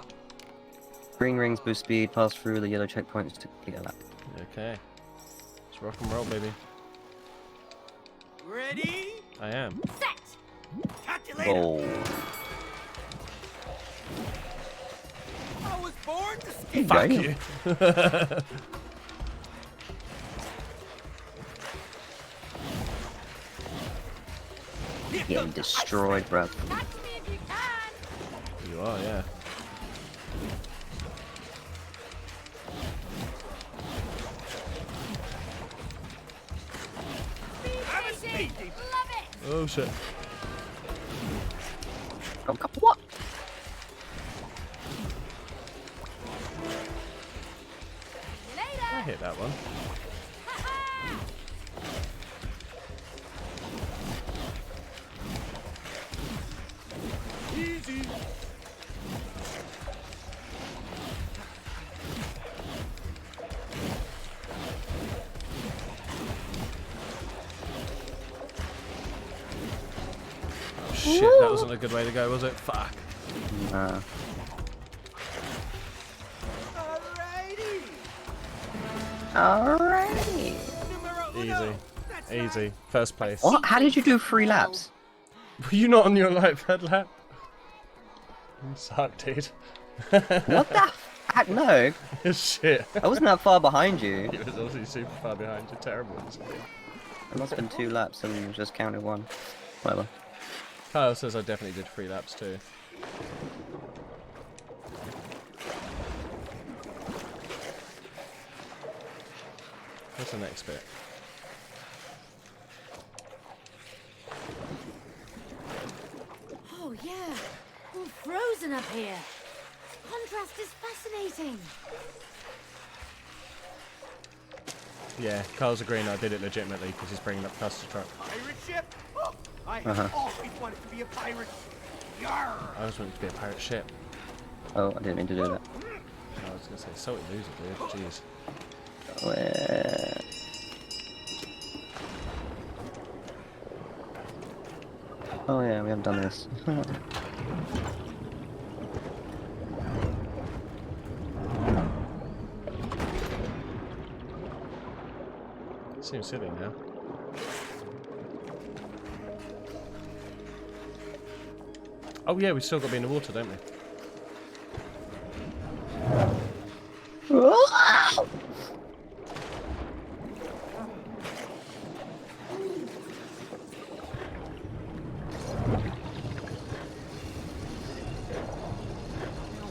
Green rings boost speed, pass through the yellow checkpoints to complete a lap. Okay. Let's rock and roll, baby. Ready? I am. Set. Catch you later. Oh. I was born to ski. Fuck Damn. you. Getting destroyed, bruv. Catch me if you can. You are, yeah. Speed racing. Love it. Oh shit. Oh, what? See you later. I hit that one. Ha-ha. Easy. Oh shit, that wasn't a good way to go, was it? Fuck. Nah. Alrighty. Alright. Numero Easy. uno. That's Easy. right. First place. What? How did you do 3 laps? Were you not on your light third lap? You suck, dude. What the heck? No. Shit. I wasn't that far behind you. He was obviously super far behind. You're terrible at this game. It must have been 2 laps and just counted 1. Whatever. Kyle says I definitely did 3 laps too. What's the next bit? Oh yeah. All frozen up here. Contrast is fascinating. Yeah, Kyle's agreeing I did it legitimately because he's bringing up the custard truck. Pirate ship? Oh, I have always wanted to be a pirate. Yarr! I was meant to be a pirate ship. Oh, I didn't mean to do that. I was gonna say salty loser, dude. Jeez. Oh yeah, we haven't done this. Seems silly now. Oh yeah, we still got to be in the water, don't we? Now,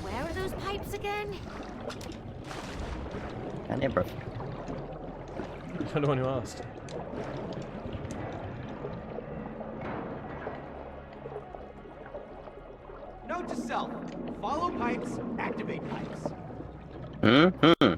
where are those pipes again? And yeah, bro. You're the one who asked. Note to self: follow pipes, activate pipes. Mm-hmm.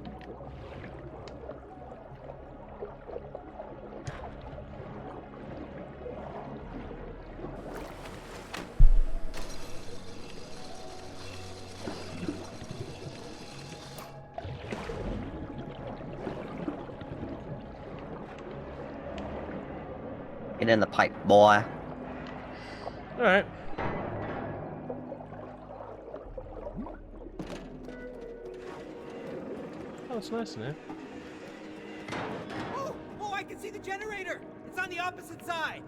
Get in the pipe, boy. Alright. Oh, it's nice in here. Oh, I can see the generator. It's on the opposite side.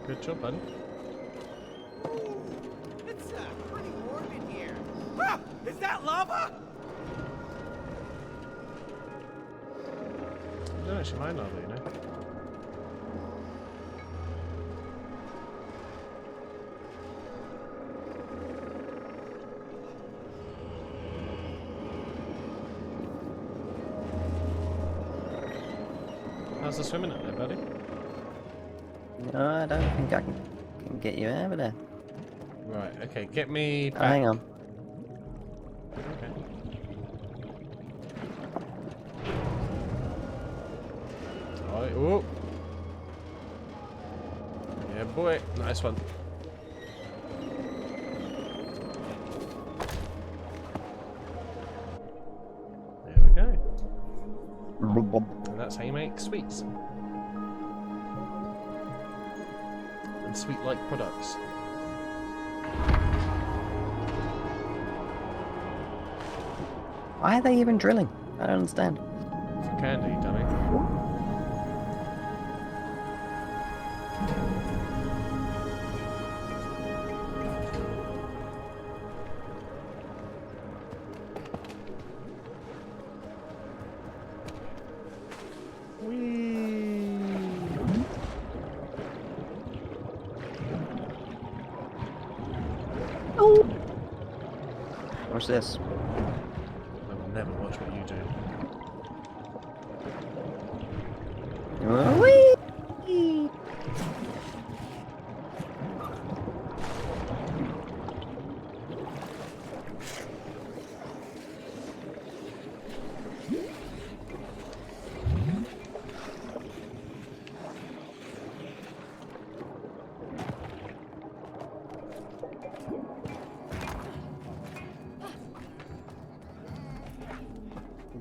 Good job, buddy. Ooh, it's pretty warm in here. Ah, is that lava? I don't actually mind lava, you know. How's the swimming up there, buddy? No, I don't think I can get you over there. Right, okay, get me Oh, back. hang on. Okay. Alright, oh! Yeah, boy, nice one. There we go. And that's how you make sweets. And sweet-like products. Why are they even drilling? I don't understand. For candy, dummy. What's this? I will never watch what you do. Whee!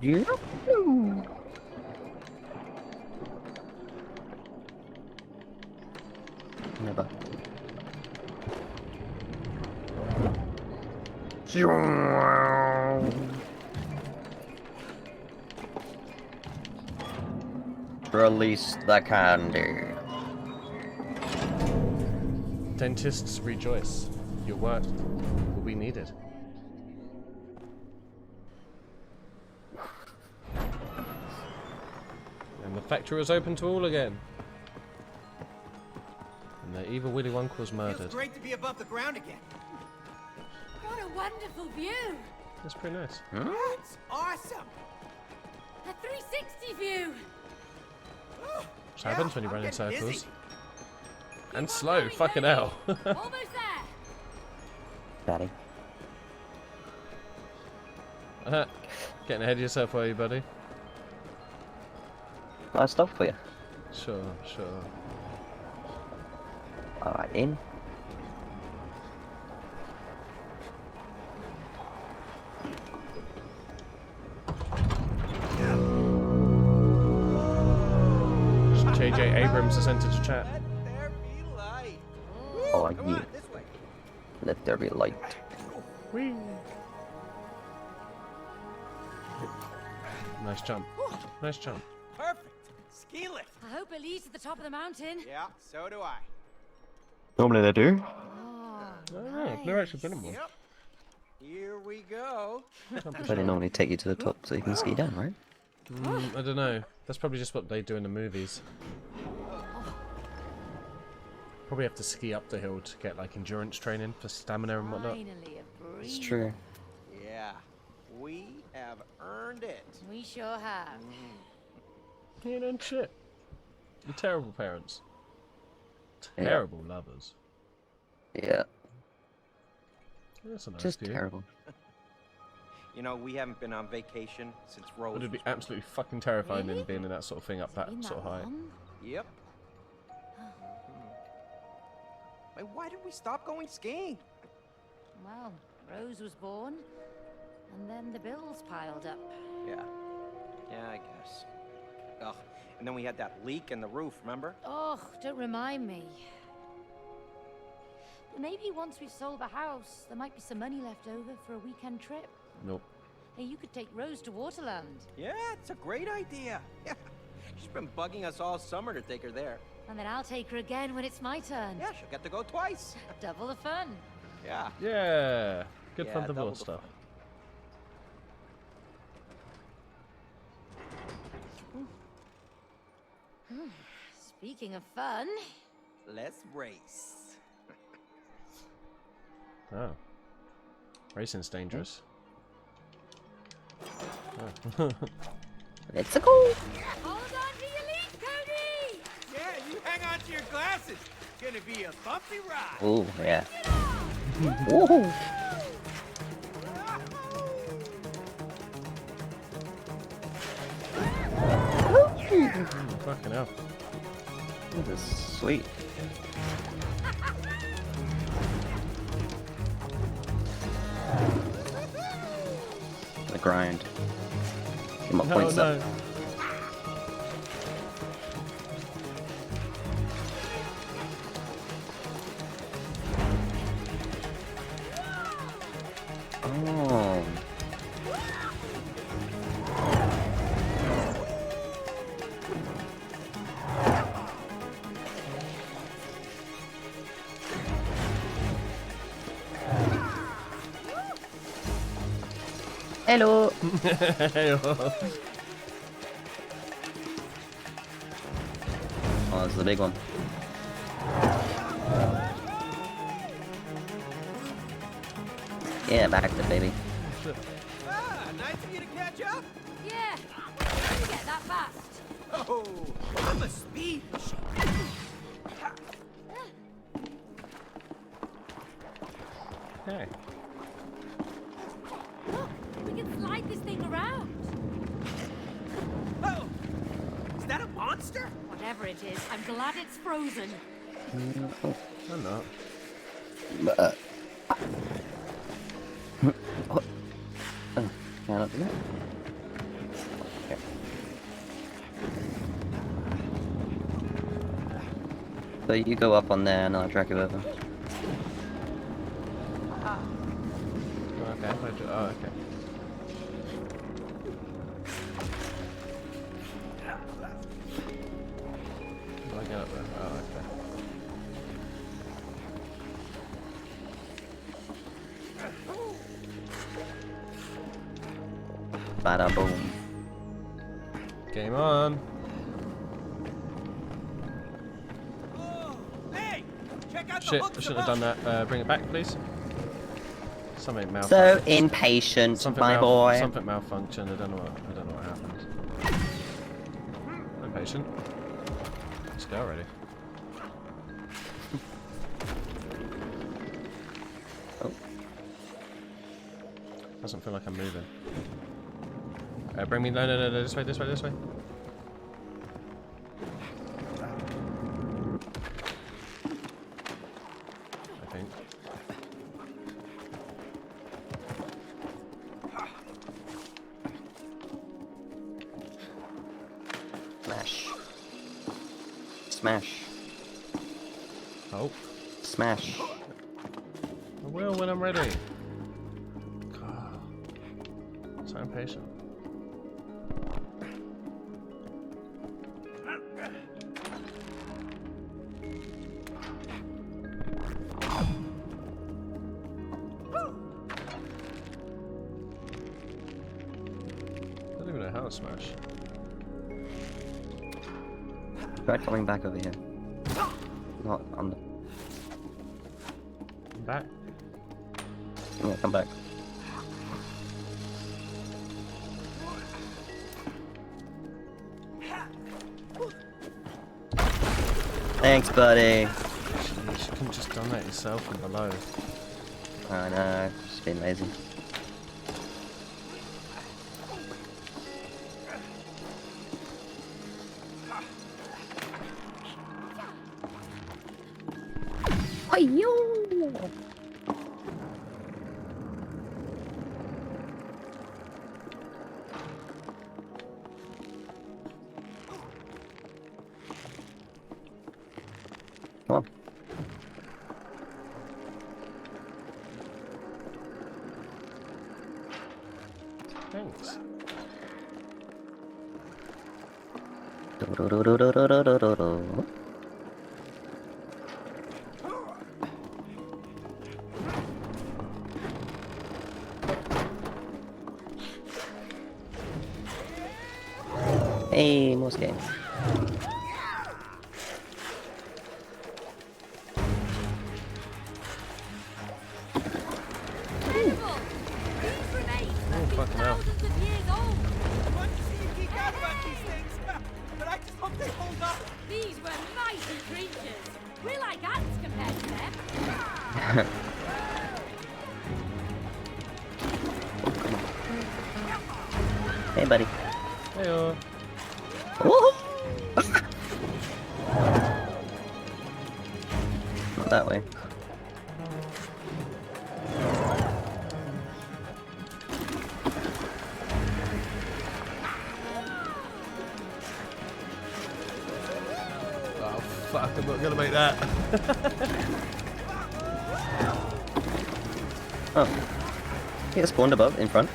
Yeah. Never. Release the candy. Dentists rejoice. Your work will be needed. And the factory is open to all again. And the evil Willy Wonka was murdered. Feels great to be above the ground again. What a wonderful view! That's pretty nice. That's awesome. A 360 view! What happens when you I'm run in getting circles? dizzy. And Keep on slow, going, fucking baby. hell. Almost there! Daddy. Getting ahead of yourself, are you, buddy? I'll stop for you. Sure, sure. Alright, in. JJ Abrams has entered the chat. Let there be light. Oh, Come yeah. on, this way. Let there be light. Whee! Nice jump. Nice jump. Perfect. Ski lift. I hope it leads to the top of the mountain. Yeah, so do I. Normally they do. Oh, Oh, I've never actually been in one. Yep. Here we go. But they normally take you to the top so you can ski down, right? I don't know. That's probably just what they do in the movies. Probably have to ski up the hill to get like endurance training for stamina and whatnot. finally a breather. It's true. Yeah, we have earned it. We sure have. You know, shit. You're terrible parents. Yeah. Terrible lovers. Yeah. That's a nice Just view. terrible. You know, we haven't been on vacation since Rose. Would it be was born. absolutely fucking terrifying Really? in being in that sort of thing up that Been sort of that height? long? Yep. Wait, why did we stop going skiing? Well, Rose was born, and then the bills piled up. Yeah. Yeah, I guess. Ugh. And then we had that leak in the roof, remember? Oh, don't remind me. Maybe once we've sold the house, there might be some money left over for a weekend trip. Nope. Hey, you could take Rose to Waterland. Yeah, it's a great idea. Yeah. She's been bugging us all summer to take her there. And then I'll take her again when it's my turn. Yeah, she'll get to go twice. Double the fun. Yeah. Yeah. Good Yeah, fun double divorce the stuff. Speaking of fun, Let's race. Oh. Racing's dangerous. Let's go! hold on to your lead, Cody! Yeah, you hang on to your glasses. It's gonna be a bumpy ride. Oh, yeah. Woohoo! Fucking hell. This is sweet. The grind. Get my points Oh, up. no. Oh. Hello. Oh, this is the big one. Yeah, back to baby. Ah, nice of you to catch up. Yeah, how'd you get that fast? Oh, I'm a speed machine. Hey. Look, we can slide this thing around. Oh, is that a monster? Whatever it is, I'm glad it's frozen. I'm not. Can I not do that? Okay. So you go up on there and I'll drag you over. Okay. Oh, okay. Do I get up there? Oh, okay. Bada boom. Game on. Oh, hey, check out the Shit, hooks I shouldn't have above. done that. Bring it back, please. Something malfunctioned. So impatient, my boy. Something malfunctioned. I don't know what happened. I'm patient. Let's go already. Oh. Doesn't feel like I'm moving. Bring me. No, this way. I think. Smash. Smash. Oh. Smash. I will when I'm ready. God. So impatient. forward smash. Try coming back over here. Not on the. Back. Yeah, come back. Thanks, buddy. Jeez, you couldn't just done that yourself from below. I know, just being lazy. Come on. Thanks. Do-do-do-do-do-do-do-do-do. Hey, more skates. Careful! These grenades must be fucking hell. thousands of years old. Fun to see you geek out about these things, but I just hope they hold up. These were mighty creatures. We're like ants compared to them. Hey, buddy. Heyo. Woohoo! Not that way. Oh fuck, I'm not gonna make that. Oh. He spawned above, in front.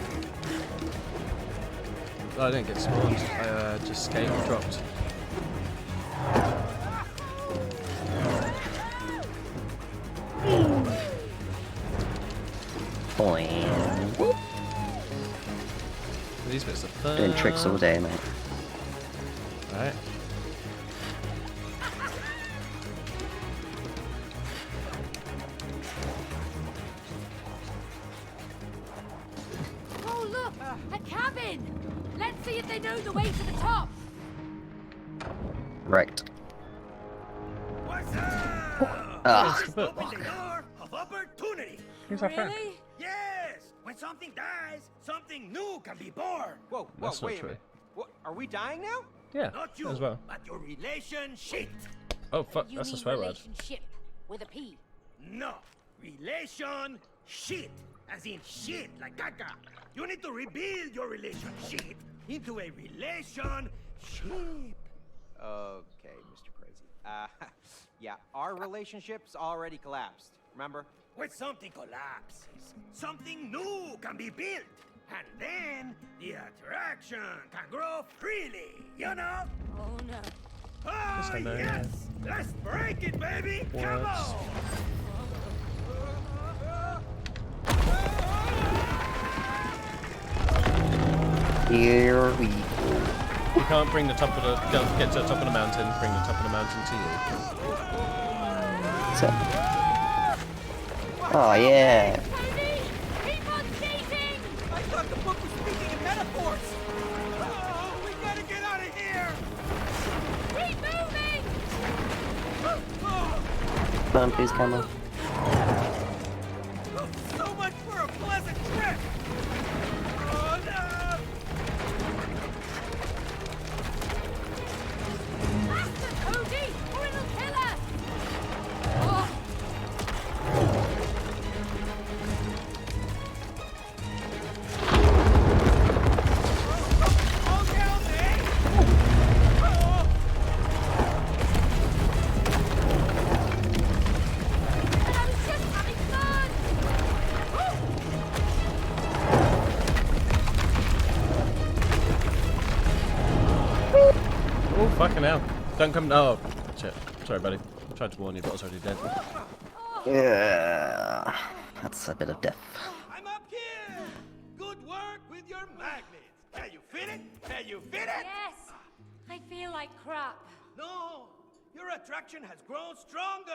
I didn't get spawned, I just escaped and dropped. Boing. These bits are fun. Doing tricks all day, mate. Right. Oh, look! A cabin! Let's see if they know the way to the top. Right. What's up? Ah. It's the book. Open the door of opportunity. Who's our friend? Really? Yes. When something dies, something new can be born. Whoa, That's not wait a true. minute. What, are we dying now? Yeah, Not you, as well. but your relationship. Oh fuck, You that's a mean swear word. relationship with a P. No, relation shit, as in shit like caca. You need to rebuild your relationship into a relationship. Okay, Mr. Crazy. Yeah, our relationship's already collapsed. Remember? When something collapses, something new can be built. And then the attraction can grow freely, you know? Oh no. Oh, I know. yes! Let's break it, baby! Come What? on! Here we go. You can't bring the top of the get to the top of the mountain, bring the top of the mountain to you. So. Oh, yeah. Tony! Keep on skating! I thought the book was speaking in metaphors. Oh, we gotta get out of here. Keep moving! Come on, please, camera. So much for a pleasant trip. Oh no! Faster, Cody, or it'll kill us! Oh, All down there. Oh. I was just having fun! Oh fucking hell. Don't come oh shit. Sorry buddy. I tried to warn you but I was already dead. Yeah. That's a bit of death. I'm up here! Good work with your magnets! Can you fit it? Can Can you fit it? Yes! I feel like crap. No, your attraction has grown stronger.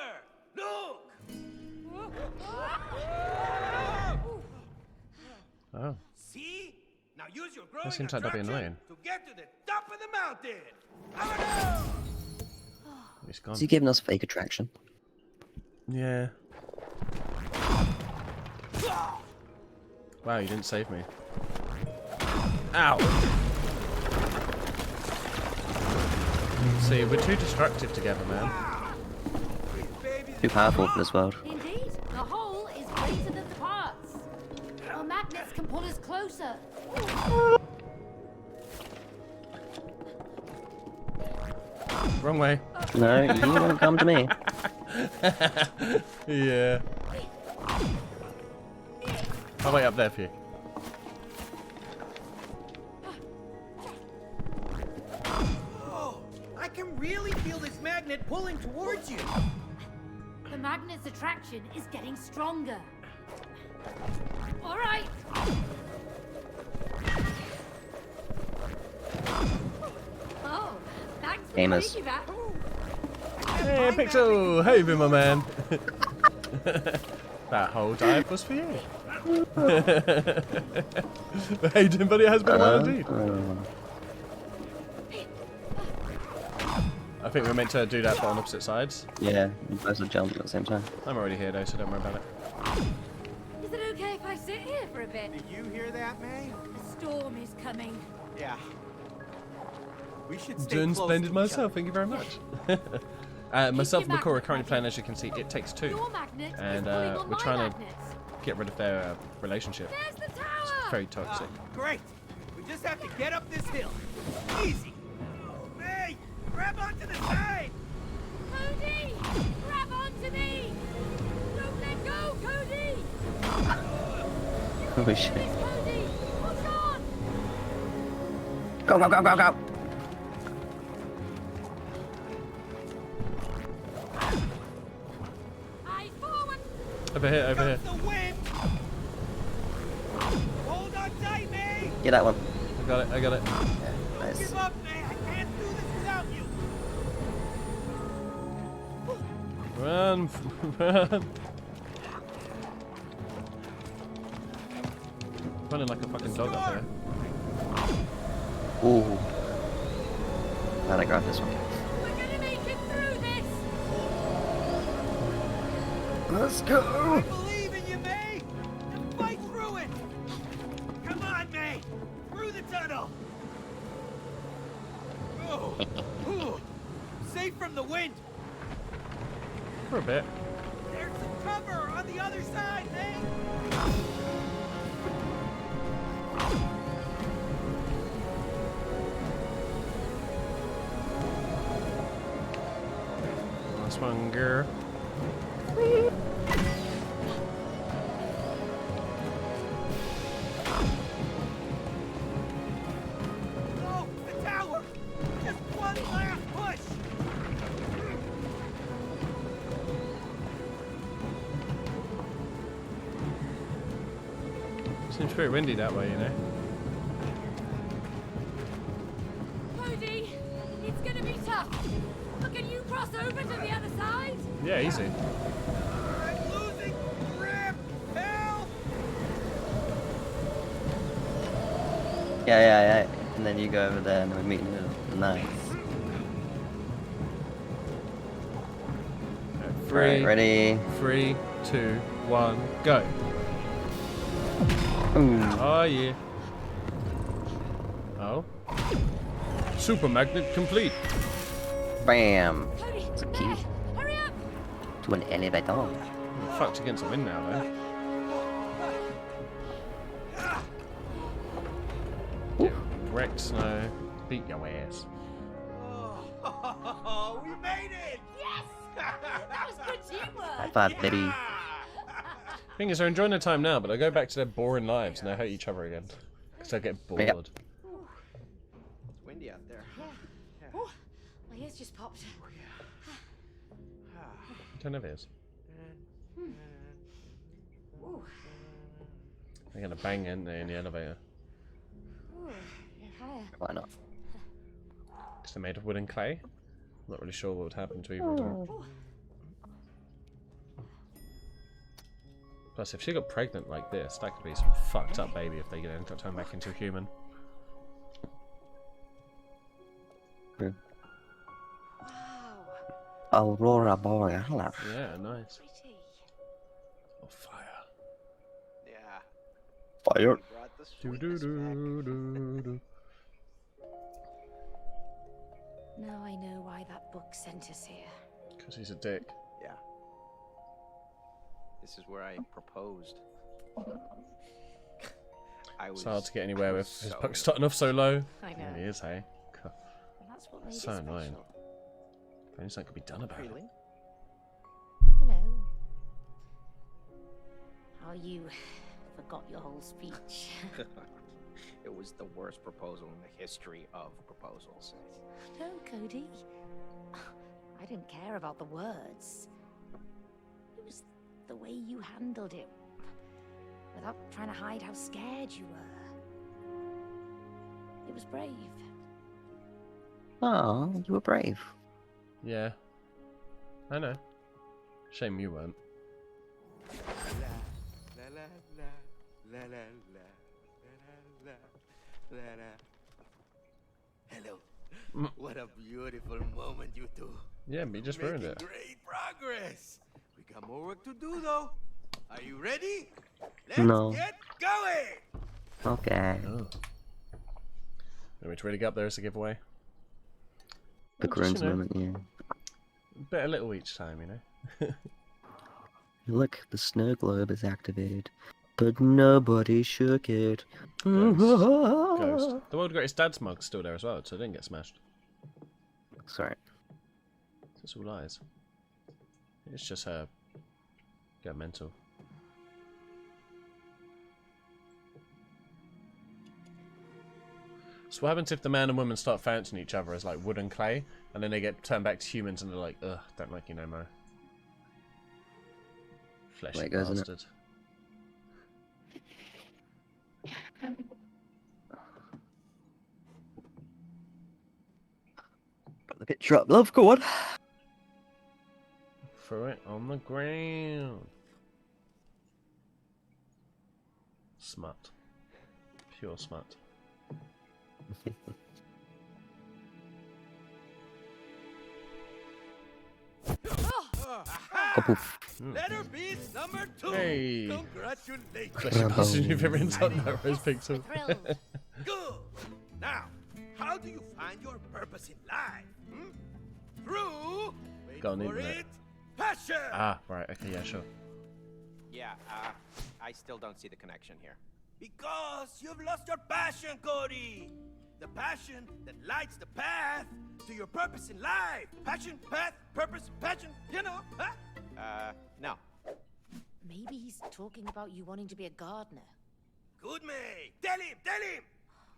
Look. Oh, See? Now use your growing that seems like that'd be attraction annoying. to get to the top of the mountain. Come It's gone. Is he giving us fake attraction? Yeah. Wow, you didn't save me. Ow! See, we're too destructive together, man. Too powerful for this world. Indeed, the whole is greater than the parts. Our magnets can pull us closer. Wrong way. No, you won't come to me. Yeah. I'll wait up there for you. Oh, I can really feel this magnet pulling towards you. The magnet's attraction is getting stronger. All right. Oh, thanks for the Amos. piggyback. Hey, Pixel! How you been, my man? That whole dive was for you. Hey, buddy, it has been a while indeed. I think we're meant to do that but on opposite sides. Yeah, you both will jump at the same time. I'm already here though, so don't worry about it. Is it okay if I sit here for a bit? Did you hear that, May? A storm is coming. Yeah. We should stay Doing close splendid to each myself, thank you very much. Myself and your Makora are magnet currently ready. playing, as you can see, It Takes Two. Your magnet And is pulling on we're my trying to magnets. get rid of their relationship. There's the It's tower. very toxic. Great. We just have to get up this hill. Easy. Oh, May, grab onto the side. Cody, grab onto me. Don't let go, Cody. Oh shit. Miss Cody, hold on. Go, go, go, go, go! Eye forward. Over here, over here. Comes the wind. Hold on tight, May. Get that one. I got it, I got it. Nice. Give up, May. I can't do this without you. Run, run. Running like a fucking dog up there. Ooh. Glad I grabbed this one. We're gonna make it through this. Let's I go! believe in you, May. Just fight through it. Come on, May. Through the tunnel. Oh. Ooh. Safe from the wind. For a bit. There's some cover on the other side, May. Last one, girl. Oh, the tower. Just one last push. Seems pretty windy that way, you know. Cody, it's gonna be tough. But can you cross over to the other side? Yeah, easy. I'm losing grip. Help. Yeah. And then you go over there and we meet in the middle. Nice. Three, Right, ready? 3, 2, 1, go. Ooh. Oh yeah. Oh. Super magnet complete. Bam! Cody, It's a there. key Hurry up. to an elevator. We're fucked against the wind now, though. Get wrecked, Snow. Beat your ass. Oh, we made it. Yes. That was good teamwork. High five, baby. Thing is, they're enjoying their time now, but they go back to their boring lives and they hate each other again. Because they get bored. Yep. It's windy out there. Oh, my ears just popped. Turn over ears. Ooh. They're gonna bang, aren't they, in the elevator? higher. Why not? Because they're made of wood and clay. I'm not really sure what would happen to either of them. Plus, if she got pregnant like this, that could be some fucked up baby if they get turned back into a human. True. Wow. Aurora Borealis. Yeah, nice. Pretty. Oh, fire. Yeah. Fire. We brought the Do sweetness back. Now I know why that book sent us here. Because he's a dick. Yeah. This is where I proposed. It's hard to get anywhere with his so book starting off so low. I know. It really is, hey? God. And that's what made So it annoying. special. If only something could be done about it. Really? You know, how you forgot your whole speech. It was the worst proposal in the history of proposals. No, Cody. I didn't care about the words. It was the way you handled it. Without trying to hide how scared you were. It was brave. Oh, you were brave. Yeah. I know. Shame you weren't. Hello. Mm. What a beautiful moment, you two. Yeah, but you just ruined Making it. great progress. We got more work to do, though. Are you ready? Let's No. get going. Okay. Oh. Which way to get up there is a giveaway. The Well, just, Groans you know, moment, yeah. bit a little each time, you know. Look, the snow globe is activated, but nobody shook it. Ghost. The world greatest dad's mug's still there as well, so it didn't get smashed. Sorry. It's all lies. It's just her go mental. So what happens if the man and woman start fancying each other as like wood and clay, and then they get turned back to humans and they're like, ugh, don't like you no more. Fleshy Way it goes, innit? bastard. Put the picture up, love, go on. Throw it on the ground. Smut. Pure smut. Couple. Letter B's number 2. Hey. Congratulations. Best person you've ever insulted that Rose Pixel. Thrilled. Good. Now, how do you find your purpose in life? Through, wait Go on, for internet. it, passion. Ah, right, okay, yeah, sure. Yeah, I still don't see the connection here. Because you've lost your passion, Cody. The passion that lights the path to your purpose in life. Passion, path, purpose, passion, you know, huh? No. Maybe he's talking about you wanting to be a gardener. Good, mate. Tell him.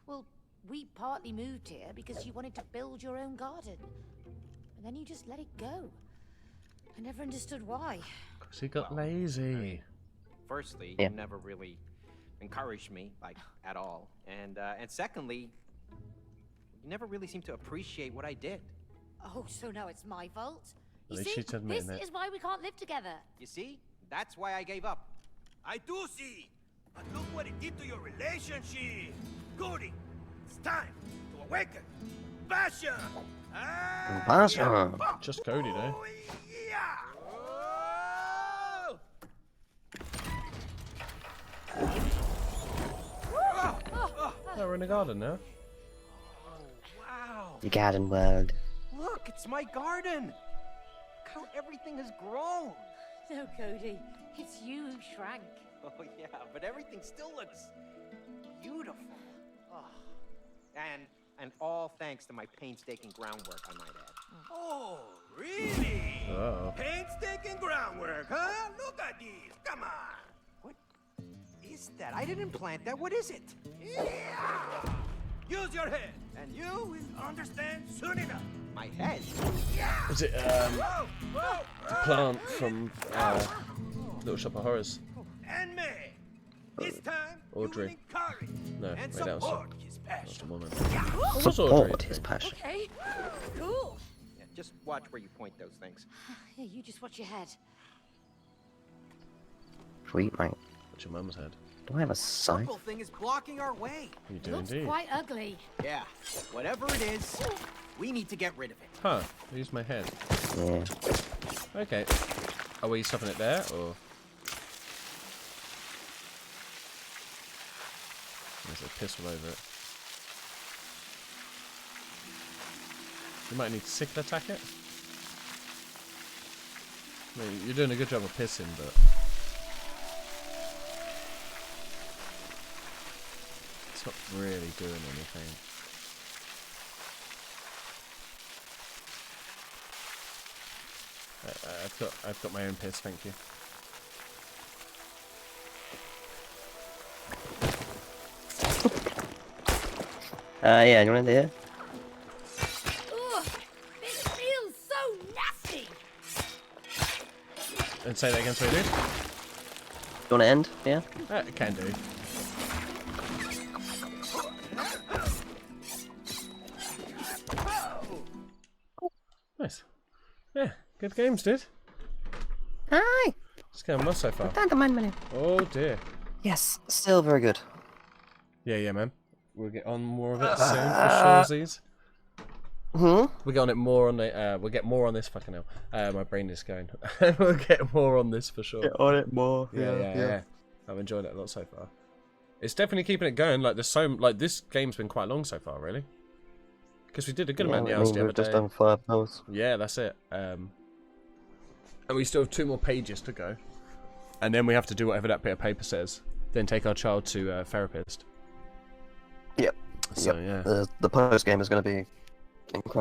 Well, we partly moved here because you wanted to build your own garden. And then you just let it go. I never understood why. Because he got lazy. Firstly, Yeah. you never really encouraged me, like, at all. And secondly, you never really seemed to appreciate what I did. Oh, so now it's my fault? You At least see, she's admitting this it. is why we can't live together. You see? That's why I gave up. I do see. But look what it did to your relationship. Cody, it's time to awaken. Passion. Ah, Passion. yeah. Just Cody, though. Oh, yeah. Oh. Oh, we're in the garden now. Wow. The garden world. Look, it's my garden. Look how everything has grown. No, Cody, it's you who shrank. Oh, yeah, but everything still looks beautiful. Oh. And all thanks to my painstaking groundwork, I might add. Oh, really? Uh-oh. Painstaking groundwork, huh? Look at this. Come on. What is that? I didn't plant that. What is it? Yeah. Use your head, and you will understand soon enough. My head? Is it, Whoa, whoa, the plant from, Little Shop of Horrors? And me. This time, Audrey. you will encourage No, and wait, that was- support his That's passion. a woman. What was Support Audrey his doing? passion. Okay. Cool. Yeah, just watch where you point those things. Yeah, you just watch your head. Sweet, mate. What's your mum's head? Do I have a sight? Purple thing is blocking our way. You It do looks indeed. quite ugly. Yeah, whatever it is, we need to get rid of it. Huh, use my head. Yeah. Okay. Are we stopping it there, or...? There's a pistol over it. You might need to sickle attack it. I mean, you're doing a good job of pissing, but... it's not really doing anything. I've got my own piss, thank you. Yeah, you want it there? Ugh, this feels so nasty. And say that again, sorry, dude. You want to end? Yeah? It can do. Nice. Yeah, good games, dude. Hi! It's going well so far. Don't mind me. Oh dear. Yes, still very good. Yeah, man. We'll get on more of it soon for shoresies. Hmm? We'll get on it more on the. We'll get more on this. Fucking hell. My brain is going. We'll get more on this for sure. Get on it more. Yeah. I've enjoyed it a lot so far. It's definitely keeping it going. Like there's so this game's been quite long so far, really. Because we did a good amount of hours the other We've just day. done 5 hours. Yeah, that's it. And we still have 2 more pages to go. And then we have to do whatever that bit of paper says. Then take our child to a therapist. Yep. So, yeah. The post game is going to be incredible.